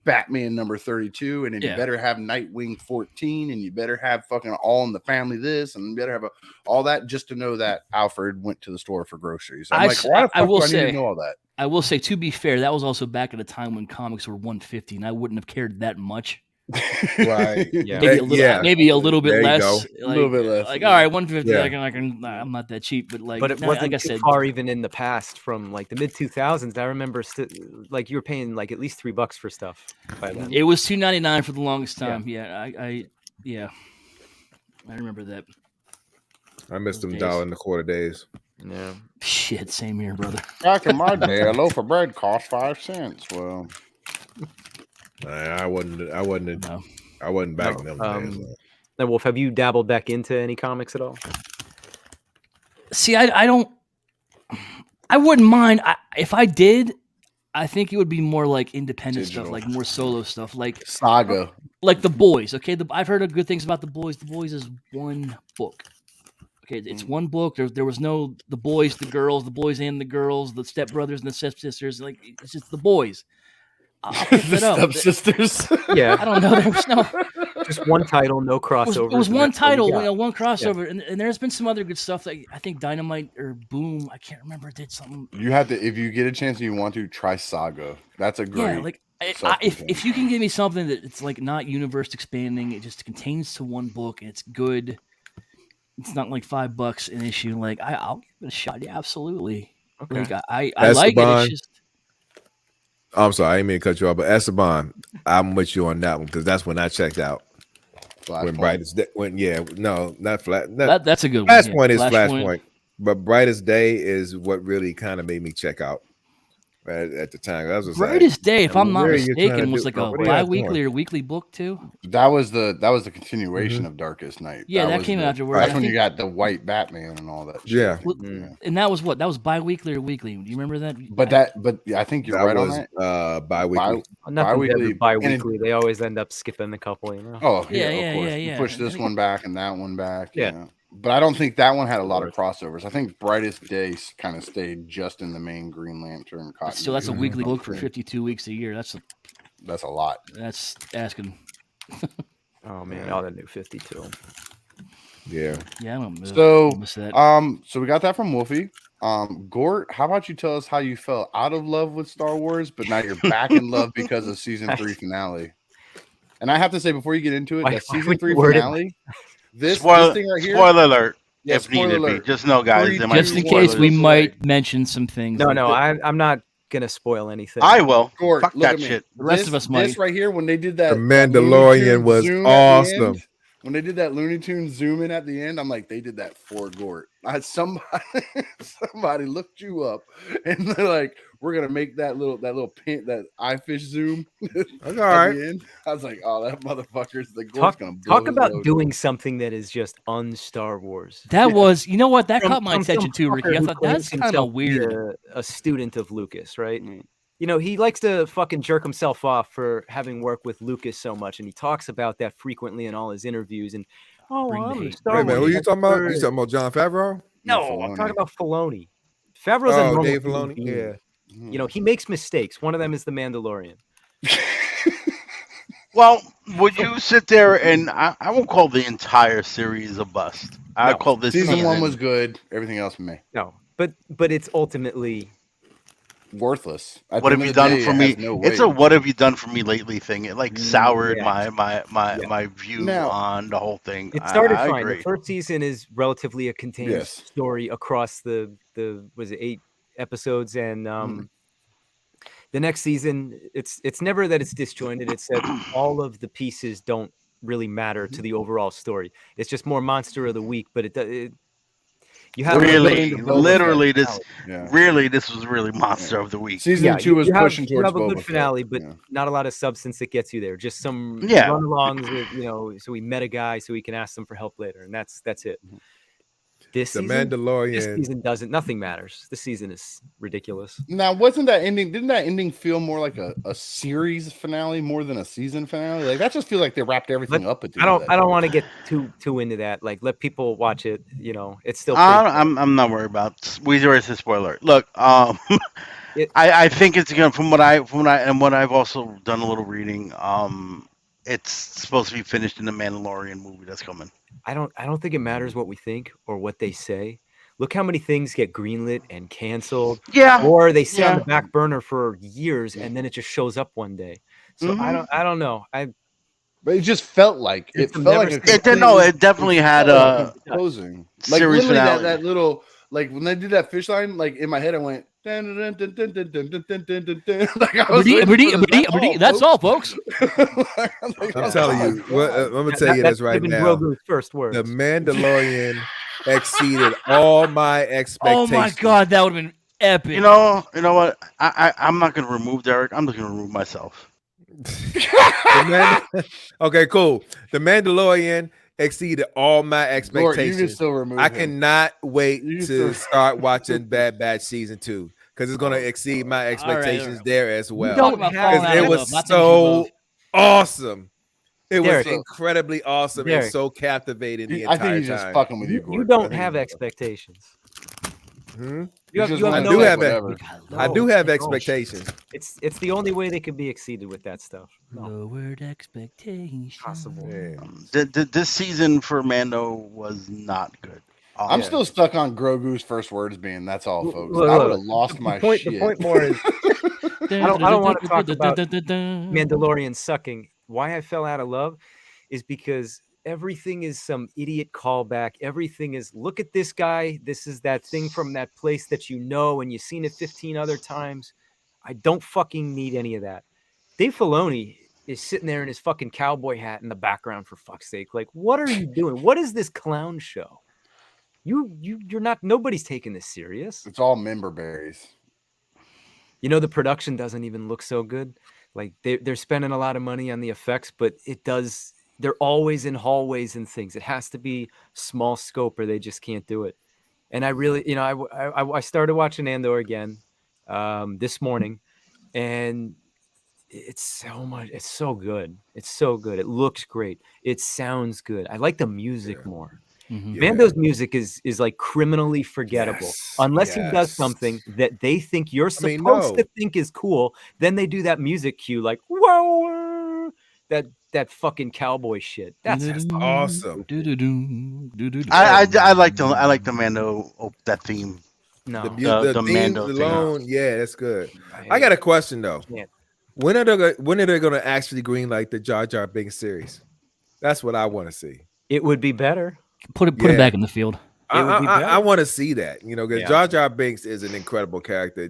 S1: Batman number 32, and then you better have Nightwing 14, and you better have fucking All in the Family this, and you better have all that just to know that Alfred went to the store for groceries. I'm like, why the fuck do I need to know all that?
S3: I will say, to be fair, that was also back at a time when comics were $150, and I wouldn't have cared that much.
S1: Right.
S3: Maybe a little bit less.
S1: A little bit less.
S3: Like, all right, 150. Yeah. I'm not that cheap, but like,
S7: but it wasn't
S3: like I said,
S7: far even in the past from like the mid 2000s. I remember like you were paying like at least $3 for stuff by then.
S3: It was $2.99 for the longest time. I remember that.
S2: I missed them $1.25 days.
S7: Yeah.
S3: Shit, same here, brother.
S1: Back in my day, a loaf of bread cost 5 cents. Well.
S2: I wasn't back in them days.
S7: Now, Wolf, have you dabbled back into any comics at all?
S3: See, I wouldn't mind. If I did, I think it would be more like independent stuff, like more solo stuff, like
S1: Saga,
S3: like The Boys. Okay, I've heard good things about The Boys. The Boys is one book. Okay, it's one book. There was no the boys, the girls, the boys and the girls, the stepbrothers and the stepsisters. Like it's just The Boys. I'll pick that up.
S1: Stepsisters.
S7: Yeah,
S3: I don't know. There was no
S7: just one title, no crossover.
S3: It was one title, one crossover, and there's been some other good stuff. Like I think Dynamite or Boom, I can't remember, did something.
S1: You have to, if you get a chance and you want to, try Saga. That's a great.
S3: Like if you can give me something that it's like not universe expanding, it just contains to one book and it's good. It's not like $5 an issue. Like I'll give it a shot. Yeah, absolutely.
S7: Okay.
S3: Like I like it. It's just.
S2: I'm sorry, I didn't mean to cut you off, but Esteban, I'm with you on that one because that's when I checked out. When Brightest Day, not flat.
S3: That's a good one.
S2: Flashpoint is Flashpoint, but Brightest Day is what really kind of made me check out at the time. That was
S3: Brightest Day, if I'm not
S2: what are you trying to
S3: mistaken, was
S2: do?
S3: like a
S2: What are you guys
S3: bi-weekly
S2: doing?
S3: or weekly book too.
S1: That was the continuation of Darkest Night.
S3: Yeah, that
S1: was
S3: came
S1: the-
S3: afterwards.
S1: That's
S3: I
S1: when you
S3: think-
S1: got the white Batman and all that. Shit.
S2: Yeah.
S3: Well, and that was what? That was bi-weekly or weekly? Do you remember that?
S1: But I think you're
S2: That
S1: right on
S2: was
S1: that.
S2: bi-weekly.
S7: Nothing
S1: Bi-weekly,
S7: bi-weekly. They always end up skipping a couple, you know.
S1: Oh
S3: Yeah,
S1: yeah,
S3: yeah,
S1: of course.
S3: yeah,
S1: You
S3: yeah.
S1: push
S3: I
S1: this
S3: think-
S1: one back and that one back.
S7: Yeah.
S1: Yeah. But I don't think that one had a lot of
S7: Of course.
S1: crossovers. I think Brightest Day kind of stayed just in the main Green Lantern.
S3: So that's a
S1: continuity.
S3: weekly book for 52 weeks a year. That's
S1: That's a lot.
S3: asking.
S7: Oh man, all the new 52.
S2: Yeah.
S3: Yeah, I don't know.
S1: So
S3: miss that.
S1: so we got that from Wolfie. Gort, how about you tell us how you felt out of love with Star Wars, but now you're back in love because of season 3 finale? And I have to say before you get into it,
S7: Why
S1: that
S7: would
S1: season
S7: you
S1: 3
S7: word it
S1: finale, this
S4: Spoiler,
S1: thing right here.
S4: spoiler alert.
S1: Yeah,
S4: if
S1: spoiler
S4: needed
S1: alert.
S4: be. Just know, guys.
S1: Three,
S4: there might
S3: Just
S4: be
S3: in case we
S4: spoilers.
S3: might mention some things.
S7: No,
S3: like
S7: no,
S3: that.
S7: I'm not gonna spoil anything.
S4: I will.
S1: Gort,
S4: Fuck
S1: look
S4: that
S1: at me.
S4: shit.
S3: The rest
S1: This-
S3: of us might.
S1: This right here, when they did that,
S2: The
S1: that Looney
S2: Mandalorian
S1: Tunes
S2: was
S1: zoom at the
S2: awesome.
S1: end, when they did that Looney Tunes zoom in at the end, I'm like, they did that for Gort. Somebody looked you up, and they're like, we're gonna make that little pin, that eye fish zoom.
S2: That's all
S1: at
S2: right.
S1: the end. I was like, oh, that motherfucker's the Gort's
S7: talk
S1: gonna blow
S7: talk
S1: his
S7: about
S1: load.
S7: doing something that is just un-Star Wars.
S3: That was, you know what? That
S7: From-
S3: caught my
S7: from some
S3: attention too, Ricky.
S7: fucker
S3: I
S7: who
S3: thought
S7: claims
S3: that's kind
S7: himself
S3: of
S7: to be
S3: weird.
S7: A student of Lucas, right?
S1: Mm.
S7: You know, he likes to fucking jerk himself off for having worked with Lucas so much, and he talks about that frequently in all his interviews. And
S3: Bring the
S7: I'm a
S3: hate.
S7: Star
S2: Wait a minute, who
S7: Wars
S2: you talking about?
S7: expert.
S2: You talking about John Favreau?
S7: No,
S1: Filoni.
S7: I'm talking about Filoni. Favreau's a
S2: Oh,
S7: normal
S2: Dave
S7: human
S2: Filoni.
S7: being.
S2: Yeah.
S7: You know, he makes mistakes. One of them is the Mandalorian.
S4: Well, would you sit there and I won't call the entire series a bust. I
S7: No.
S4: call this
S1: Season 1 was good. Everything else may
S7: No, but it's ultimately
S1: worthless. At
S4: what
S1: the
S4: have
S1: end
S4: you
S1: of the
S4: done
S1: day,
S4: for
S1: it
S4: me?
S1: has no
S4: It's a
S1: weight.
S4: what have you done for me lately thing. It like soured
S7: Yeah.
S4: my view
S1: Now-
S4: on the whole thing.
S7: it started
S4: I
S7: fine.
S4: agree.
S7: The first season is relatively a contained
S1: Yes.
S7: story across the was it 8 episodes, and the next season it's never that it's disjointed. It's that all of the pieces don't really matter to the overall story. It's just more monster of the week, but you have
S4: Really,
S1: into Boba
S4: literally,
S1: Fett.
S4: this
S1: Yeah.
S4: really this was really monster of the week.
S1: Season 2 was
S7: you
S1: pushing
S7: you
S1: towards
S7: have a good
S1: Boba Fett.
S7: finale, but
S1: Yeah.
S7: not a lot of substance that gets you there. Just some
S4: Yeah.
S7: run-alongs with, you know, so we met a guy so we can ask them for help later, and that's it. This
S2: The
S7: season,
S2: Mandalorian.
S7: this season doesn't. Nothing matters. This season is ridiculous.
S1: Now, wasn't that ending? Didn't that ending feel more like a series finale more than a season finale? Like that just feels like they wrapped everything up at the
S7: I
S1: end of
S7: don't.
S1: that
S7: I don't
S1: thing.
S7: want to get too into that. Like, let people watch it. You know, it's still. pretty good.
S4: I'm not worried about. We already said spoiler. Look,
S7: It-
S4: I think it's gonna from what I've also done a little reading. It's supposed to be finished in the Mandalorian movie that's coming.
S7: I don't think it matters what we think or what they say. Look how many things get greenlit and canceled,
S4: Yeah,
S7: or they sit on
S4: Yeah.
S7: the back burner for years and then it just shows up one day. So
S4: Mhm.
S7: I don't know.
S1: But it just felt like
S7: It's
S1: it felt like
S7: never-
S1: a
S4: it did. No,
S1: completely-
S4: it definitely had
S1: felt
S4: a
S1: like closing. Like
S4: series
S1: literally
S4: finale.
S1: that little like when they did that fish line, like in my head I went dun, dun, dun, dun, dun, dun, dun, dun, dun, dun, dun. Like I was waiting for this,
S3: That's all, folks.
S2: I'm telling you, I'm gonna tell you
S7: That
S2: this right
S7: could've been
S2: now.
S7: Grogu's first words.
S2: The Mandalorian exceeded all my
S3: Oh
S2: expectations.
S3: my god, that would have been epic.
S4: You know what? I'm not gonna remove Derek. I'm just gonna remove myself.
S2: Okay, cool. The Mandalorian exceeded all my
S1: Lord, you
S2: expectations.
S1: can still remove
S2: I
S1: him.
S2: cannot wait
S1: You
S2: to
S1: still-
S2: start watching Bad Batch season 2 because it's gonna exceed my expectations there as well.
S3: Talk about
S7: have-
S3: falling
S2: 'Cause
S3: out
S2: it
S3: of
S2: was
S3: love, not things you love.
S2: so awesome. It was
S7: Derek.
S2: incredibly awesome and
S7: Derek.
S2: so captivating the
S1: I
S2: entire
S1: think he's just
S2: time.
S1: fucking with you.
S7: you
S1: Gordon. I
S7: don't
S1: think
S7: have
S1: he's-
S7: expectations.
S2: Hmm?
S7: You have,
S1: just
S7: you have
S1: wanna
S2: I
S7: no
S2: do have
S1: whatever.
S2: I do have
S7: no.
S2: expectations.
S7: It's the only way they could be exceeded with that stuff. No,
S3: Lowered expectations.
S7: possible.
S2: Yeah.
S4: This season for Mando was not good.
S1: I'm still stuck on Grogu's first words being "That's all,
S7: Look,
S1: folks."
S7: look,
S1: I would
S7: look.
S1: have lost my
S7: point,
S1: shit.
S7: The point more is I don't want to talk about Mandalorian sucking. Why I fell out of love is because everything is some idiot callback. Everything is, look at this guy. This is that thing from that place that you know and you've seen it 15 other times. I don't fucking need any of that. Dave Filoni is sitting there in his fucking cowboy hat in the background, for fuck's sake. Like, what are you doing? What is this clown show? You're not. Nobody's taking this serious.
S1: It's all member berries.
S7: You know, the production doesn't even look so good. Like they're spending a lot of money on the effects, but it does. They're always in hallways and things. It has to be small scope, or they just can't do it. And I really, I started watching Andor again this morning, and it's so much. It's so good. It's so good. It looks great. It sounds good. I like the music more.
S3: Mhm.
S7: Mando's music is like criminally forgettable unless he does something that they think you're supposed to think is cool. Then they do that music cue like whoa, that fucking cowboy shit. That's
S2: awesome.
S4: I like the Mando that theme.
S7: No,
S2: the theme
S4: Mando
S2: alone, yeah, that's good. I got a question though. When are they going to actually greenlight the Jar Jar Binks series? That's what I want to see.
S7: It would be better.
S3: Put him back in the field.
S2: I want to see that, because Jar Jar Binks is an incredible character.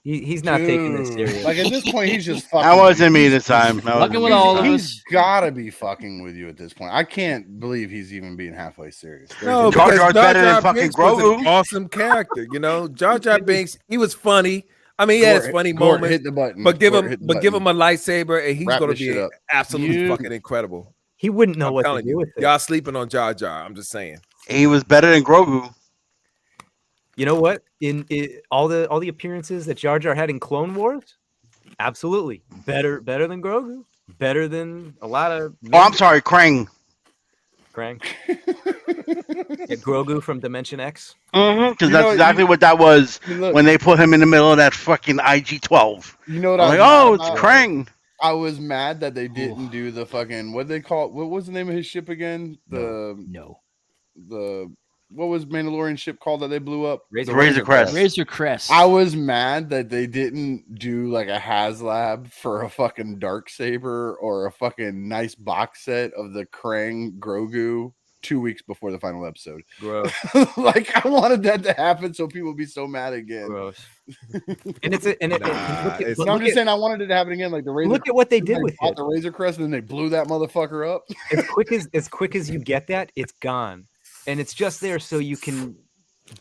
S7: He's not taking this serious.
S1: Like at this point, he's just fucking.
S4: That wasn't me this time.
S3: Fucking with all of us.
S1: He's gotta be fucking with you at this point. I can't believe he's even being halfway serious.
S2: No,
S4: Jar
S2: because
S4: Jar's better than fucking
S2: Binks was
S4: Grogu.
S2: an awesome character, Jar Jar Binks, he was funny. I mean, he had his funny moments.
S1: Hit the button.
S2: But give him a lightsaber, and he's
S1: Wrap
S2: going
S1: this
S2: to
S1: shit
S2: be
S1: up.
S2: absolutely fucking incredible.
S7: He wouldn't know
S2: I'm
S7: what to
S2: telling
S7: do
S2: you,
S7: with it.
S2: y'all sleeping on Jar Jar. I'm just saying.
S4: He was better than Grogu.
S7: You know what? In all the appearances that Jar Jar had in Clone Wars, absolutely better than Grogu, better than a lot of.
S4: Oh, I'm sorry, Krang.
S7: Grogu from Dimension X.
S4: Because that's exactly what that was when they put him in the middle of that fucking IG-12.
S1: You know what
S4: I'm like? Oh, it's Krang.
S1: I was mad that they didn't do the fucking what they call. What was the name of his ship again? The what was Mandalorian ship called that they blew up?
S4: Razor Crest.
S3: Razor Crest.
S1: I was mad that they didn't do like a HasLab for a fucking Darksaber or a fucking nice box set of the Krang Grogu 2 weeks before the final episode.
S7: Gross.
S1: Like I wanted that to happen so people would be so mad again.
S7: Gross. And I'm
S1: just saying I wanted it to happen again. Like the Razor.
S7: Look at what they did with it.
S1: The Razor Crest, and then they blew that motherfucker up.
S7: As quick as you get that, it's gone. And it's just there so you can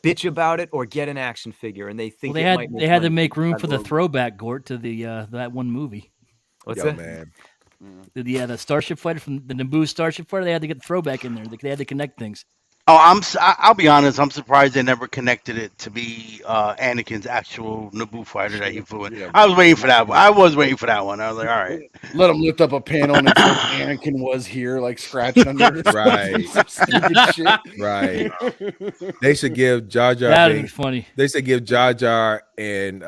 S7: bitch about it or get an action figure. And they think
S3: they had to make room for the throwback, Gort, to the that one movie.
S7: What's that?
S2: Man.
S3: The Starship Fighter from the Naboo Starship Fighter. They had to get the throwback in there. They had to connect things.
S4: Oh, I'll be honest. I'm surprised they never connected it to be Anakin's actual Naboo fighter that he flew in.
S1: Yeah,
S4: I was waiting for that one. I was like, all right.
S1: Let him lift up a panel and it's like Anakin was here, like scratched under.
S2: Right.
S1: Shit.
S2: Right. They should give Jar Jar.
S3: That'd be funny.
S2: They should give Jar Jar and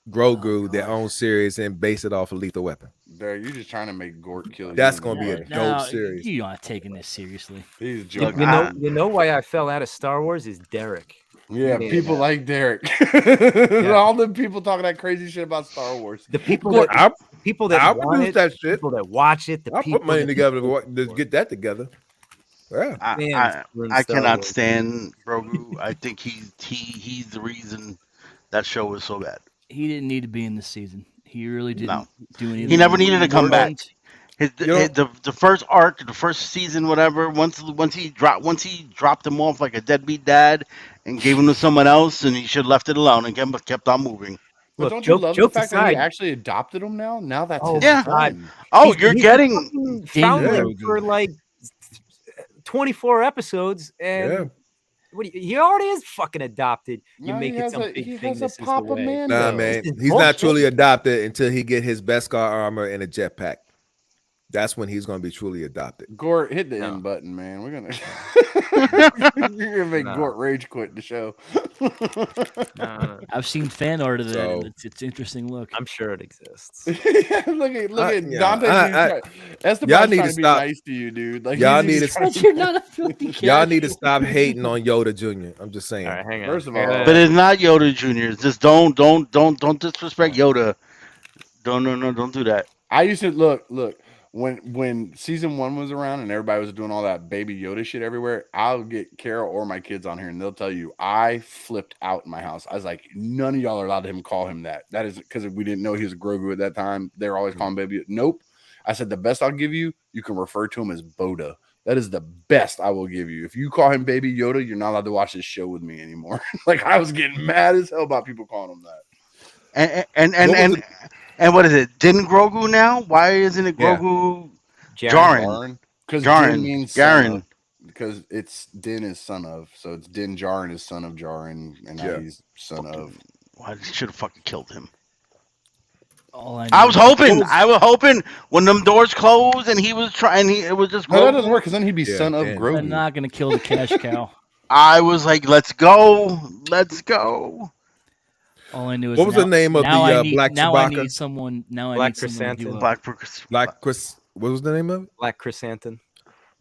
S2: Grogu their own series and base it off of Lethal Weapon.
S1: You're just trying to make Gort kill you.
S2: That's gonna be a dope series.
S3: You aren't taking this seriously.
S1: He's joking.
S7: You know why I fell out of Star Wars is Derek.
S1: Yeah, people like Derek. All the people talking that crazy shit about Star Wars.
S7: The people that
S2: I'll
S7: want it,
S2: that shit.
S7: people that watch it,
S2: I'll put money together to get that together. Yeah,
S4: I cannot stand Grogu. I think he's the reason that show was so bad.
S3: He didn't need to be in this season. He really didn't do anything.
S4: He never needed to come back. The first arc, the first season, whatever. Once he dropped him off like a deadbeat dad and gave him to someone else, and he should have left it alone and kept on moving.
S1: But don't you love the fact that he actually adopted him now? Now that's his son.
S4: Oh, you're getting
S7: foundling for like 24 episodes and. He already is fucking adopted. You make it some big thing. This is the way.
S2: Nah, man, he's not truly adopted until he get his Beskar armor and a jetpack. That's when he's going to be truly adopted.
S1: Gort, hit the end button, man. We're gonna you're gonna make Gort rage quit the show.
S3: I've seen fan art of that. And it's interesting look.
S7: I'm sure it exists.
S1: look at Dante. Esteban's trying to be nice to you, dude. Like
S2: y'all need to.
S3: You're not a filthy cat.
S2: Y'all need to stop hating on Yoda Jr. I'm just saying.
S7: All right, hang on.
S1: First of all,
S4: but it's not Yoda Jr. Just don't disrespect Yoda. Don't do that.
S1: I used to look. when season 1 was around and everybody was doing all that Baby Yoda shit everywhere, I'll get Carol or my kids on here and they'll tell you I flipped out in my house. I was like, none of y'all are allowed to call him that. That is because we didn't know he was a Grogu at that time. They were always calling Baby. Nope. I said the best I'll give you, you can refer to him as Boda. That is the best I will give you. If you call him Baby Yoda, you're not allowed to watch this show with me anymore. Like I was getting mad as hell about people calling him that.
S4: And what is it? Din Grogu now? Why isn't it Grogu? Jaren.
S1: Because Din means
S4: Jaren.
S1: Because it's Din is son of, so it's Din Djarin is son of Djarin, and now he's son of.
S4: Why should have fucking killed him?
S3: I
S4: was hoping when them doors closed and he was trying, it was just.
S1: No, that doesn't work because then he'd be son of Grogu.
S3: They're not gonna kill the cash cow.
S4: I was like, let's go.
S3: All I knew is
S2: what was the name of the Black
S3: Now
S2: Chewbacca?
S3: I need someone. Now
S7: Black
S3: I need someone to do
S7: Chrysanthemum.
S2: What was the name of it?
S7: Black Chrysanthemum.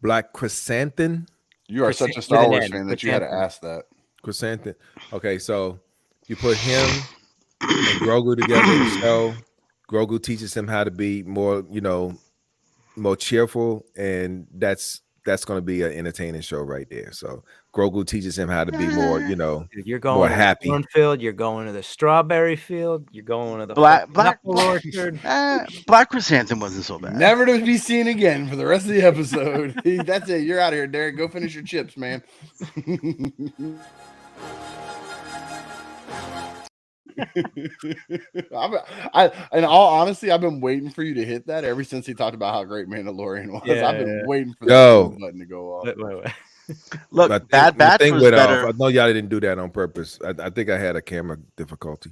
S2: Black Chrysanthemum.
S1: You are such a Star Wars fan that you had to ask that.
S2: Chrysanthemum. Okay, so you put him and Grogu together in the show. Grogu teaches him how to be more, more cheerful, and that's going to be an entertaining show right there. So Grogu teaches him how to be more,
S7: you're going
S2: more
S7: to
S2: happy.
S7: The cornfield, you're going to the strawberry field, you're going to the
S4: Black
S7: orchard.
S4: Black Chrysanthemum wasn't so bad.
S1: Never to be seen again for the rest of the episode. That's it. You're out of here, Derek. Go finish your chips, man. In all honesty, I've been waiting for you to hit that ever since he talked about how great Mandalorian was.
S7: Yeah,
S1: I've been waiting for that button to go off.
S7: Wait.
S4: Look, Bad Batch was better.
S2: I know y'all didn't do that on purpose. I think I had a camera difficulty.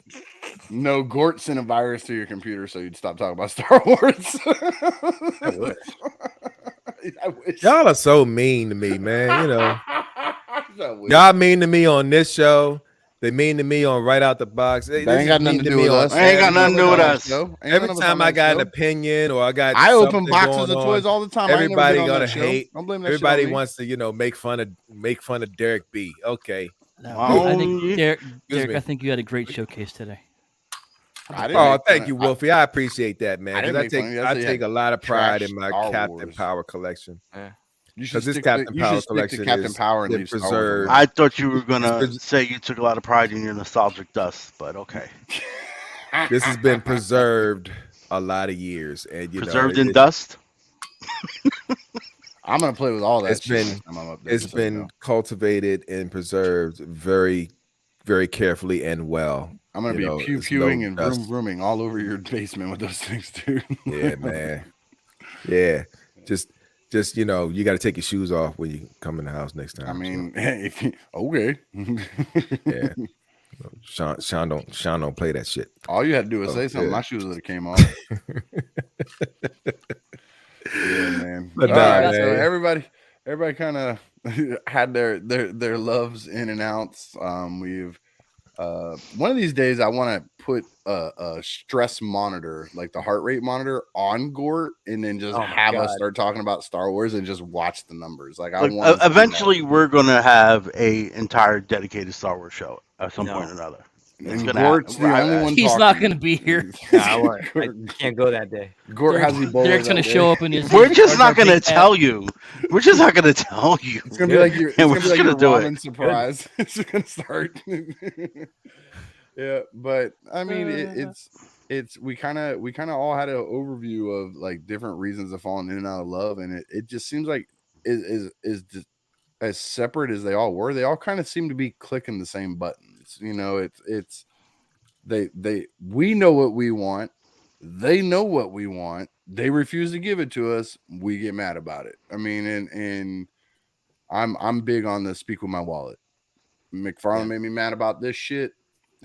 S1: No, Gort sent a virus to your computer so you'd stop talking about Star Wars. I wish.
S2: Y'all are so mean to me, man. Y'all mean to me on this show. They mean to me on Right Out the Box.
S1: They ain't got nothing to do with us.
S4: Ain't got nothing to do with us.
S2: Every time I got an opinion or I
S1: open boxes of toys all the time.
S2: Everybody gonna hate.
S1: Everybody
S2: wants to, make fun of Derek B. Okay.
S3: No, I think Derek, I think you had a great showcase today.
S2: Thank you, Wolfie. I appreciate that, man. I take a lot of pride in my Captain Power collection.
S1: Yeah.
S2: Because this Captain Power collection
S1: Captain Power
S2: and preserved.
S4: I thought you were gonna say you took a lot of pride in your nostalgic dust, but okay.
S2: This has been preserved a lot of years, and
S4: preserved in dust.
S1: I'm gonna play with all that.
S2: It's been cultivated and preserved very, very carefully and well.
S1: I'm gonna be pew-pewing and vroom-vrooming all over your basement with those things, dude.
S2: Yeah, man. Yeah, just you got to take your shoes off when you come in the house next time.
S1: I mean, okay.
S2: Yeah. Sean don't play that shit.
S1: All you had to do was say something. My shoes would have came off. Yeah, man.
S2: But
S1: man. So everybody kind of had their loves in and outs. We've one of these days I want to put a stress monitor, like the heart rate monitor, on Gort, and then just have us start talking about Star Wars and just watch the numbers. Like I want.
S4: Eventually, we're gonna have a entire dedicated Star Wars show at some point or another.
S1: And Gort's the only one.
S3: He's not going to be here.
S7: I can't go that day.
S1: Gort has Ebola.
S3: Derek's going to show up in his.
S4: We're just not going to tell you. We're just not going to tell you.
S1: It's going to be like your.
S4: We're just going to do it.
S1: Surprise. It's going to start. Yeah, but I mean, it's we kind of all had an overview of like different reasons of falling in and out of love, and it just seems like is as separate as they all were. They all kind of seem to be clicking the same buttons. It's we know what we want. They know what we want. They refuse to give it to us. We get mad about it. I mean, and I'm big on the speak with my wallet. McFarlane made me mad about this shit.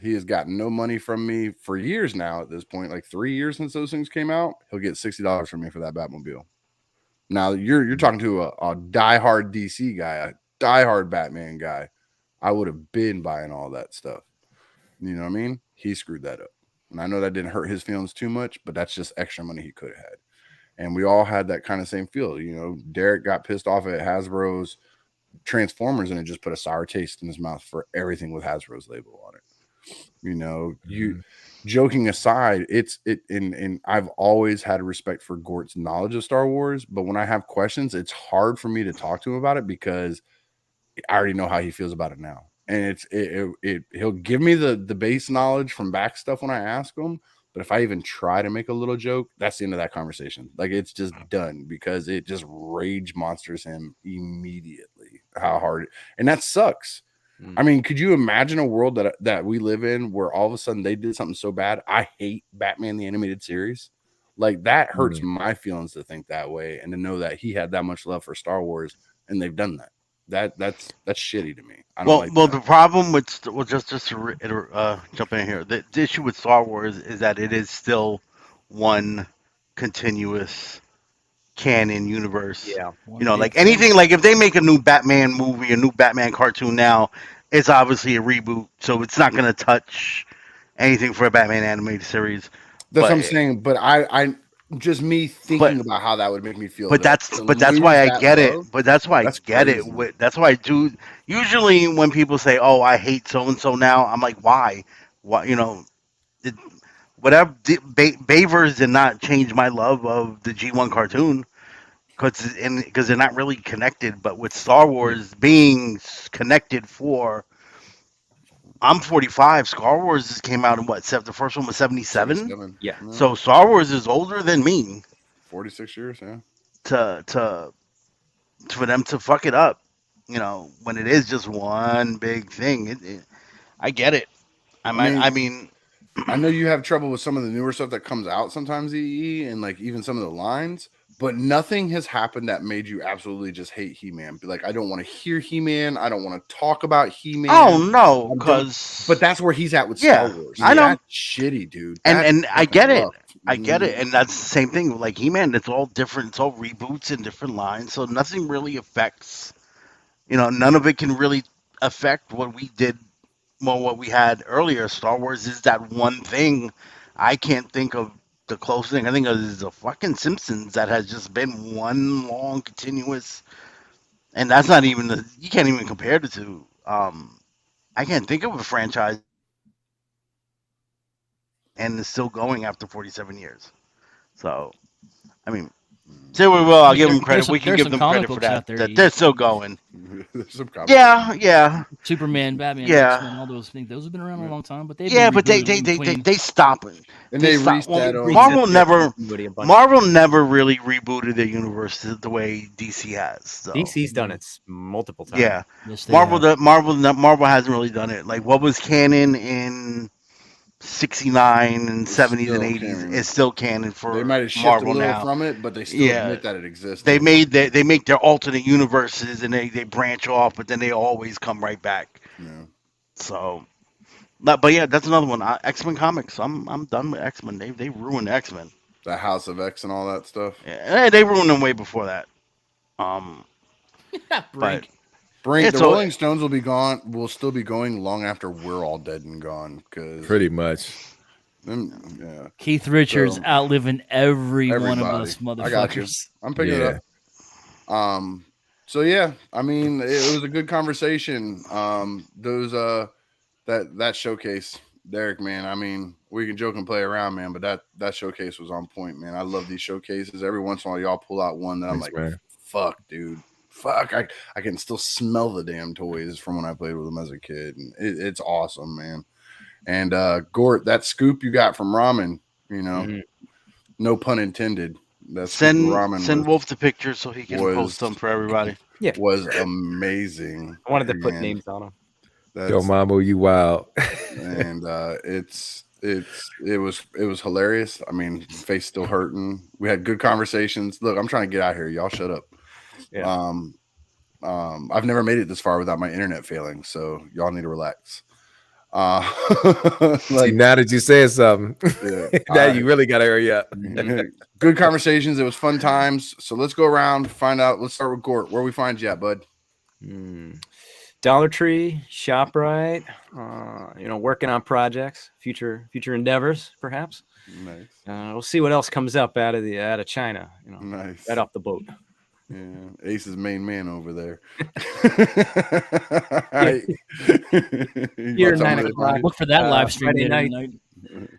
S1: He has gotten no money from me for years now. At this point, like 3 years since those things came out, he'll get $60 from me for that Batmobile. Now you're talking to a diehard DC guy, a diehard Batman guy. I would have been buying all that stuff. You know what I mean? He screwed that up. And I know that didn't hurt his feelings too much, but that's just extra money he could have had. And we all had that kind of same feel. Derek got pissed off at Hasbro's Transformers and it just put a sour taste in his mouth for everything with Hasbro's label on it. You know, joking aside, and I've always had respect for Gort's knowledge of Star Wars, but when I have questions, it's hard for me to talk to him about it because I already know how he feels about it now. And he'll give me the base knowledge from back stuff when I ask him, but if I even try to make a little joke, that's the end of that conversation. Like, it's just done because it just rage monsters him immediately. How hard, and that sucks. I mean, could you imagine a world that we live in where all of a sudden they did something so bad? I hate Batman the animated series. Like, that hurts my feelings to think that way and to know that he had that much love for Star Wars and they've done that. That's shitty to me. I don't like that.
S4: The problem with just to jump in here, the issue with Star Wars is that it is still one continuous canon universe.
S7: Yeah.
S4: You know, like anything, like if they make a new Batman movie, a new Batman cartoon now, it's obviously a reboot, so it's not going to touch anything for a Batman animated series.
S1: That's what I'm saying. But I just me thinking about how that would make me feel.
S4: But that's why I get it. But that's why I get it. That's why I do. Usually, when people say, "Oh, I hate so and so now," I'm like, "Why? Why? You know, whatever." Bavers did not change my love of the G1 cartoon because they're not really connected. But with Star Wars being connected for, I'm 45. Star Wars came out in what? The first one was 77.
S7: Yeah.
S4: So Star Wars is older than me.
S1: 46 years, yeah.
S4: For them to fuck it up, you know, when it is just one big thing. I get it. I mean,
S1: I know you have trouble with some of the newer stuff that comes out sometimes, EE, and like even some of the lines, but nothing has happened that made you absolutely just hate He-Man. Be like, I don't want to hear He-Man. I don't want to talk about He-Man.
S4: Oh no,
S1: but that's where he's at with Star Wars.
S4: I know.
S1: That's shitty, dude.
S4: And I get it. I get it, and that's the same thing. Like He-Man, it's all different. It's all reboots and different lines, so nothing really affects. You know, none of it can really affect what we did. Well, what we had earlier. Star Wars is that one thing. I can't think of the closest thing I think of is the fucking Simpsons that has just been one long continuous, and that's not even you can't even compare the two. I can't think of a franchise and it's still going after 47 years. So, I mean, say we will. I'll give them credit. We can give them credit for that. That they're still going. Yeah.
S3: Superman, Batman,
S4: Yeah.
S3: X-Men, all those things. Those have been around a long time, but they
S4: stop it.
S1: And they reset.
S4: Marvel never really rebooted their universe the way DC has. So.
S7: DC's done it multiple times.
S4: Yeah,
S3: yes,
S4: Marvel hasn't really done it. Like what was canon in 69 and 70s and 80s is still canon for
S1: they might have shifted
S4: Marvel
S1: a little
S4: now.
S1: from it, but they still admit that it exists.
S4: They make their alternate universes and they branch off, but then they always come right back.
S1: Yeah.
S4: So, but yeah, that's another one. X-Men comics. I'm done with X-Men. They ruined X-Men.
S1: The House of X and all that stuff.
S4: Yeah, they ruined them way before that.
S3: Brink.
S1: The Rolling Stones will still be going long after we're all dead and gone.
S2: Pretty much.
S1: Yeah.
S3: Keith Richards outliving everybody. One of us motherfuckers.
S1: I got you. I'm picking it up. So yeah, I mean, it was a good conversation. That showcase, Derek, man. I mean, we can joke and play around, man, but that showcase was on point, man. I love these showcases. Every once in a while, y'all pull out one that I'm like, man. Fuck, dude. Fuck, I can still smell the damn toys from when I played with them as a kid. And it's awesome, man. And Gort, that scoop you got from Ramen, you know, no pun intended.
S4: Send Wolf the picture so he can post them for everybody.
S7: Yeah,
S1: was amazing.
S7: I wanted to put names on them.
S2: Yo, Mamo, you wild.
S1: And it was hilarious. I mean, face still hurting. We had good conversations. Look, I'm trying to get out here. Y'all shut up.
S7: Yeah.
S1: I've never made it this far without my internet failing, so y'all need to relax.
S2: See, now that you said something, now you really gotta hurry up.
S1: Good conversations. It was fun times. So let's go around, find out. Let's start with Gort. Where we find you at, bud?
S7: Dollar Tree, ShopRite. Working on projects, future endeavors, perhaps.
S1: Nice.
S7: We'll see what else comes up out of China.
S1: Nice.
S7: Right off the boat.
S1: Yeah, Ace's main man over there. All right.
S7: Here, 9:00.
S3: Look for that live stream
S7: Friday
S3: later
S7: night.
S3: tonight.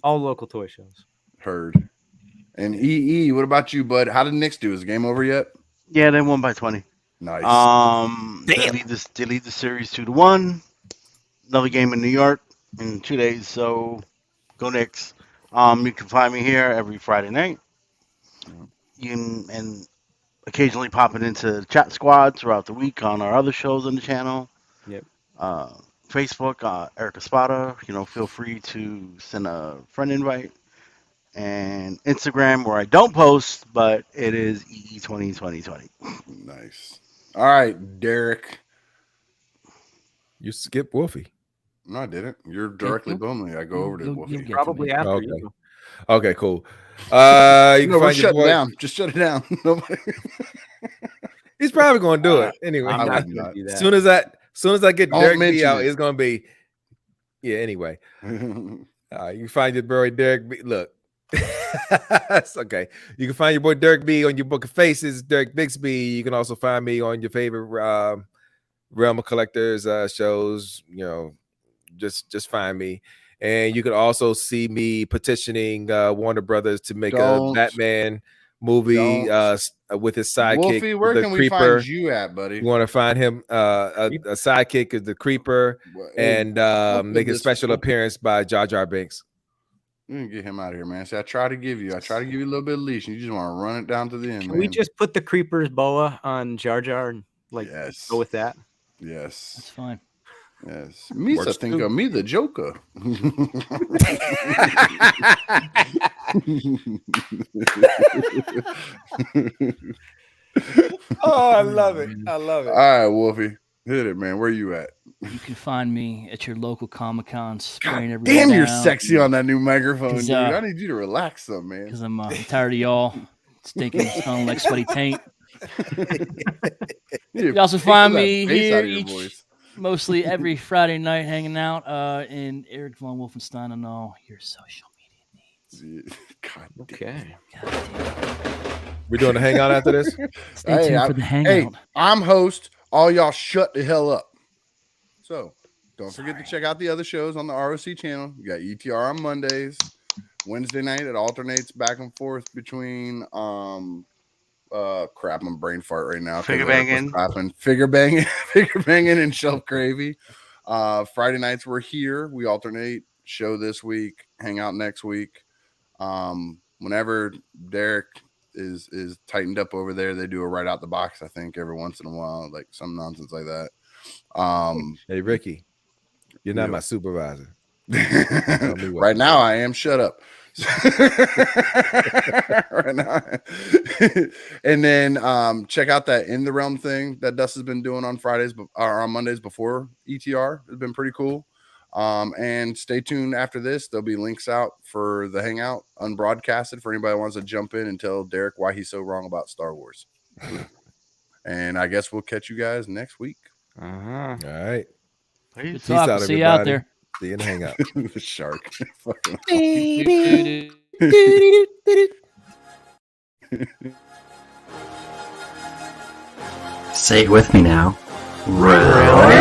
S7: All local toy shows.
S1: Heard. And EE, what about you, bud? How did Knicks do? Is the game over yet?
S4: Yeah, they won by 20.
S1: Nice.
S4: They lead the series 2-1. Another game in New York in 2 days. So go Knicks. You can find me here every Friday night. And occasionally popping into chat squad throughout the week on our other shows on the channel.
S7: Yep.
S4: Facebook, Eric Espada. Feel free to send a friend invite. And Instagram, where I don't post, but it is EE202020.
S1: Nice. All right, Derek.
S2: You skip Wolfie.
S1: No, I didn't. You're directly below me. I go over to Wolfie.
S7: Probably after
S2: Okay.
S7: you.
S2: Okay, cool. You can
S1: No, we're
S2: find your
S1: shutting
S2: boy.
S1: down. Just shut it down. Nobody.
S2: He's probably gonna do it anyway.
S7: I'm
S1: I
S7: not
S1: would
S7: gonna
S1: not.
S7: do that.
S2: As soon as I get
S1: Don't
S2: Derek B
S1: mention
S2: out,
S1: it.
S2: it's gonna be anyway. You can find your boy Derek B. Look, it's okay. You can find your boy Derek B on your Book of Faces, Derek Bixby. You can also find me on your favorite Realm of Collectors shows. Just find me. And you can also see me petitioning Warner Brothers to make a Batman movie with his sidekick,
S1: Wolfie, where
S2: the
S1: can we
S2: Creeper.
S1: find you at, buddy?
S2: You want to find him a sidekick is the Creeper, and make a special appearance by Jar Jar Binks.
S1: You can get him out of here, man. See, I try to give you a little bit of leash, and you just want to run it down to the end.
S7: Can
S1: man.
S7: we just put the Creeper's boa on Jar Jar and
S1: Yes.
S7: go with that?
S1: Yes.
S3: That's fine.
S1: Yes. Misa
S2: Works
S1: think
S2: too.
S1: of me the Joker.
S2: Oh, I love it. I love it.
S1: All right, Wolfie. Hit it, man. Where you at?
S3: You can find me at your local Comic-Con spraying everyone
S1: Damn, you're
S3: down
S1: sexy on that new microphone,
S3: 'Cause,
S1: dude. I need you to relax some, man.
S3: because I'm tired of y'all stinking, smelling like sweaty taint. You can also find me here mostly every Friday night hanging out in Eric Von Wolfenstein and all your social media needs.
S1: God,
S7: Okay.
S2: We're doing a hangout after this.
S3: Stay tuned for the hangout.
S1: Hey, I'm host. All y'all shut the hell up. So don't forget to check out the other shows on the ROC channel. You got ETR on Mondays. Wednesday night it alternates back and forth between crap, I'm brain fart right now.
S4: Figure banging
S1: and Shelf Gravy. Friday nights we're here. We alternate show this week, hang out next week. Whenever Derek is tightened up over there, they do a right out the box, I think, every once in a while, like some nonsense like that.
S2: Hey, Ricky, you're not my supervisor.
S1: Right now I am. Shut up. Right now. And then check out that In the Realm thing that Dust has been doing on Fridays or on Mondays before ETR. It's been pretty cool. And stay tuned after this. There'll be links out for the hangout unbroadcasted for anybody who wants to jump in and tell Derek why he's so wrong about Star Wars. And I guess we'll catch you guys next week.
S7: Uh-huh.
S2: All right.
S3: Good
S2: Peace
S3: talk.
S2: out,
S3: See you out
S2: everybody.
S3: there.
S2: See you in the hangout.
S1: The shark.
S8: Say it with me now. Round.